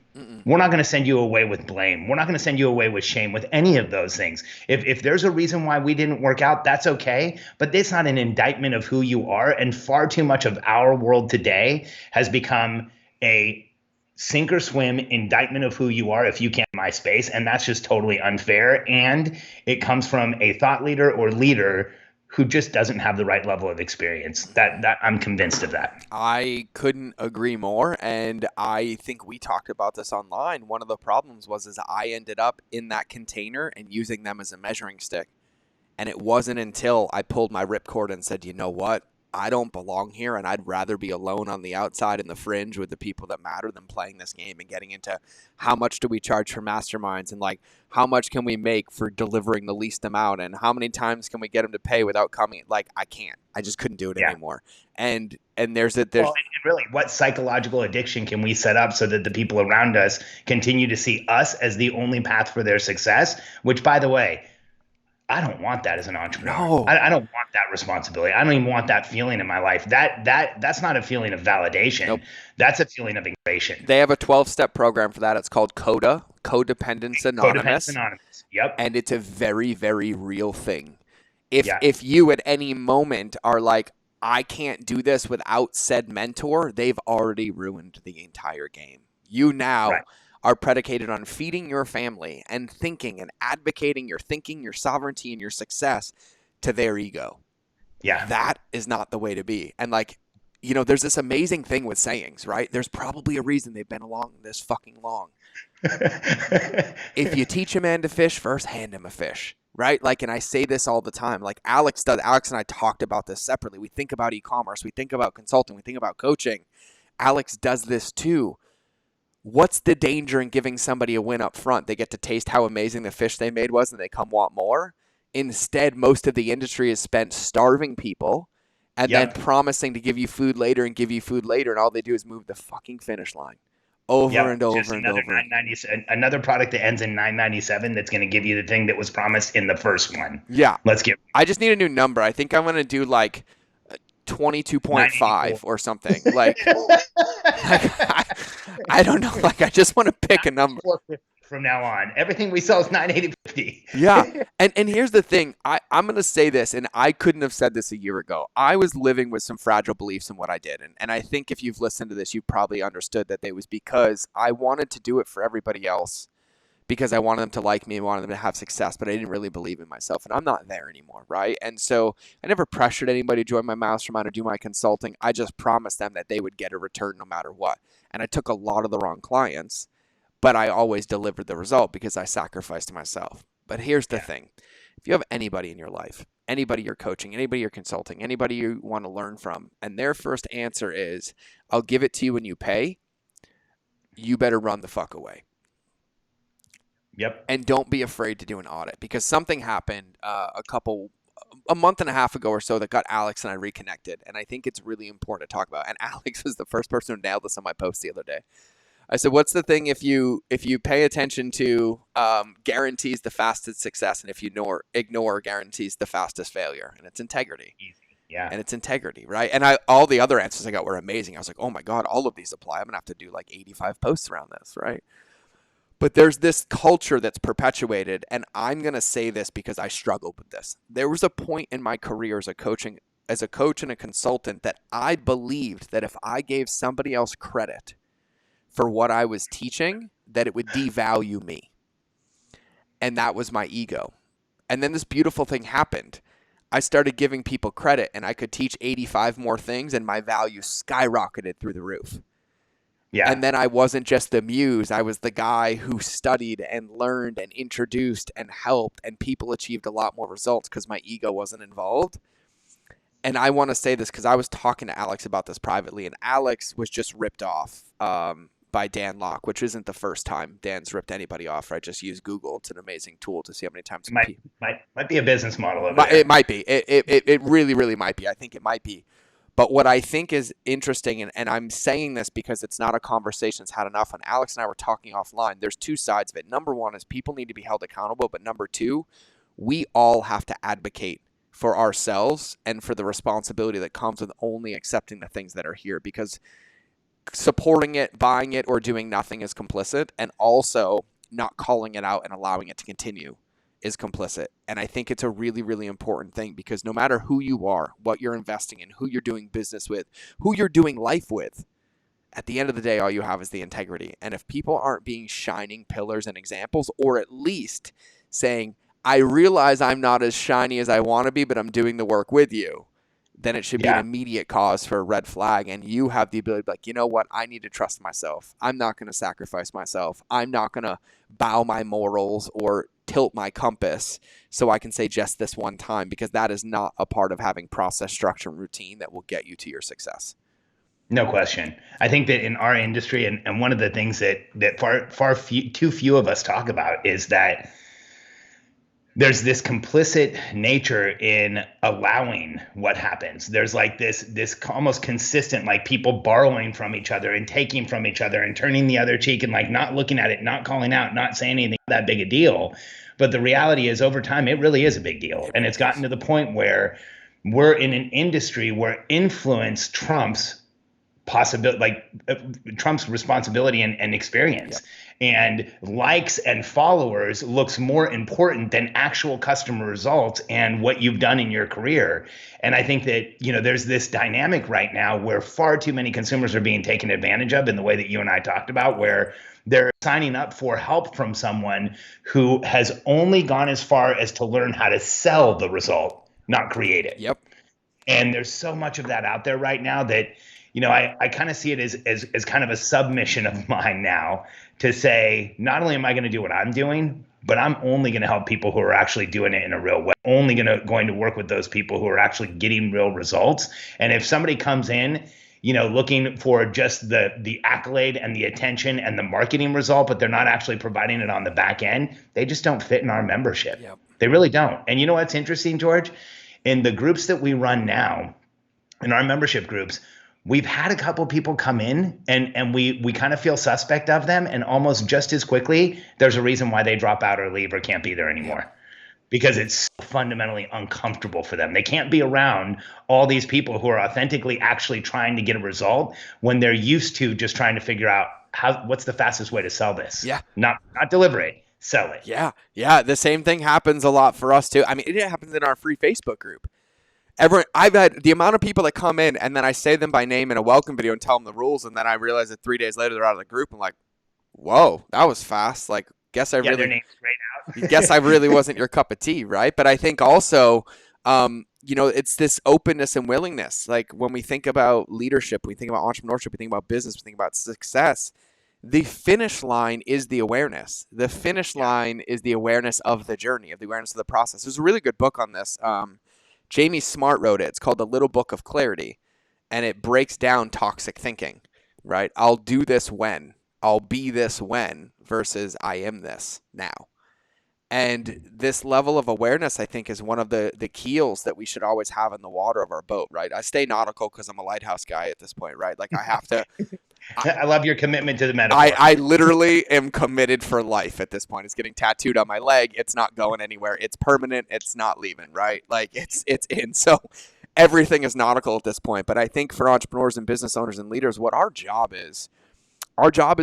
We're not going to send you away with blame. We're not going to send you away with shame, with any of those things. If there's a reason why we didn't work out, that's okay. But it's not an indictment of who you are. And far too much of our world today has become a sink or swim indictment of who you are if you can't my space. And that's just totally unfair. And it comes from a thought leader or leader who just doesn't have the right level of experience. That I'm convinced of that. I couldn't agree more. And I think we talked about this online. One of the problems was I ended up in that container and using them as a measuring stick. And it wasn't until I pulled my ripcord and said, you know what? I don't belong here and I'd rather be alone on the outside in the fringe with the people that matter than playing this game and getting into how much do we charge for masterminds and like how much can we make for delivering the least amount and how many times can we get them to pay without coming. Like I can't. I just couldn't do it anymore. And there's well, and really, what psychological addiction can we set up so that the people around us continue to see us as the only path for their success? Which, by the way, I don't want that as an entrepreneur. No. I don't want that responsibility. I don't even want that feeling in my life. That's not a feeling of validation. Nope. That's a feeling of integration. They have a 12-step program for that. It's called CODA, Codependence Anonymous. Codependence Anonymous. Yep. And it's a very, very real thing. If you at any moment are like, I can't do this without said mentor, they've already ruined the entire game. You now are predicated on feeding your family and thinking and advocating your thinking, your sovereignty, and your success to their ego. Yeah. That is not the way to be. And like, you know, there's this amazing thing with sayings, right? There's probably a reason they've been along this fucking long. If you teach a man to fish, first hand him a fish, right? Like, and I say this all the time, like Alex and I talked about this separately. We think about e-commerce, we think about consulting, we think about coaching. Alex does this too. What's the danger in giving somebody a win up front? They get to taste how amazing the fish they made was and they come want more. Instead, most of the industry is spent starving people and then promising to give you food later and give you food later. And all they do is move the fucking finish line over and over and over. Another product that ends in $9.97 that's going to give you the thing that was promised in the first one. Yeah. I just need a new number. I think I'm going to do like 22.5 or something. Like, I don't know. Like, I just want to pick a number. From now on, everything we sell is $9.80.50. Yeah. And here's the thing. I'm going to say this, and I couldn't have said this a year ago. I was living with some fragile beliefs in what I did. And I think if you've listened to this, you probably understood that it was because I wanted to do it for everybody else because I wanted them to like me and wanted them to have success, but I didn't really believe in myself. And I'm not there anymore, right? And so I never pressured anybody to join my mastermind or do my consulting. I just promised them that they would get a return no matter what. And I took a lot of the wrong clients. But I always delivered the result because I sacrificed myself. But here's the thing. If you have anybody in your life, anybody you're coaching, anybody you're consulting, anybody you want to learn from, and their first answer is, I'll give it to you when you pay, you better run the fuck away. Yep. And don't be afraid to do an audit because something happened a month and a half ago or so that got Alex and I reconnected. And I think it's really important to talk about. And Alex was the first person who nailed this on my post the other day. I said, what's the thing if you pay attention to guarantees the fastest success, and if you ignore guarantees the fastest failure? And it's integrity. Easy. Yeah. And it's integrity, right? And all the other answers I got were amazing. I was like, oh my God, all of these apply. I'm going to have to do like 85 posts around this, right? But there's this culture that's perpetuated, and I'm going to say this because I struggled with this. There was a point in my career as a coach and a consultant that I believed that if I gave somebody else credit for what I was teaching, that it would devalue me. And that was my ego. And then this beautiful thing happened. I started giving people credit and I could teach 85 more things and my value skyrocketed through the roof. Yeah. And then I wasn't just the muse. I was the guy who studied and learned and introduced and helped, and people achieved a lot more results because my ego wasn't involved. And I want to say this because I was talking to Alex about this privately, and Alex was just ripped off by Dan Locke, which isn't the first time Dan's ripped anybody off. Right? Just use Google. It's an amazing tool to see how many times. Might be a business model. It might be. It really, really might be. I think it might be. But what I think is interesting, and I'm saying this because it's not a conversation that's had enough, and Alex and I were talking offline, there's two sides of it. Number one is people need to be held accountable, but number two, we all have to advocate for ourselves and for the responsibility that comes with only accepting the things that are here, because supporting it, buying it, or doing nothing is complicit, and also not calling it out and allowing it to continue is complicit. And I think it's a really, really important thing, because no matter who you are, what you're investing in, who you're doing business with, who you're doing life with, at the end of the day, all you have is the integrity. And if people aren't being shining pillars and examples, or at least saying, I realize I'm not as shiny as I want to be, but I'm doing the work with you, then it should be an immediate cause for a red flag. And you have the ability to be like, you know what? I need to trust myself. I'm not going to sacrifice myself. I'm not going to bow my morals or tilt my compass so I can say just this one time, because that is not a part of having process, structure, and routine that will get you to your success. No question. I think that in our industry, and one of the things that too few of us talk about is that there's this complicit nature in allowing what happens. There's like this almost consistent, like people borrowing from each other and taking from each other and turning the other cheek and like not looking at it, not calling out, not saying anything that big a deal. But the reality is over time, it really is a big deal. And it's gotten to the point where we're in an industry where influence trumps possibility, like Trump's responsibility and experience. Yep. And likes and followers looks more important than actual customer results and what you've done in your career. And I think that, there's this dynamic right now where far too many consumers are being taken advantage of in the way that you and I talked about, where they're signing up for help from someone who has only gone as far as to learn how to sell the result, not create it. Yep. And there's so much of that out there right now that, I kind of see it as kind of a submission of mine now to say, not only am I going to do what I'm doing, but I'm only going to help people who are actually doing it in a real way. Only going to work with those people who are actually getting real results. And if somebody comes in, looking for just the accolade and the attention and the marketing result, but they're not actually providing it on the back end, they just don't fit in our membership. Yep. They really don't. And you know what's interesting, George? In the groups that we run now, in our membership groups, we've had a couple people come in and we kind of feel suspect of them, and almost just as quickly, there's a reason why they drop out or leave or can't be there anymore. Because it's so fundamentally uncomfortable for them. They can't be around all these people who are authentically actually trying to get a result when they're used to just trying to figure out what's the fastest way to sell this. Yeah. Not deliver it, sell it. Yeah. Yeah. The same thing happens a lot for us too. I mean, it happens in our free Facebook group. I've had the amount of people that come in and then I say them by name in a welcome video and tell them the rules, and then I realize that 3 days later they're out of the group. I'm like, whoa, that was fast. Like, guess I their name's straight out. guess I really wasn't your cup of tea, right? But I think also, it's this openness and willingness. Like when we think about leadership, we think about entrepreneurship, we think about business, we think about success. The finish line is the awareness. The finish line is the awareness of the journey, of the awareness of the process. There's a really good book on this. Jamie Smart wrote it. It's called The Little Book of Clarity, and it breaks down toxic thinking, right? I'll do this when. I'll be this when versus I am this now. And this level of awareness, I think, is one of the keels that we should always have in the water of our boat, right? I stay nautical because I'm a lighthouse guy at this point, right? Like I have to. I love your commitment to the metaphor. I literally am committed for life at this point. It's getting tattooed on my leg. It's not going anywhere. It's permanent. It's not leaving, right? Like it's in. So everything is nautical at this point. But I think for entrepreneurs and business owners and leaders, what our job is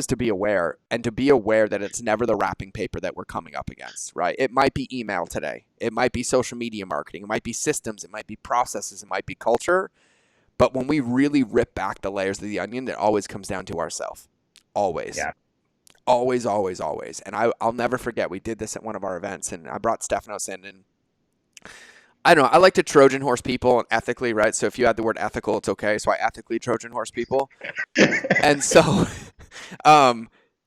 to be aware, and to be aware that it's never the wrapping paper that we're coming up against, right? It might be email today. It might be social media marketing. It might be systems. It might be processes. It might be culture. But when we really rip back the layers of the onion, it always comes down to ourselves. Always. Yeah. Always, always, always. And I'll never forget, we did this at one of our events, and I brought Stefanos in, and I don't know, I like to Trojan horse people and ethically, right? So if you add the word ethical, it's okay. So I ethically Trojan horse people. And so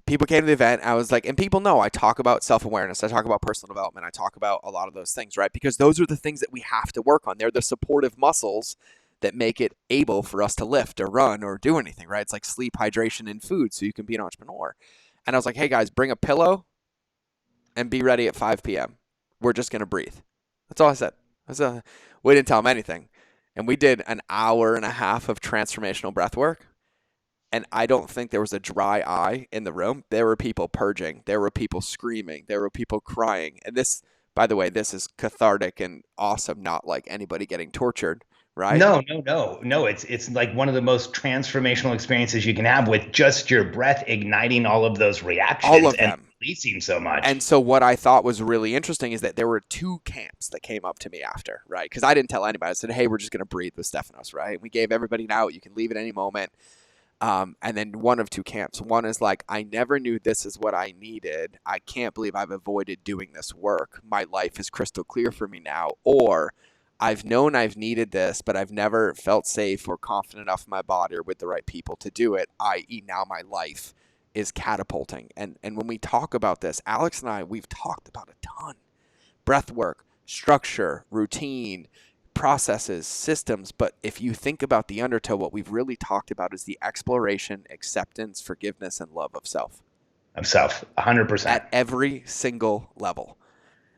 people came to the event. I was like, and people know I talk about self-awareness. I talk about personal development. I talk about a lot of those things, right? Because those are the things that we have to work on. They're the supportive muscles that make it able for us to lift or run or do anything, right? It's like sleep, hydration, and food so you can be an entrepreneur. And I was like, hey guys, bring a pillow and be ready at 5 p.m. We're just going to breathe. That's all I said. We didn't tell them anything. And we did an hour and a half of transformational breath work. And I don't think there was a dry eye in the room. There were people purging. There were people screaming. There were people crying. And this, by the way, this is cathartic and awesome, not like anybody getting tortured. Right? No. It's like one of the most transformational experiences you can have, with just your breath igniting all of those reactions. All of them. Releasing so much. And so what I thought was really interesting is that there were two camps that came up to me after, right? Because I didn't tell anybody. I said, hey, we're just going to breathe with Stefanos, right? We gave everybody an out. You can leave at any moment. And then one of two camps. One is like, I never knew this is what I needed. I can't believe I've avoided doing this work. My life is crystal clear for me now. Or I've known I've needed this, but I've never felt safe or confident enough in my body or with the right people to do it, i.e. now my life is catapulting. And when we talk about this, Alex and I, we've talked about a ton. Breath work, structure, routine, processes, systems. But if you think about the undertow, what we've really talked about is the exploration, acceptance, forgiveness, and love of self. Of self, 100%. At every single level.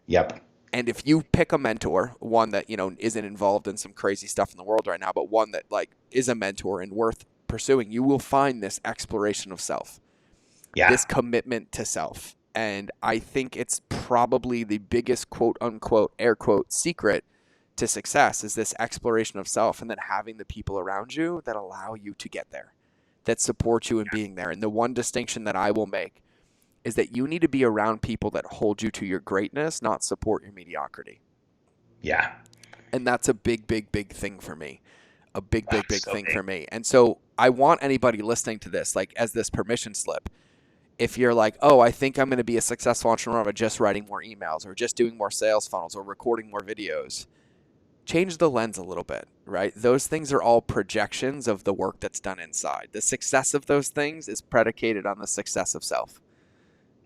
Yep. And if you pick a mentor, one that, isn't involved in some crazy stuff in the world right now, but one that like is a mentor and worth pursuing, you will find this exploration of self. Yeah. This commitment to self. And I think it's probably the biggest quote unquote, air quote, secret to success is this exploration of self, and then having the people around you that allow you to get there, that support you in being there. And the one distinction that I will make is that you need to be around people that hold you to your greatness, not support your mediocrity. Yeah. And that's a big, big, big thing for me. A big thing for me. And so I want anybody listening to this, like as this permission slip, if you're like, oh, I think I'm going to be a successful entrepreneur by just writing more emails or just doing more sales funnels or recording more videos, change the lens a little bit, right? Those things are all projections of the work that's done inside. The success of those things is predicated on the success of self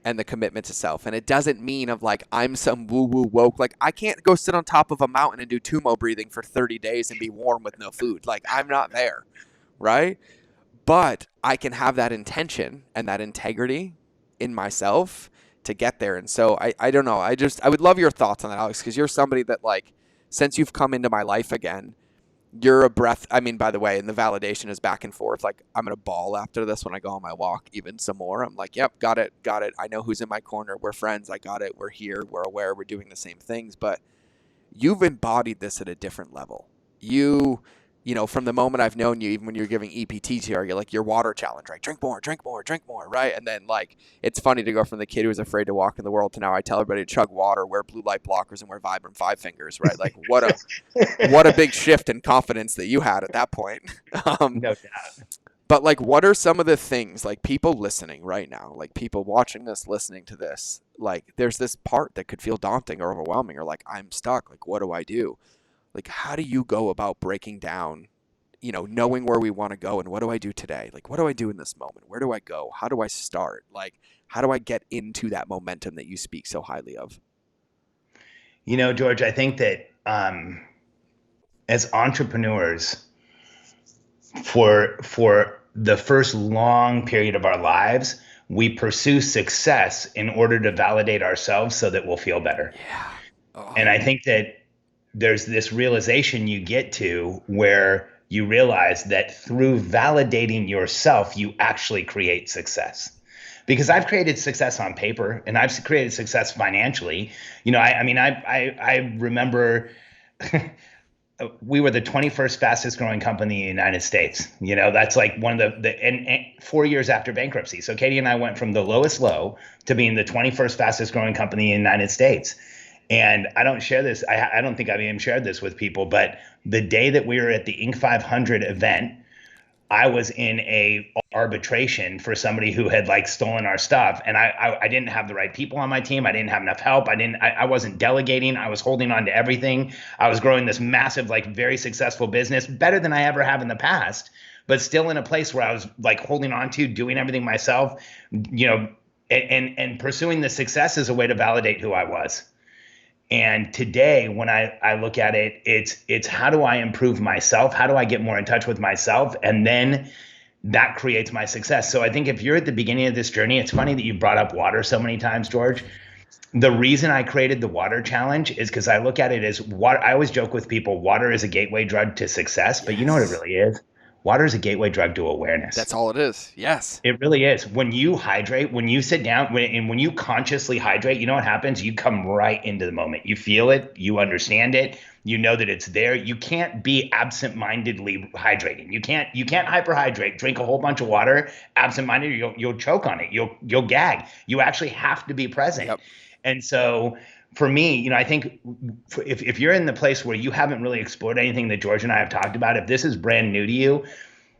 and the commitment to self. And it doesn't mean of like, I'm some woo-woo woke. Like, I can't go sit on top of a mountain and do tumo breathing for 30 days and be warm with no food. Like, I'm not there, right? But I can have that intention and that integrity in myself to get there. And so I don't know. I would love your thoughts on that, Alex, because you're somebody that, like, since you've come into my life again, you're a breath. I mean, by the way, and the validation is back and forth. Like, I'm going to bawl after this when I go on my walk even some more. I'm like, yep, got it. I know who's in my corner. We're friends. I got it. We're here. We're aware. We're doing the same things. But you've embodied this at a different level. From the moment I've known you, even when you're giving EPTTR, you're like, your water challenge, right? Drink more, right? And then, like, it's funny to go from the kid who was afraid to walk in the world to now I tell everybody to chug water, wear blue light blockers, and wear Vibram 5 fingers, right? Like, what a big shift in confidence that you had at that point. No doubt. But, like, what are some of the things, like, people listening right now, like, people watching this, listening to this, like, there's this part that could feel daunting or overwhelming or, like, I'm stuck. Like, what do I do? Like, how do you go about breaking down, knowing where we want to go and what do I do today? Like, what do I do in this moment? Where do I go? How do I start? Like, how do I get into that momentum that you speak so highly of? George, I think that as entrepreneurs, for the first long period of our lives, we pursue success in order to validate ourselves so that we'll feel better. Yeah. Oh. And I think that there's this realization you get to where you realize that through validating yourself, you actually create success. Because I've created success on paper and I've created success financially. I remember we were the 21st fastest growing company in the United States. That's like one of and 4 years after bankruptcy. So Katie and I went from the lowest low to being the 21st fastest growing company in the United States. And I don't share this. I don't think I've even shared this with people, but the day that we were at the Inc. 500 event, I was in a arbitration for somebody who had like stolen our stuff. And I didn't have the right people on my team. I didn't have enough help. I wasn't delegating. I was holding on to everything. I was growing this massive, like very successful business, better than I ever have in the past, but still in a place where I was like holding on to, doing everything myself, and pursuing the success as a way to validate who I was. And today, when I look at it, it's how do I improve myself? How do I get more in touch with myself? And then that creates my success. So I think if you're at the beginning of this journey, it's funny that you brought up water so many times, George. The reason I created the water challenge is because I look at it as water. I always joke with people, water is a gateway drug to success, but you know what it really is? Water is a gateway drug to awareness. That's all it is. Yes. It really is. When you hydrate, when you sit down, when you consciously hydrate, you know what happens? You come right into the moment. You feel it. You understand it. You know that it's there. You can't be absent-mindedly hydrating. You can't hyperhydrate, drink a whole bunch of water, absent-minded, you'll choke on it. You'll gag. You actually have to be present. Yep. And so for me, I think if you're in the place where you haven't really explored anything that George and I have talked about, if this is brand new to you,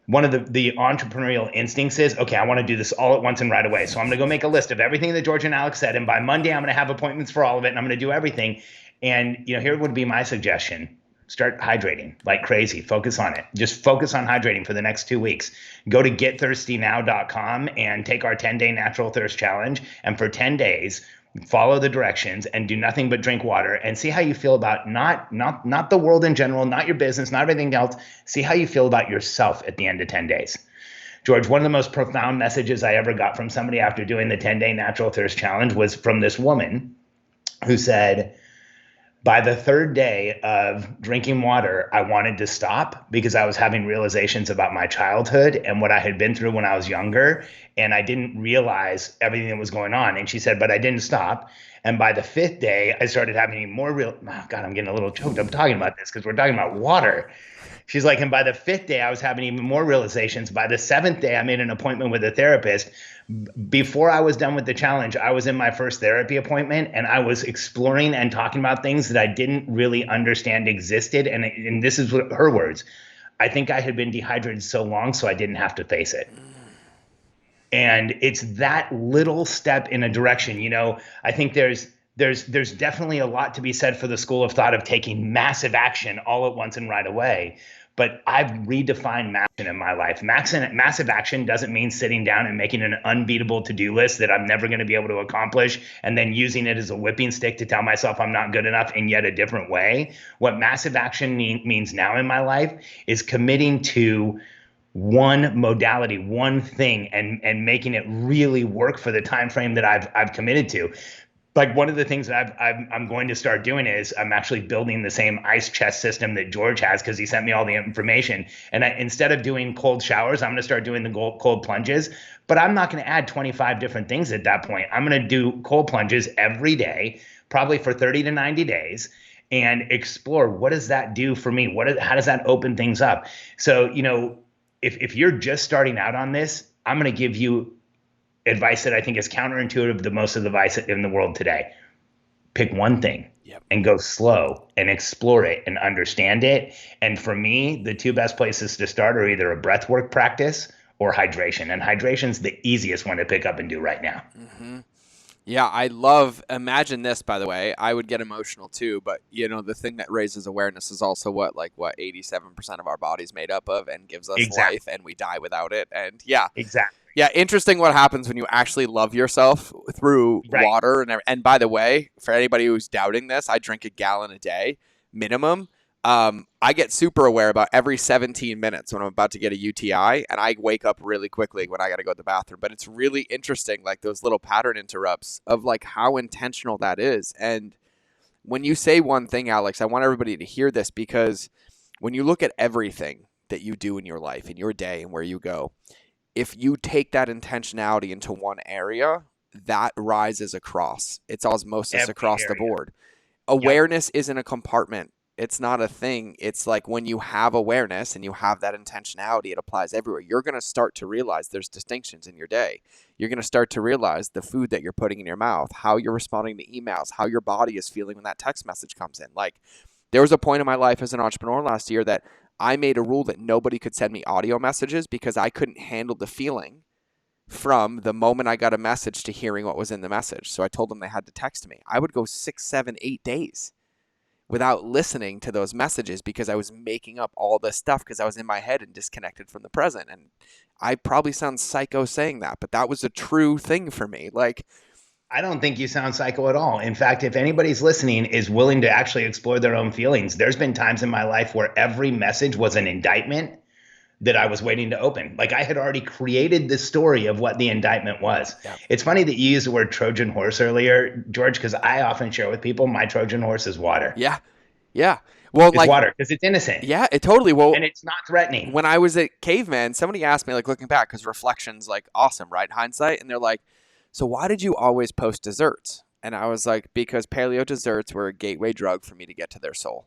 one of the entrepreneurial instincts is, okay, I want to do this all at once and right away. So I'm going to go make a list of everything that George and Alex said. And by Monday, I'm going to have appointments for all of it and I'm going to do everything. And, here would be my suggestion. Start hydrating like crazy. Focus on it. Just focus on hydrating for the next 2 weeks. Go to getthirstynow.com and take our 10-day natural thirst challenge. And for 10 days, follow the directions and do nothing but drink water and see how you feel about not the world in general, not your business, not everything else. See how you feel about yourself at the end of 10 days. George, one of the most profound messages I ever got from somebody after doing the 10-day natural thirst challenge was from this woman who said, by the third day of drinking water, I wanted to stop because I was having realizations about my childhood and what I had been through when I was younger. And I didn't realize everything that was going on. And she said, but I didn't stop. And by the fifth day, I started having more oh God, I'm getting a little choked. I'm talking about this because we're talking about water. She's like, and by the fifth day, I was having even more realizations. By the seventh day, I made an appointment with a therapist. Before I was done with the challenge, I was in my first therapy appointment and I was exploring and talking about things that I didn't really understand existed. And this is what her words. I think I had been dehydrated so long, so I didn't have to face it. And it's that little step in a direction. You know, I think there's definitely a lot to be said for the school of thought of taking massive action all at once and right away. But I've redefined action in my life. Massive action doesn't mean sitting down and making an unbeatable to-do list that I'm never going to be able to accomplish and then using it as a whipping stick to tell myself I'm not good enough in yet a different way. What massive action means now in my life is committing to one modality, one thing, and making it really work for the time frame that I've committed to. Like one of the things that I'm going to start doing is I'm actually building the same ice chest system that George has because he sent me all the information. And instead of doing cold showers, I'm going to start doing the cold plunges. But I'm not going to add 25 different things at that point. I'm going to do cold plunges every day, probably for 30 to 90 days, and explore what does that do for me? How does that open things up? So, you know, if you're just starting out on this, I'm going to give you advice that I think is counterintuitive to most of the advice in the world today. Pick one thing and go slow and explore it and understand it. And for me, the two best places to start are either a breathwork practice or hydration. And hydration's the easiest one to pick up and do right now. Mm-hmm. Yeah, imagine this, by the way, I would get emotional too, but you know, the thing that raises awareness is also what 87% of our body's made up of and gives us life, and we die without it. And exactly. Yeah, interesting what happens when you actually love yourself through water. And by the way, for anybody who's doubting this, I drink a gallon a day minimum. I get super aware about every 17 minutes when I'm about to get a UTI, and I wake up really quickly when I got to go to the bathroom. But it's really interesting, like those little pattern interrupts of like how intentional that is. And when you say one thing, Alex, I want everybody to hear this, because when you look at everything that you do in your life, in your day, and where you go, if you take that intentionality into one area, that rises across. It's osmosis across the board. Awareness isn't a compartment. It's not a thing. It's like when you have awareness and you have that intentionality, it applies everywhere. You're going to start to realize there's distinctions in your day. You're going to start to realize the food that you're putting in your mouth, how you're responding to emails, how your body is feeling when that text message comes in. Like, there was a point in my life as an entrepreneur last year that I made a rule that nobody could send me audio messages because I couldn't handle the feeling from the moment I got a message to hearing what was in the message. So I told them they had to text me. I would go 6, 7, 8 days without listening to those messages because I was making up all this stuff because I was in my head and disconnected from the present. And I probably sound psycho saying that, but that was a true thing for me. Like, I don't think you sound psycho at all. In fact, if anybody's listening is willing to actually explore their own feelings, there's been times in my life where every message was an indictment that I was waiting to open. Like I had already created the story of what the indictment was. Yeah. It's funny that you used the word Trojan horse earlier, George, because I often share with people my Trojan horse is water. Yeah. Yeah. Well, it's water because it's innocent. Yeah, it totally. Well, and it's not threatening. When I was at Caveman, somebody asked me, like, looking back, because reflection's like awesome, right? Hindsight. And they're like, so why did you always post desserts? And I was like, because paleo desserts were a gateway drug for me to get to their soul.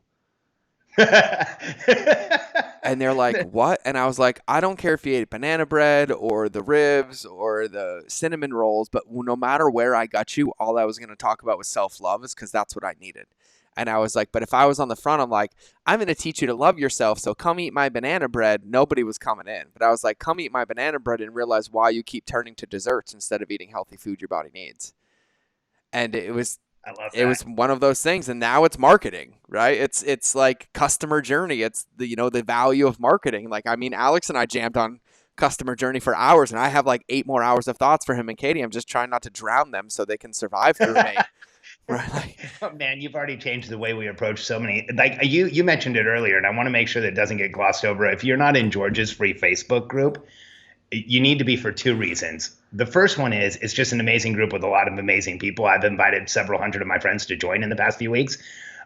And they're like, what? And I was like, I don't care if you ate banana bread or the ribs or the cinnamon rolls, but no matter where I got you, all I was going to talk about was self-love, is because that's what I needed. And I was like, but if I was on the front, I'm like, I'm going to teach you to love yourself, so come eat my banana bread. Nobody was coming in. But I was like, come eat my banana bread and realize why you keep turning to desserts instead of eating healthy food your body needs. And it was I love It that. was one of those things, and now it's marketing, right? It's like customer journey. It's the value of marketing. Like, I mean, Alex and I jammed on customer journey for hours, and I have like 8 more hours of thoughts for him and Katie. I'm just trying not to drown them so they can survive through me. Right? Like, Oh, man, you've already changed the way we approach so many. Like you mentioned it earlier, and I want to make sure that it doesn't get glossed over. If you're not in George's free Facebook group, you need to be for 2 reasons. The first one is it's just an amazing group with a lot of amazing people. I've invited several hundred of my friends to join in the past few weeks.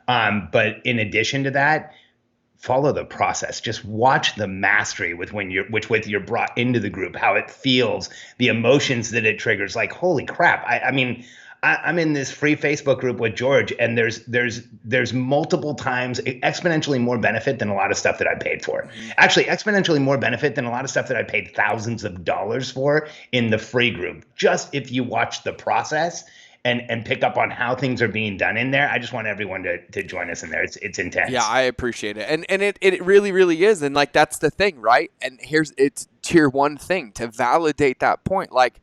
But in addition to that, follow the process. Just watch the mastery with with you're brought into the group, how it feels, the emotions that it triggers. Like, holy crap! I mean, I'm in this free Facebook group with George, and there's multiple times exponentially more benefit than a lot of stuff that I paid for. Actually, exponentially more benefit than a lot of stuff that I paid thousands of dollars for in the free group. Just if you watch the process and pick up on how things are being done in there. I just want everyone to join us in there. It's intense. yeah, I appreciate it. And it really, really is. And like, that's the thing, right? And it's tier one thing to validate that point. Like,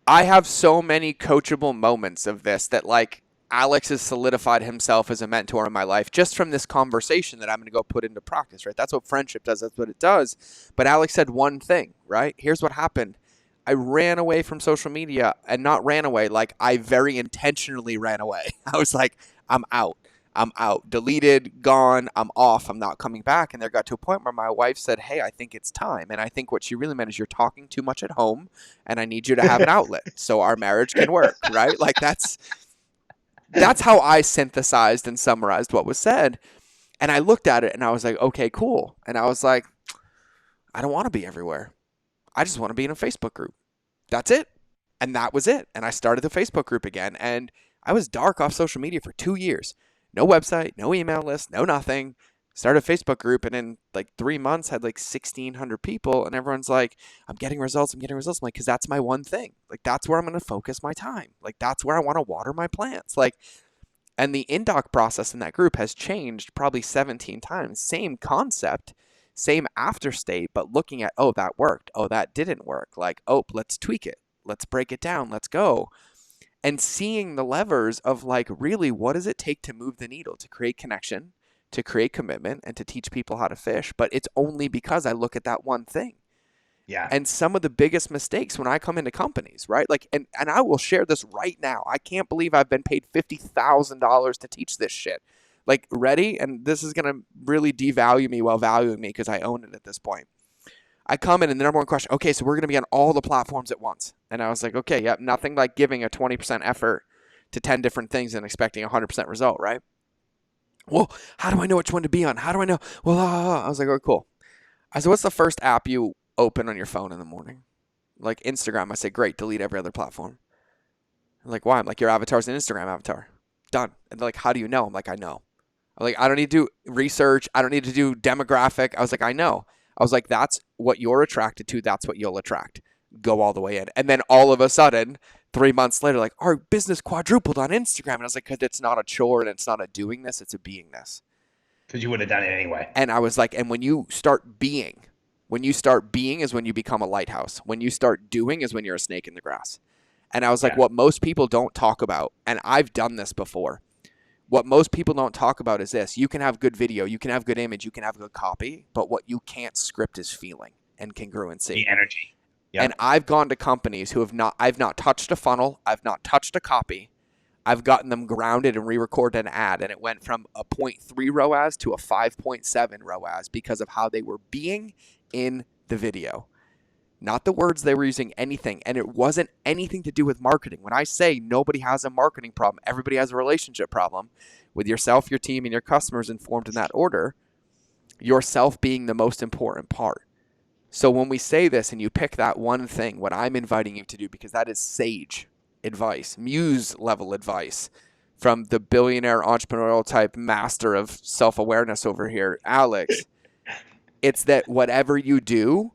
I have so many coachable moments of this that, like, Alex has solidified himself as a mentor in my life just from this conversation that I'm going to go put into practice, right? That's what friendship does. That's what it does. But Alex said one thing, right? Here's what happened. I ran away from social media, and not ran away, like, I very intentionally ran away. I was like, I'm out. I'm out. Deleted, gone, I'm off, I'm not coming back. And there got to a point where my wife said, hey, I think it's time. And I think what she really meant is, you're talking too much at home, and I need you to have an outlet so our marriage can work, right? Like, that's how I synthesized and summarized what was said. And I looked at it and I was like, okay, cool. And I was like, I don't want to be everywhere. I just want to be in a Facebook group. That's it. And that was it. And I started the Facebook group again. And I was dark off social media for 2 years. No website, no email list, no nothing. Started a Facebook group, and in like 3 months had like 1,600 people. And everyone's like, I'm getting results. I'm like, because that's my one thing. Like, that's where I'm going to focus my time. Like, that's where I want to water my plants. Like, and the in-doc process in that group has changed probably 17 times. Same concept, same after state, but looking at, oh, that worked. Oh, that didn't work. Like, oh, let's tweak it. Let's break it down. Let's go. And seeing the levers of, like, really, what does it take to move the needle, to create connection, to create commitment, and to teach people how to fish? But it's only because I look at that one thing. Yeah. And some of the biggest mistakes when I come into companies, right? Like, and I will share this right now. I can't believe I've been paid $50,000 to teach this shit. Like, ready? And this is going to really devalue me while valuing me, because I own it at this point. I come in, and the number one question, okay, so we're going to be on all the platforms at once. And I was like, okay, yeah, nothing like giving a 20% effort to 10 different things and expecting a 100% result, right? Well, how do I know which one to be on? How do I know? Well, I was like, oh, cool. I said, what's the first app you open on your phone in the morning? Like Instagram. I say, great, delete every other platform. I'm like, why? I'm like, your avatar's an Instagram avatar. Done. And they're like, how do you know? I'm like, I know. I'm like, I don't need to do research. I don't need to do demographic. I was like, I know. I was like, that's what you're attracted to. That's what you'll attract. Go all the way in. And then all of a sudden, 3 months later, like, our business quadrupled on Instagram. And I was like, because it's not a chore and it's not a doing this, it's a beingness. Because you would have done it anyway. And I was like, and when you start being is when you become a lighthouse. When you start doing is when you're a snake in the grass. And I was like, what most people don't talk about, and I've done this before, what most people don't talk about is this. You can have good video, you can have good image, you can have good copy, but what you can't script is feeling and congruency. The energy. Yep. And I've gone to companies who I've not touched a funnel, I've not touched a copy. I've gotten them grounded and re-recorded an ad, and it went from a 0.3 ROAS to a 5.7 ROAS because of how they were being in the video. Not the words they were using, anything. And it wasn't anything to do with marketing. When I say nobody has a marketing problem, everybody has a relationship problem with yourself, your team, and your customers, informed in that order, yourself being the most important part. So when we say this and you pick that one thing, what I'm inviting you to do, because that is sage advice, muse level advice from the billionaire entrepreneurial type master of self-awareness over here, Alex, it's that whatever you do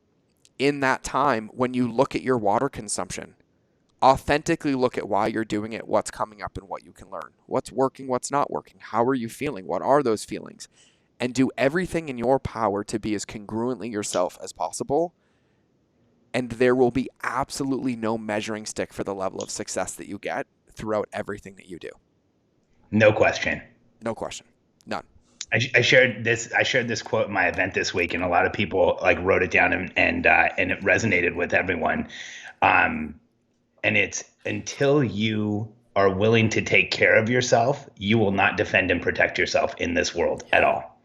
in that time, when you look at your water consumption, authentically look at why you're doing it, what's coming up, and what you can learn. What's working, what's not working. How are you feeling? What are those feelings? And do everything in your power to be as congruently yourself as possible. And there will be absolutely no measuring stick for the level of success that you get throughout everything that you do. No question. No question. None. I shared this quote in my event this week, and a lot of people like wrote it down, and it resonated with everyone. Um, and it's, until you are willing to take care of yourself, you will not defend and protect yourself in this world at all.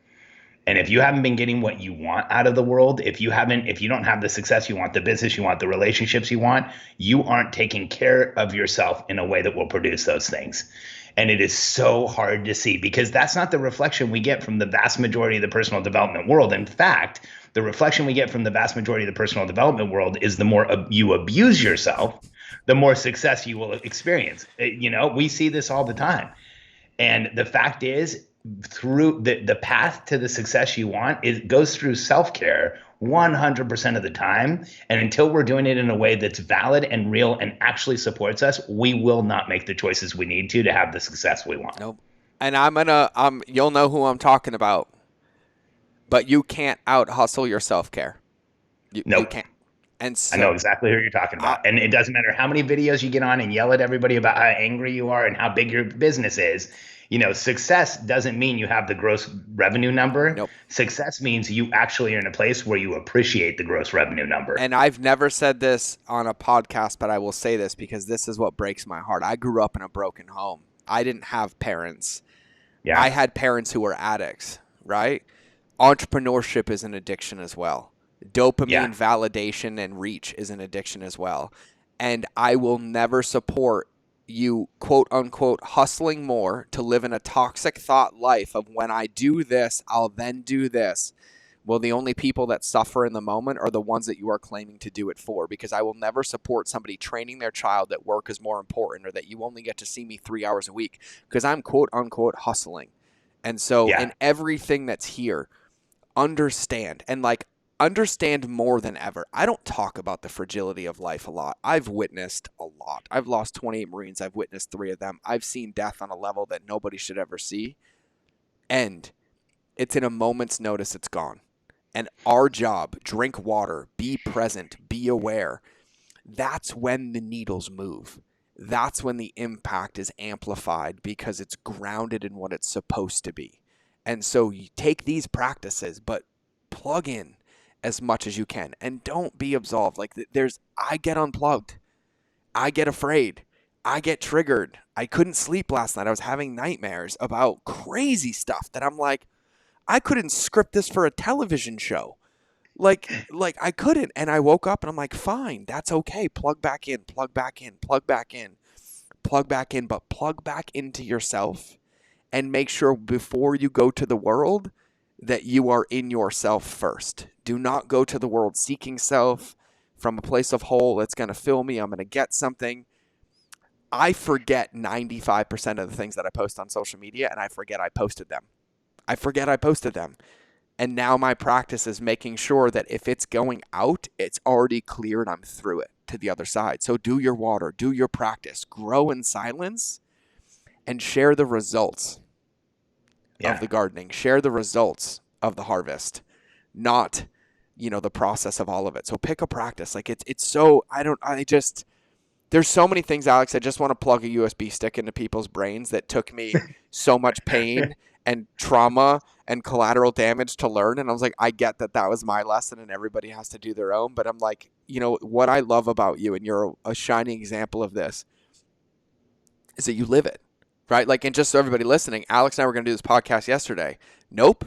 And if you haven't been getting what you want out of the world, if you don't have the success you want, the business you want, the relationships you want, you aren't taking care of yourself in a way that will produce those things. And it is so hard to see, because that's not the reflection we get from the vast majority of the personal development world. In fact, the reflection we get from the vast majority of the personal development world is the more you abuse yourself, the more success you will experience. We see this all the time. And the fact is, through the path to the success you want, it goes through self-care 100% of the time. And until we're doing it in a way that's valid and real and actually supports us, we will not make the choices we need to have the success we want. Nope. And you'll know who I'm talking about, but you can't out hustle your self-care. Nope. You can't. And so, I know exactly who you're talking about. And it doesn't matter how many videos you get on and yell at everybody about how angry you are and how big your business is. Success doesn't mean you have the gross revenue number. Nope. Success means you actually are in a place where you appreciate the gross revenue number. And I've never said this on a podcast, but I will say this because this is what breaks my heart. I grew up in a broken home. I didn't have parents. Yeah. I had parents who were addicts, right? Entrepreneurship is an addiction as well. Dopamine validation and reach is an addiction as well. And I will never support you, quote unquote, hustling more to live in a toxic thought life of, when I do this, I'll then do this. Well, the only people that suffer in the moment are the ones that you are claiming to do it for, because I will never support somebody training their child that work is more important, or that you only get to see me 3 hours a week, because I'm, quote unquote, hustling. And so in everything that's here, understand more than ever. I don't talk about the fragility of life a lot. I've witnessed a lot. I've lost 28 Marines. I've witnessed 3 of them. I've seen death on a level that nobody should ever see. And it's in a moment's notice, it's gone. And our job, drink water, be present, be aware. That's when the needles move. That's when the impact is amplified, because it's grounded in what it's supposed to be. And so you take these practices, but plug in as much as you can, and don't be absolved. I get unplugged. I get afraid. I get triggered. I couldn't sleep last night. I was having nightmares about crazy stuff that I'm like, I couldn't script this for a television show. Like I couldn't. And I woke up and I'm like, fine, that's okay. Plug back in, plug back in, plug back in, plug back in, but plug back into yourself, and make sure before you go to the world that you are in yourself first. Do not go to the world seeking self from a place of whole. It's going to fill me. I'm going to get something. I forget 95% of the things that I post on social media, and I forget I posted them. And now my practice is making sure that if it's going out, it's already clear and I'm through it to the other side. So do your water, do your practice, grow in silence, and share the results of the gardening. Share the results of the harvest, not, the process of all of it. So pick a practice. There's so many things, Alex. I just want to plug a USB stick into people's brains that took me so much pain and trauma and collateral damage to learn. And I was like, I get that was my lesson and everybody has to do their own. But I'm like, what I love about you, and you're a shining example of this, is that you live it, right? And just so everybody listening, Alex and I were going to do this podcast yesterday. Nope.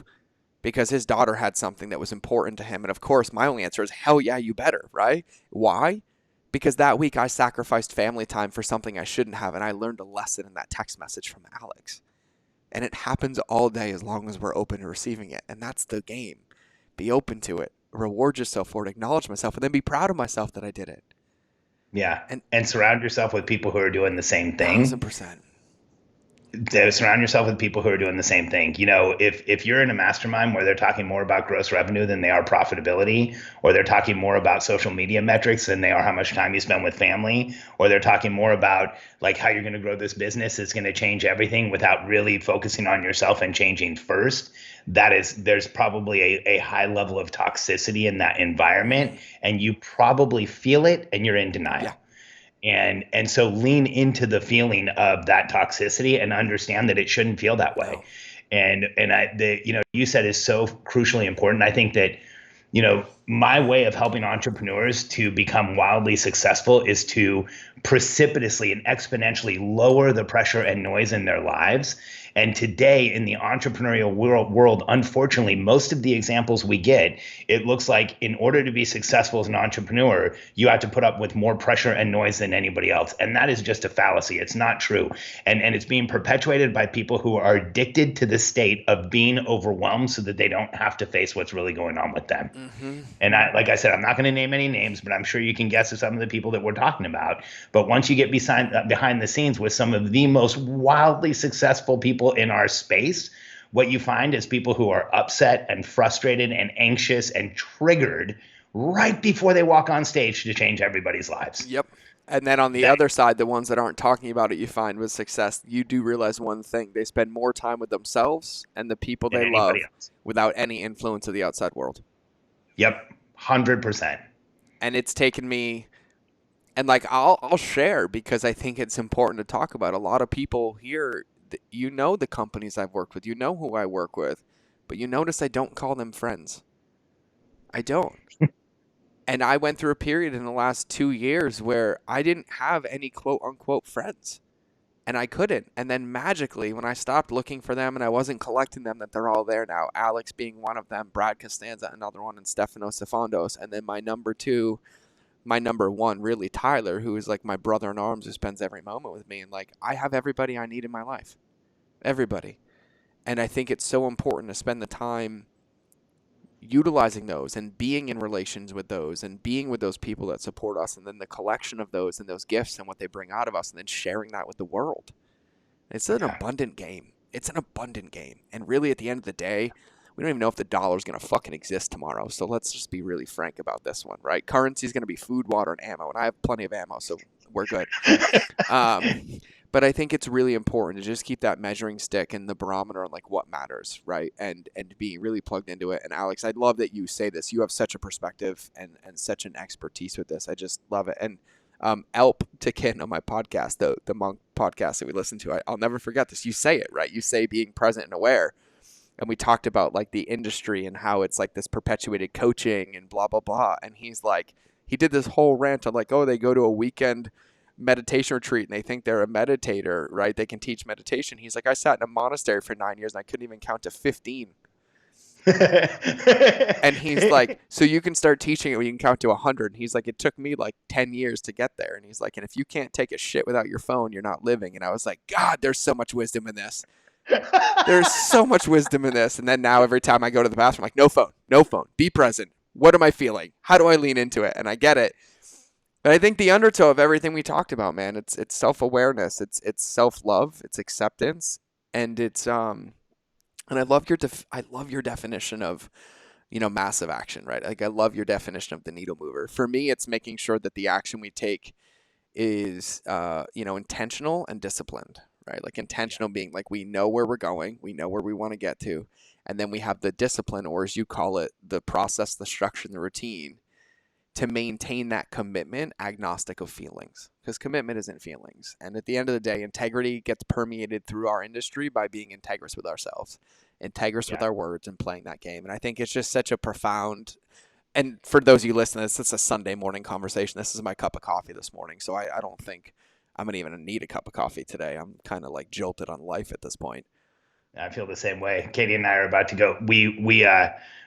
Because his daughter had something that was important to him. And of course, my only answer is, hell yeah, you better, right? Why? Because that week I sacrificed family time for something I shouldn't have. And I learned a lesson in that text message from Alex. And it happens all day as long as we're open to receiving it. And that's the game. Be open to it. Reward yourself for it. Acknowledge myself. And then be proud of myself that I did it. Yeah. And surround yourself with people who are doing the same thing. 1,000%. Surround yourself with people who are doing the same thing. If you're in a mastermind where they're talking more about gross revenue than they are profitability, or they're talking more about social media metrics than they are how much time you spend with family, or they're talking more about how you're going to grow this business is going to change everything without really focusing on yourself and changing first, there's probably a high level of toxicity in that environment, and you probably feel it and you're in denial. Yeah. And so lean into the feeling of that toxicity and understand that it shouldn't feel that way. No. And you said is so crucially important. I think that, my way of helping entrepreneurs to become wildly successful is to precipitously and exponentially lower the pressure and noise in their lives. And today in the entrepreneurial world, unfortunately, most of the examples we get, it looks like in order to be successful as an entrepreneur, you have to put up with more pressure and noise than anybody else. And that is just a fallacy. It's not true. And it's being perpetuated by people who are addicted to the state of being overwhelmed so that they don't have to face what's really going on with them. Mm-hmm. And like I said, I'm not going to name any names, but I'm sure you can guess some of the people that we're talking about. But once you get behind the scenes with some of the most wildly successful people in our space, what you find is people who are upset and frustrated and anxious and triggered right before they walk on stage to change everybody's lives. Yep. And then on the That, other side, the ones that aren't talking about it, you find with success, you do realize one thing. They spend more time with themselves and the people than they anybody love else. without any influence of the outside world. Yep, 100%. And it's taken me, and like I'll share because I think it's important to talk about. A lot of people here, you know the companies I've worked with, you know who I work with, but you notice I don't call them friends. I don't. And I went through a period in the last 2 years where I didn't have any quote unquote friends. And I couldn't. And then magically, when I stopped looking for them and I wasn't collecting them, that they're all there now. Alex being one of them, Brad Costanza, another one, and Stefano Stefandos. And then my number two, my number one, really Tyler, who is like my brother in arms who spends every moment with me. And like, I have everybody I need in my life. Everybody. And I think it's so important to spend the time utilizing those and being in relations with those and being with those people that support us, and then the collection of those and those gifts and what they bring out of us, and then sharing that with the world. It's an Yeah. abundant game. It's an abundant game. And really, at the end of the day, we don't even know if the dollar's going to fucking exist tomorrow. So let's just be really frank about this one, right? Currency is going to be food, water, and ammo. And I have plenty of ammo, so we're good. But I think it's really important to just keep that measuring stick and the barometer on like what matters, right? And be really plugged into it. And Alex, I love that you say this. You have such a perspective and such an expertise with this. I just love it. And Elp to Kin on my podcast, the Monk podcast that we listen to, I'll never forget this. You say it, right? You say being present and aware. And we talked about like the industry and how it's like this perpetuated coaching and blah, blah, blah. And he's like, he did this whole rant on like, oh, they go to a weekend meditation retreat and they think they're a meditator, right? They can teach meditation. He's like, I sat in a monastery for 9 years and I couldn't even count to 15. And he's like, so you can start teaching it when you can count to 100. And he's like, it took me like 10 years to get there. And he's like, and if you can't take a shit without your phone, you're not living. And I was like, God, there's so much wisdom in this. There's so much wisdom in this. And then now every time I go to the bathroom, I'm like, no phone, be present. What am I feeling? How do I lean into it? And I get it. But I think the undertow of everything we talked about, man, it's self-awareness, it's self-love, it's acceptance, and it's and I love your definition of, massive action, right? Like I love your definition of the needle mover. For me, it's making sure that the action we take is intentional and disciplined, right? Like intentional being like we know where we're going, we know where we want to get to, and then we have the discipline, or as you call it, the process, the structure, and the routine to maintain that commitment agnostic of feelings, because commitment isn't feelings. And at the end of the day, integrity gets permeated through our industry by being integrous with ourselves, integrous with our words, and playing that game. And I think it's just such a profound, and for those of you listening, this is a Sunday morning conversation. This is my cup of coffee this morning. So I don't think I'm going to even need a cup of coffee today. I'm kind of like jolted on life at this point. I feel the same way. Katie and I are about to go.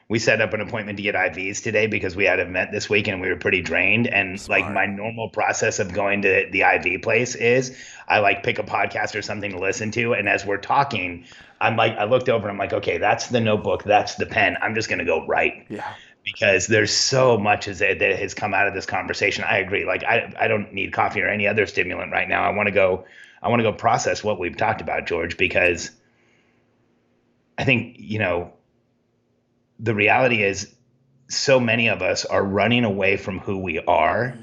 We set up an appointment to get IVs today because we had an event this week and we were pretty drained. And Smart. like my normal process of going to the IV place is I like pick a podcast or something to listen to. And as we're talking, I'm like, I looked over and I'm like, okay, that's the notebook, that's the pen. I'm just gonna go write. Yeah. Because there's so much that has come out of this conversation. I agree. Like I don't need coffee or any other stimulant right now. I want to go process what we've talked about, George, because I think, the reality is so many of us are running away from who we are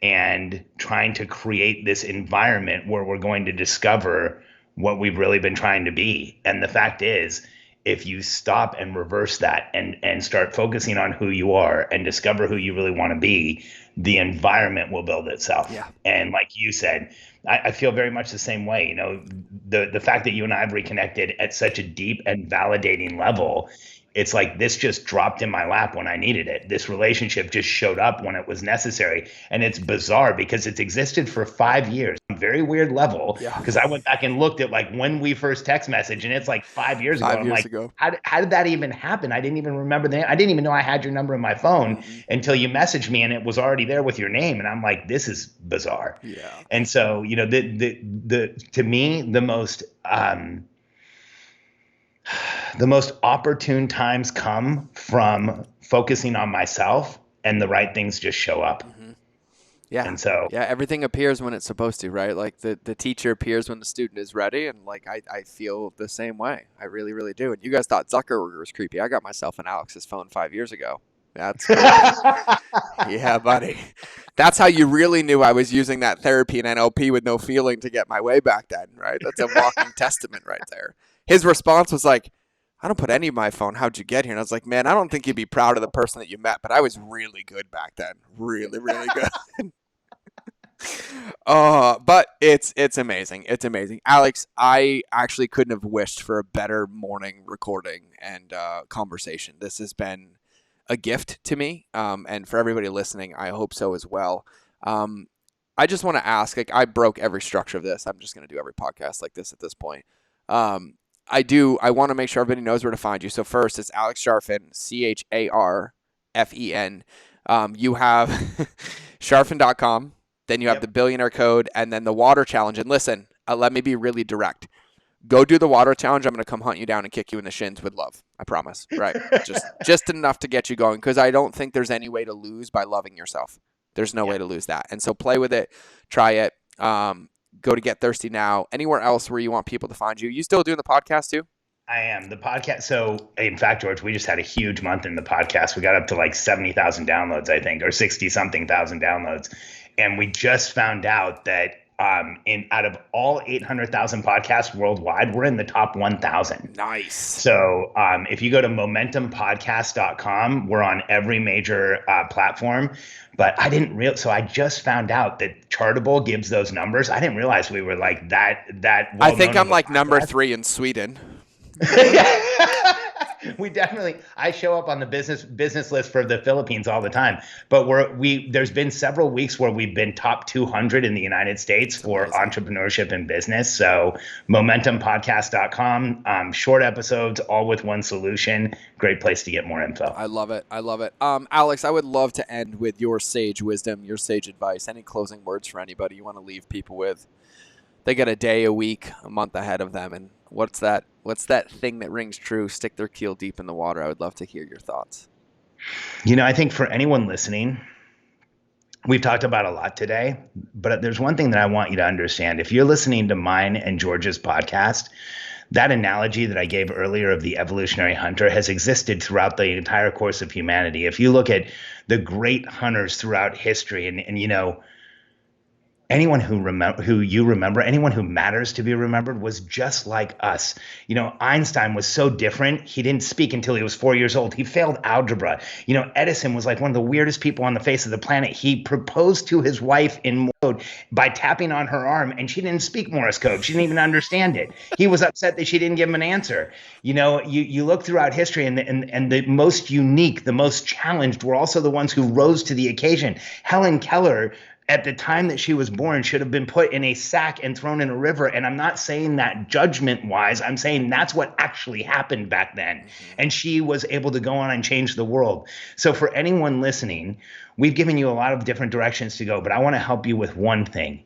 and trying to create this environment where we're going to discover what we've really been trying to be. And the fact is, if you stop and reverse that and start focusing on who you are and discover who you really want to be, the environment will build itself. Yeah. And like you said, I feel very much the same way. You know, the fact that you and I have reconnected at such a deep and validating level, it's like this just dropped in my lap when I needed it. This relationship just showed up when it was necessary. And it's bizarre because it's existed for 5 years on a very weird level. Yeah. Because I went back and looked at like when we first text message, and it's like 5 years ago. I'm like, how did that even happen? I didn't even remember the name. I didn't even know I had your number in my phone until you messaged me and it was already there with your name. And I'm like, this is bizarre. Yeah. And so, you know, to me, the most opportune times come from focusing on myself, and the right things just show up. Yeah. And so, yeah, everything appears when it's supposed to, right? Like the teacher appears when the student is ready. And like, I feel the same way. I really, really do. And you guys thought Zuckerberg was creepy. I got myself an Alex's phone 5 years ago. That's creepy. Yeah, buddy. That's how you really knew I was using that therapy and NLP with no feeling to get my way back then, right? That's a walking testament right there. His response was like, I don't put any of my phone. How'd you get here? And I was like, man, I don't think you'd be proud of the person that you met, but I was really good back then. Really, really good. But it's amazing. It's amazing. Alex, I actually couldn't have wished for a better morning recording and conversation. This has been a gift to me, and for everybody listening, I hope so as well. I just want to ask, like, I broke every structure of this. I'm just going to do every podcast like this at this point. I want to make sure everybody knows where to find you. So first, it's Alex Charfen, CHARFEN. You have Charfen.com. Then you have the Billionaire Code, and then the Water Challenge. And listen, let me be really direct. Go do the Water Challenge. I'm going to come hunt you down and kick you in the shins with love. I promise. Right? just enough to get you going, because I don't think there's any way to lose by loving yourself. There's no way to lose that. And so play with it. Try it. Go to Get Thirsty Now. Anywhere else where you want people to find you? You still doing the podcast too? I am. The podcast. So in fact, George, we just had a huge month in the podcast. We got up to like 70,000 downloads, I think, or 60 something thousand downloads. And we just found out that out of all 800,000 podcasts worldwide, we're in the top 1,000. Nice. So if you go to momentumpodcast.com, we're on every major platform. But I didn't realize. So I just found out that Chartable gives those numbers. I didn't realize we were like that. I think I'm like number 3 in Sweden. We definitely. I show up on the business list for the Philippines all the time. But there's been several weeks where we've been top 200 in the United States for entrepreneurship and business. So momentumpodcast.com, short episodes, all with one solution. Great place to get more info. I love it. I love it. Alex, I would love to end with your sage wisdom, your sage advice. Any closing words for anybody you want to leave people with? They got a day, a week, a month ahead of them, and what's that thing that rings true? Stick their keel deep in the water. I would love to hear your thoughts. You know, I think for anyone listening, we've talked about a lot today, but there's one thing that I want you to understand. If you're listening to mine and George's podcast, that analogy that I gave earlier of the evolutionary hunter has existed throughout the entire course of humanity. If you look at the great hunters throughout history, and you know, anyone who you remember, anyone who matters to be remembered was just like us. You know, Einstein was so different. He didn't speak until he was 4 years old. He failed algebra. You know, Edison was like one of the weirdest people on the face of the planet. He proposed to his wife in Morse code by tapping on her arm, and she didn't speak Morse code. She didn't even understand it. He was upset that she didn't give him an answer. You know, you look throughout history, and the most unique, the most challenged were also the ones who rose to the occasion. Helen Keller, at the time that she was born, should have been put in a sack and thrown in a river. And I'm not saying that judgment wise. I'm saying that's what actually happened back then. Mm-hmm. And she was able to go on and change the world. So for anyone listening, we've given you a lot of different directions to go, but I want to help you with one thing.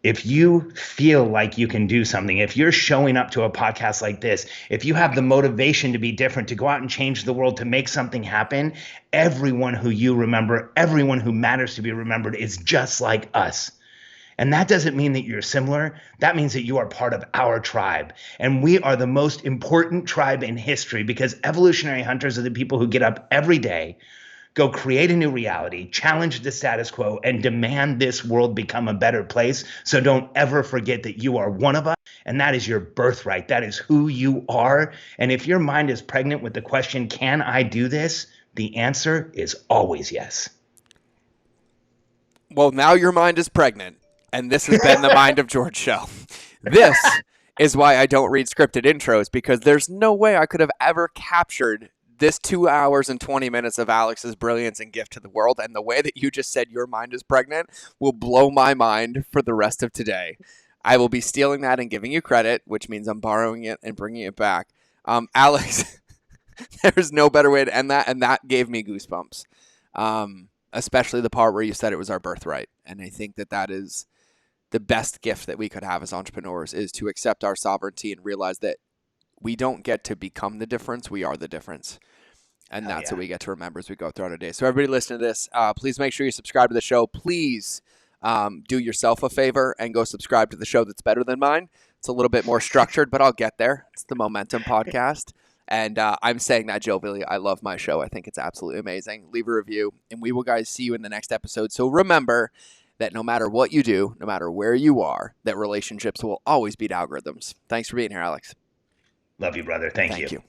If you feel like you can do something, if you're showing up to a podcast like this, if you have the motivation to be different, to go out and change the world, to make something happen, everyone who you remember, everyone who matters to be remembered is just like us. And that doesn't mean that you're similar. That means that you are part of our tribe. And we are the most important tribe in history, because evolutionary hunters are the people who get up every day, Go create a new reality, challenge the status quo, and demand this world become a better place. So don't ever forget that you are one of us, and that is your birthright. That is who you are. And if your mind is pregnant with the question, can I do this? The answer is always yes. Well, now your mind is pregnant, and this has been the Mind of George show. This is why I don't read scripted intros, because there's no way I could have ever captured this 2 hours and 20 minutes of Alex's brilliance and gift to the world. And the way that you just said your mind is pregnant will blow my mind for the rest of today. I will be stealing that and giving you credit, which means I'm borrowing it and bringing it back. Alex, there's no better way to end that, and that gave me goosebumps. Especially the part where you said it was our birthright. And I think that that is the best gift that we could have as entrepreneurs, is to accept our sovereignty and realize that we don't get to become the difference. We are the difference. And that's what we get to remember as we go throughout our day. So everybody listening to this, please make sure you subscribe to the show. Please do yourself a favor and go subscribe to the show that's better than mine. It's a little bit more structured, but I'll get there. It's the Momentum Podcast. And I'm saying that jovially. I love my show. I think it's absolutely amazing. Leave a review, and we will, guys, see you in the next episode. So remember that no matter what you do, no matter where you are, that relationships will always beat algorithms. Thanks for being here, Alex. Love you, brother. Thank you. You.